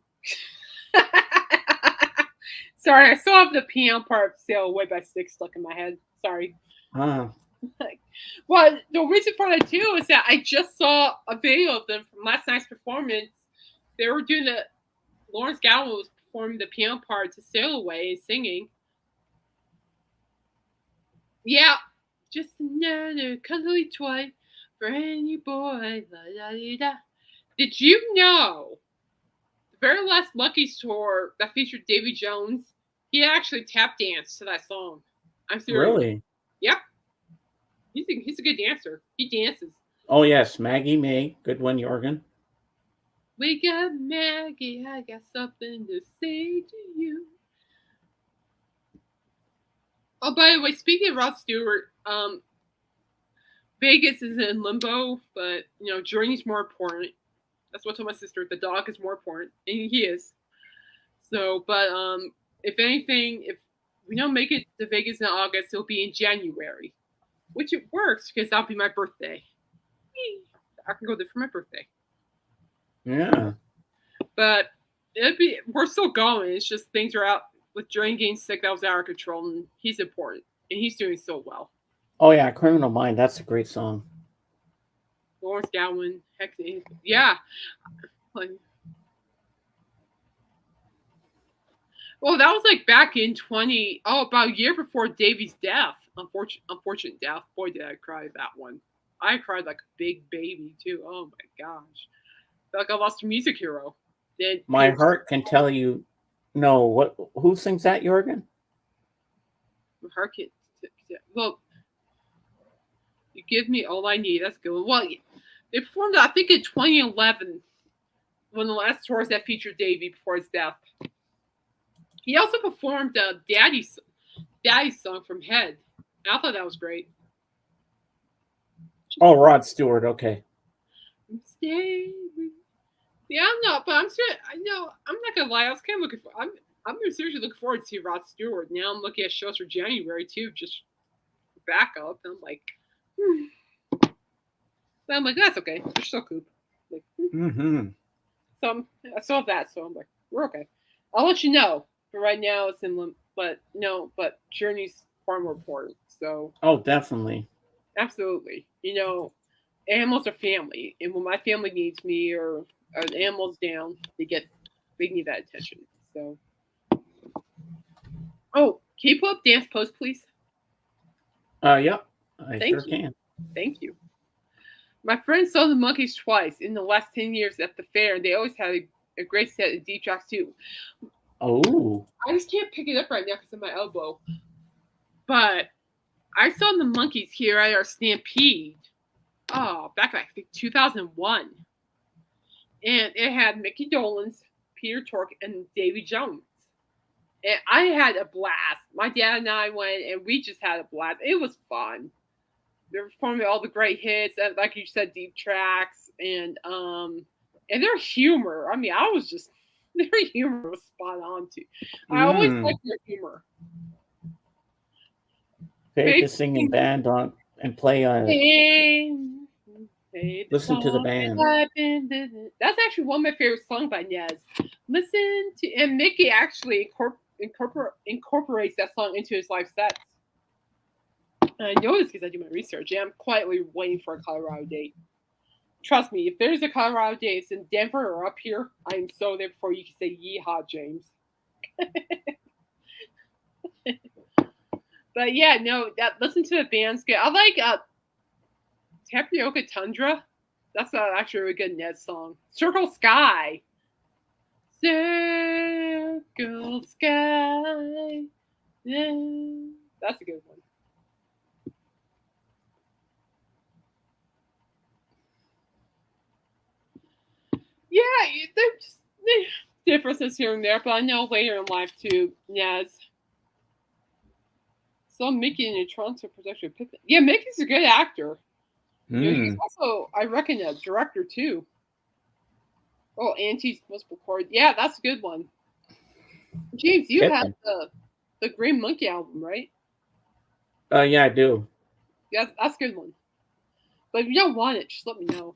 Sorry, I still have the piano part of "Sail Away" by Six stuck in my head. Sorry. Well, the reason for that too is that I just saw a video of them from last night's performance. They were doing Lawrence Gowan was performing the piano part to "Sail Away" singing. Yeah, just another cuddly toy for any boy. La, da, da. Did you know the very last Lucky's tour that featured Davy Jones? He actually tap danced to that song. I'm serious. Really? Yep. He's a good dancer. He dances. Oh yes, Maggie May, good one, Jorgen. Wake up, Maggie. I got something to say to you. Oh, by the way, speaking of Rod Stewart, Vegas is in limbo, but Journey's more important. That's what I told my sister. The dog is more important, and he is. So, but if anything, if we don't make it to Vegas in August, it'll be in January, which it works because that'll be my birthday. I can go there for my birthday. Yeah. But we're still going. It's just things are out with Journey getting sick. That was out of control, and he's important, and he's doing so well. Oh yeah, Criminal Mind. That's a great song. Lawrence Gowan, heck, yeah. Well, that was like back in about a year before Davy's death. Unfortunate death. Boy, did I cry that one. I cried like a big baby too. Oh my gosh, felt like I lost a music hero. Then My heart can tell you. No, what? Who sings that, Jorgen? My heart can. Well, you give me all I need. That's good. Well, they performed I think in 2011, one of the last tours that featured Davy before his death. He also performed Daddy's song from Head. I thought that was great. Oh, Rod Stewart. Okay. Yeah, no, but I'm sure. I know. I'm not gonna lie. I was kind of looking for. I'm seriously looking forward to see Rod Stewart. Now I'm looking at shows for January too, just back up. And I'm like, But I'm like, that's okay. We're still cool. Like, So I saw that, so I'm like, we're okay. I'll let you know. But right now it's in but Journey's far more important. So Oh, definitely. absolutely. Animals are family, and when my family needs me or an animal's down, they need that attention. So, oh, can you pull up dance post, please? Yep. I Thank sure you. can. Thank you. My friend saw the Monkees twice in the last 10 years at the fair, and they always had a great set of deep tracks too. Oh. I just can't pick it up right now because of my elbow. But I saw the Monkees here at our Stampede. Oh, back in I think 2001. And it had Mickey Dolenz, Peter Tork, and Davy Jones. And I had a blast. My dad and I went, and we just had a blast. It was fun. They were performing all the great hits, and like you said, deep tracks, and their humor. I mean, their humor was spot on too. I always like their humor. Paid to sing in band on and play on it. Listen to the band. That's actually one of my favorite songs by Nez. And Mickey actually incorporates that song into his live sets. I know this because I do my research, and I'm quietly waiting for a Colorado date. Trust me, if there's a Colorado date, it's in Denver or up here, I am so there before you can say yeehaw, James. But yeah, no, listen to the band's good. I like Tapioca Tundra. That's actually a really good Ned song. Circle Sky. Circle Sky. Yeah, that's a good one. Yeah, there's differences here and there, but I know later in life too, Nez. So Mickey in a Toronto production. Yeah, Mickey's a good actor. He's also, I reckon, a director too. Oh, Auntie's most recorded. Yeah, that's a good one. James, you have the Green Monkey album, right? Yeah, I do. Yeah, that's a good one. But if you don't want it, just let me know.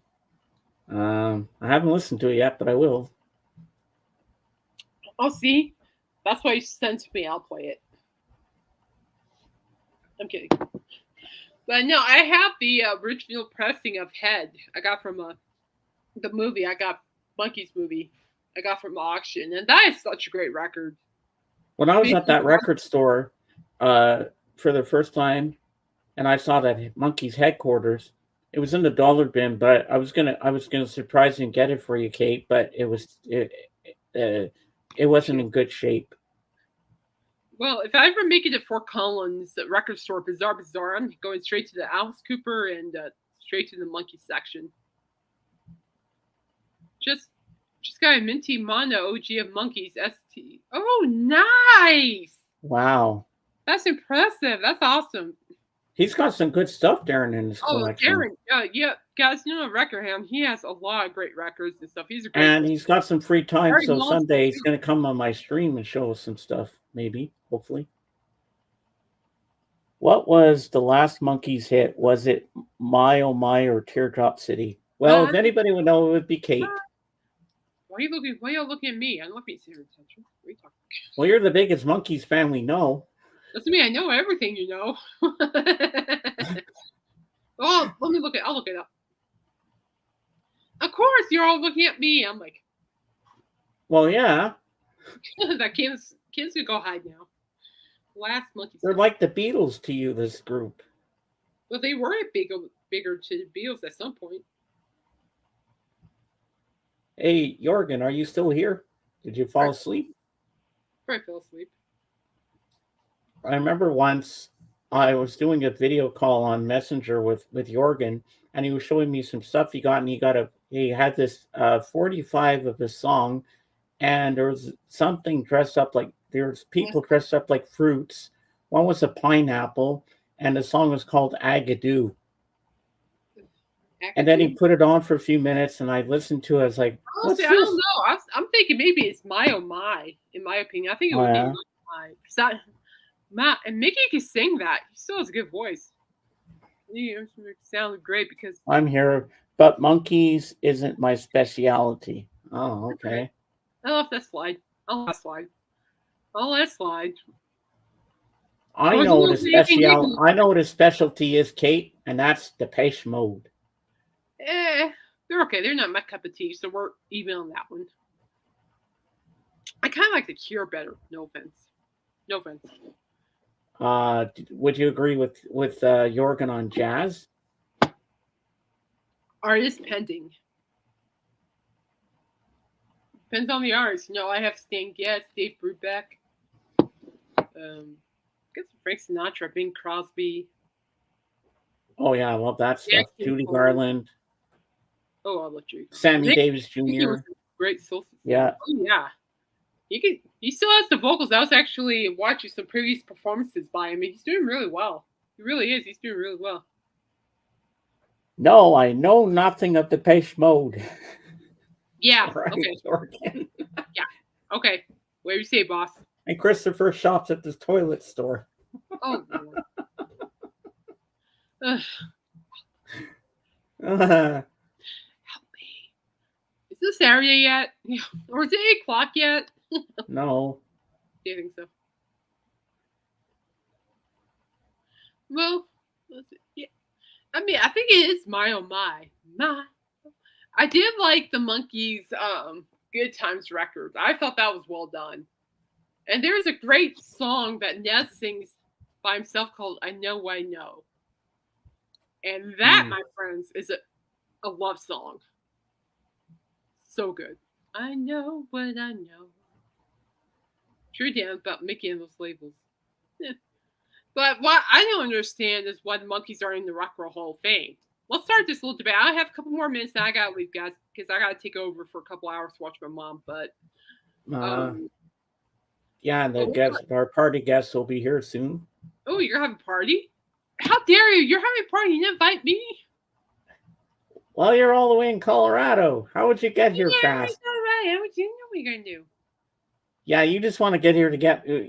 I haven't listened to it yet, but I will. Oh, see? That's why you sent it to me. I'll play it. I'm kidding. But no, I have the original pressing of Head. I got from the movie. I got Monkees movie. I got from auction, and that is such a great record. When I was at that record store for the first time, and I saw that Monkees headquarters, it was in the dollar bin. But I was gonna surprise you and get it for you, Kate. But it wasn't in good shape. Well, if I ever make it to Fort Collins record store, Bizarre, I'm going straight to the Alice Cooper and straight to the monkey section. Just got a minty mono OG of monkeys ST. Oh, nice! Wow. That's impressive. That's awesome. He's got some good stuff, Darren, in his Oh, collection. Darren, yeah, guys, you know Record Ham. He has a lot of great records and stuff. He's a great And he's got some free time, very so knowledgeable someday he's too. going to come on my stream and show us some stuff, maybe, hopefully. What was the last Monkeys hit? Was it My Oh My or Teardrop City? Well, if anybody would know, it would be Kate. Why are you looking at me? I'm not being serious. What are you talking about? Well, you're the biggest Monkeys fan we know. Doesn't mean I know everything, you know. Well, I'll look it up. Of course, you're all looking at me. I'm like, well, yeah. that kids can go hide now. Last Monkeys. They're like the Beatles to you, this group. Well, they were bigger to the Beatles at some point. Hey, Jorgen, are you still here? Did you fall asleep? I fell asleep. I remember once I was doing a video call on Messenger with Jorgen, and he was showing me some stuff he got, and he had this 45 of his song, and there was something dressed up like there's people dressed up like fruits. One was a pineapple, and the song was called Agadoo. And then he put it on for a few minutes, and I listened to it. I was like, honestly, I don't know. I'm thinking maybe it's My Oh My, in my opinion. I think it would be My Oh My. And Mickey can sing that. He still has a good voice. It sounded great because I'm here, but Monkeys isn't my specialty. Oh, okay. I'll let that slide. I'll let slide. I know what his specialty is, Kate, and that's Depeche Mode. They're okay. They're not my cup of tea, so we're even on that one. I kind of like The Cure better. No offense. Would you agree with Jorgen on jazz? Artist pending. Depends on the artist. I have Stan Getz, Dave Brubeck. Guess Frank Sinatra, Bing Crosby. Oh yeah, I love that stuff. Judy Garland. Oh, I love Judy. Sammy Davis Jr. Great soul. Yeah. Oh yeah. He still has the vocals. I was actually watching some previous performances by him. He's doing really well. He really is. He's doing really well. No, I know nothing of Depeche Mode. Yeah. Right, okay. Yeah. Okay. What do you say, boss? And Christopher shops at this toilet store. Oh. Help me. Is this Saturday yet? Or is it 8 o'clock yet? No. Do you think so? Well, yeah. I mean, I think it is My Oh My. I did like the Monkees' Good Times record. I thought that was well done. And there's a great song that Nez sings by himself called I Know I Know. And that, my friends, is a love song. So good. I know what I know. True damn about Mickey and those labels. Yeah. But what I don't understand is why the Monkees are in the Rock and Roll Hall of Fame. Let's start this little debate. I have a couple more minutes and I gotta leave, guys, because I gotta take over for a couple hours to watch my mom. But yeah, and our party guests will be here soon. Oh, you're having a party? How dare you? You're having a party. You didn't invite me. Well, you're all the way in Colorado. How would you get here fast? Right. How would you know what you're gonna do? Yeah, you just want to get here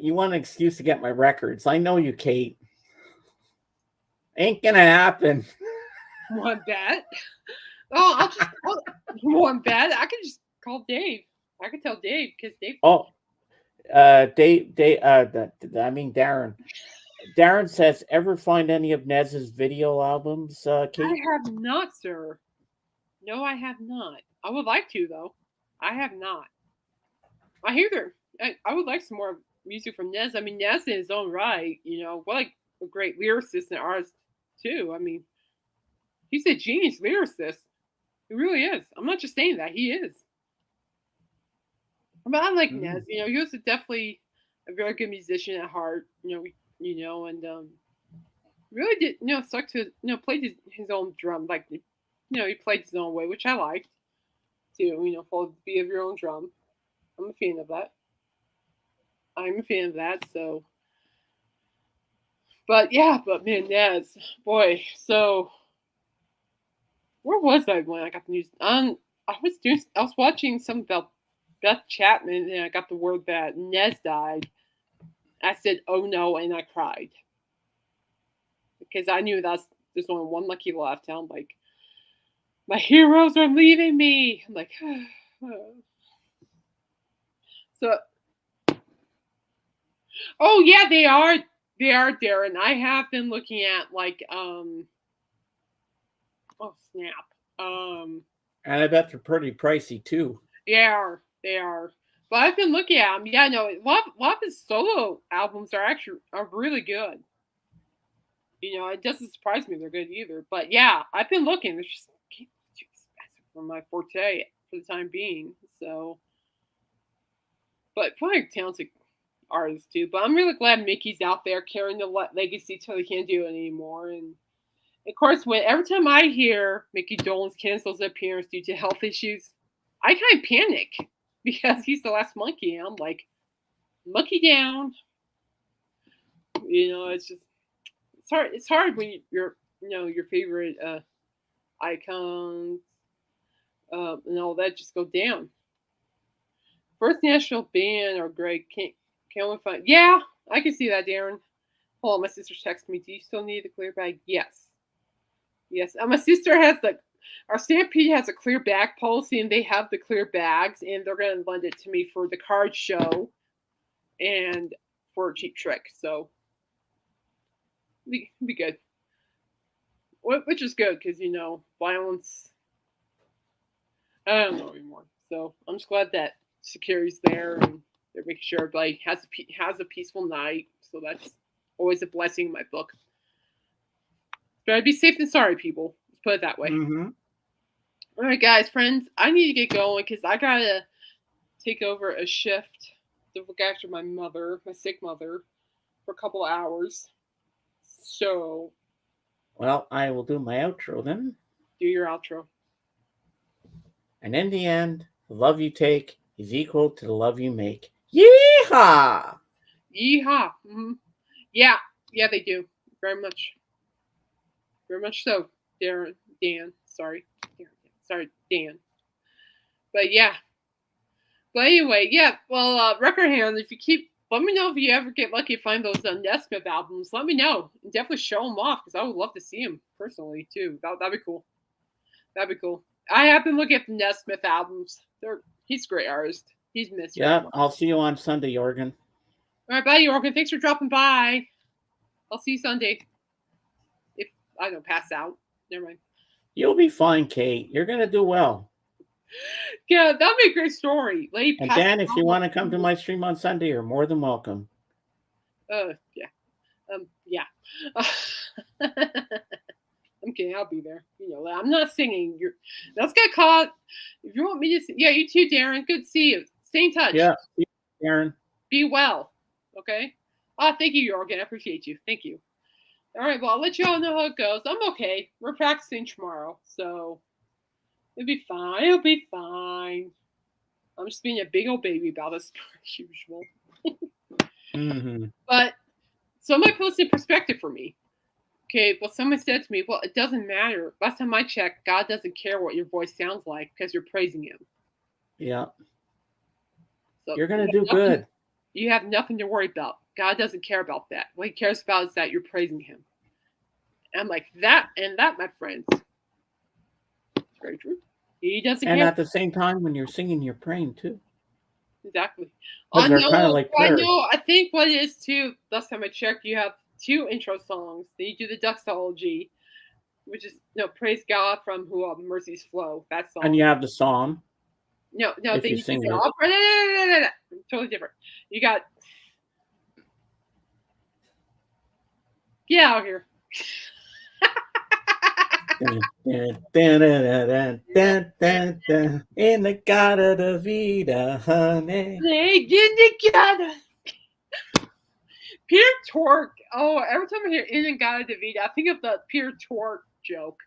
you want an excuse to get my records. I know you, Kate. Ain't gonna happen. Want that? Oh, I'll just want that. I can just call Dave. I can tell Dave because Dave. Oh, I mean Darren. Darren says, ever find any of Nez's video albums, Kate? I have not, sir. No, I have not. I would like to, though. I have not. I hear I would like some more music from Nez. I mean, Nez in his own right, like a great lyricist and artist, too. I mean, he's a genius lyricist. He really is. I'm not just saying that. He is. But I like Nez. He was definitely a very good musician at heart. And really did stuck to played his own drum, like he played his own way, which I liked too. Follow the beat of your own drum. I'm a fan of that. I'm a fan of that. So, but yeah, but man, Nez, boy. So where was I when I got the news? I was watching something about Beth Chapman, and I got the word that Nez died. I said, "Oh no," and I cried because I knew there's only one lucky left. And I'm like, my heroes are leaving me. I'm like, so. Oh yeah, they are. They are, Darren. I have been looking at like oh snap. And I bet they're pretty pricey too. They are. They are. But I've been looking at them. Yeah, no. A lot of his solo albums are really good. It doesn't surprise me they're good either. But yeah, I've been looking. They're just too expensive for my forte for the time being. So, but probably talented artists too. But I'm really glad Mickey's out there carrying the legacy till he can't do it anymore. And of course, every time I hear Mickey Dolenz cancels appearance due to health issues, I kind of panic because he's the last monkey. And I'm like, monkey down. It's just it's hard. It's hard when your favorite icons and all that just go down. First National Band or Greg can't we find? Yeah, I can see that, Darren. Hold on, my sister texted me. Do you still need the clear bag? Yes. Yes. My sister has our Stampede has a clear bag policy, and they have the clear bags, and they're going to lend it to me for the card show and for a Cheap Trick. So, be good. Which is good because, violence, I don't know anymore. So, I'm just glad that security's there and they're making sure everybody has a peaceful night. So, that's always a blessing in my book. Better be safe than sorry, people. Let's put it that way. Mm-hmm. All right, guys, friends, I need to get going because I got to take over a shift to look after my sick mother, for a couple of hours. So. Well, I will do my outro then. Do your outro. And in the end, the love you take is equal to the love you make. Yeehaw! Yeehaw! Mm-hmm. Yeah, they do very much. Very much so, Dan. Sorry, Dan. But yeah. But anyway, yeah. Well, Record Hand, let me know if you ever get lucky to find those Nesmith albums. Let me know. And definitely show them off because I would love to see them personally too. That'd be cool. That'd be cool. I have been looking at the Nesmith albums. He's a great artist. He's missed. Yeah, I'll see you on Sunday, Jorgen. All right, bye, Jorgen. Thanks for dropping by. I'll see you Sunday. If I don't pass out. Never mind. You'll be fine, Kate. You're going to do well. Yeah, that'd be a great story. And Dan, if you want to come to my stream on Sunday, you're more than welcome. Yeah. Yeah. I'm kidding. I'll be there. I'm not singing. That's gonna cause. If you want me to, yeah, you too, Darren. Good to see you. Stay in touch. Yeah, Darren. Be well. Okay. Thank you, Jorgen. I appreciate you. Thank you. All right. Well, I'll let you all know how it goes. I'm okay. We're practicing tomorrow, so it'll be fine. It'll be fine. I'm just being a big old baby about this as usual. Mm-hmm. But somebody posted in perspective for me. Okay, well, someone said to me, well, it doesn't matter. Last time I checked, God doesn't care what your voice sounds like because you're praising him. Yeah. So you're going to do good. You have nothing to worry about. God doesn't care about that. What he cares about is that you're praising him. And I'm like, that, my friends, it's very true. He doesn't care. And at the same time, when you're singing, you're praying too. Exactly. They're kind of like I know. I think what it is too, last time I checked, you have 2 intro songs. Then you do the doxology, which is praise God from whom mercies flow. That song. And you have the psalm. No, if then you you sing do it. totally different. You got get out of here. In the Gata da Vida, honey. They get together. Pure Torque. Oh, every time I hear In-N-Gadda-Da-Vida, I think of the Pure Torque joke.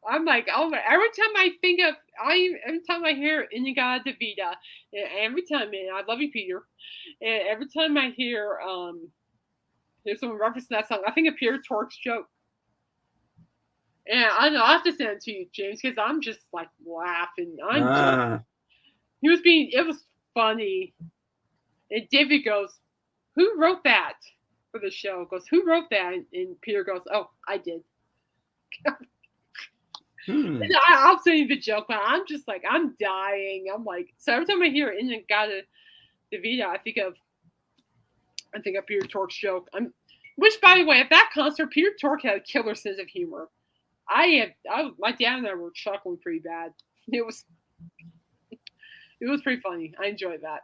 I'm like, oh my! Every time I think of, every time I hear In-N-Gadda-Da-Vida, every time, man, I love you, Peter. And every time I hear there's someone referencing that song, I think of Pure Torque's joke. And I know I have to send it to you, James, because I'm just like laughing. It was funny. And David goes, "Who wrote that for the show?" Goes, "Who wrote that?" And Peter goes, "Oh, I did." I'll send you the joke, but I'm just like, I'm dying. I'm like, so every time I hear In-N-Gadda-Da-Vida, I think of Peter Torque's joke. Which, by the way, at that concert, Peter Torque had a killer sense of humor. My dad and I were chuckling pretty bad. It was pretty funny. I enjoyed that.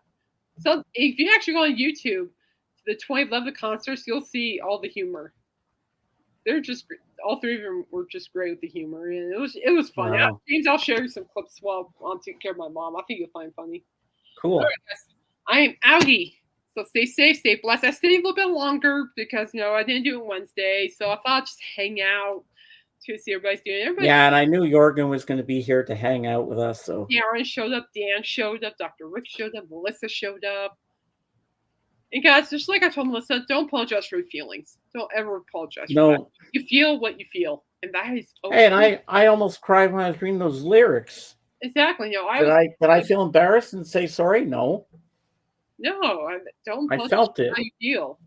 So if you actually go on YouTube, the 2011 concerts, you'll see all the humor. They're just all three of them were just great with the humor, and it was fun. Wow. James, I'll share you some clips while I'm taking care of my mom. I think you'll find funny. Cool. All right, guys. I am outie. So stay safe, stay blessed. I stayed a little bit longer because I didn't do it Wednesday, so I thought I'd just hang out to see everybody's doing. Yeah, and I knew Jorgen was going to be here to hang out with us. So Darren showed up, Dan showed up, Dr. Rick showed up, Melissa showed up. And guys, just like I told Melissa, don't apologize for your feelings. Don't ever apologize. No, you feel what you feel, and that is okay. Hey, and I almost cried when I was reading those lyrics. Exactly. Did I feel embarrassed and say sorry? No. No, don't. I felt it. How you feel?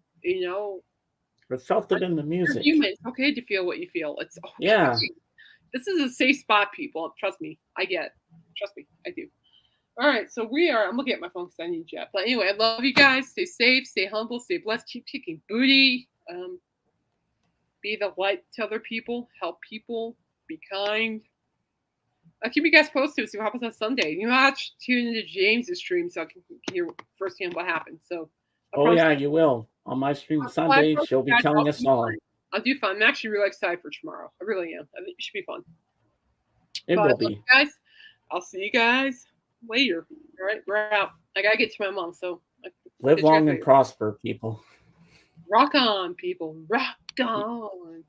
I felt it in the music. You're human. It's okay to feel what you feel. It's okay. Yeah. This is a safe spot, people. Trust me. I get. Trust me. I do. All right, so I'm looking at my phone because I need Jeff. But anyway, I love you guys. Stay safe, stay humble, stay blessed, keep kicking booty. Be the light to other people, help people, be kind. I'll keep you guys posted. See what happens on Sunday. You have to tune into James's stream so I can hear firsthand what happens. So. Yeah, you will. On my stream Sunday, she'll be telling us all. I'll do fun. I'm actually really excited for tomorrow. I really am. I think it should be fun. It will be. Guys, I'll see you guys later. All right, we're out. I gotta get to my mom, so live long and prosper, people. Rock on, people. Rock on.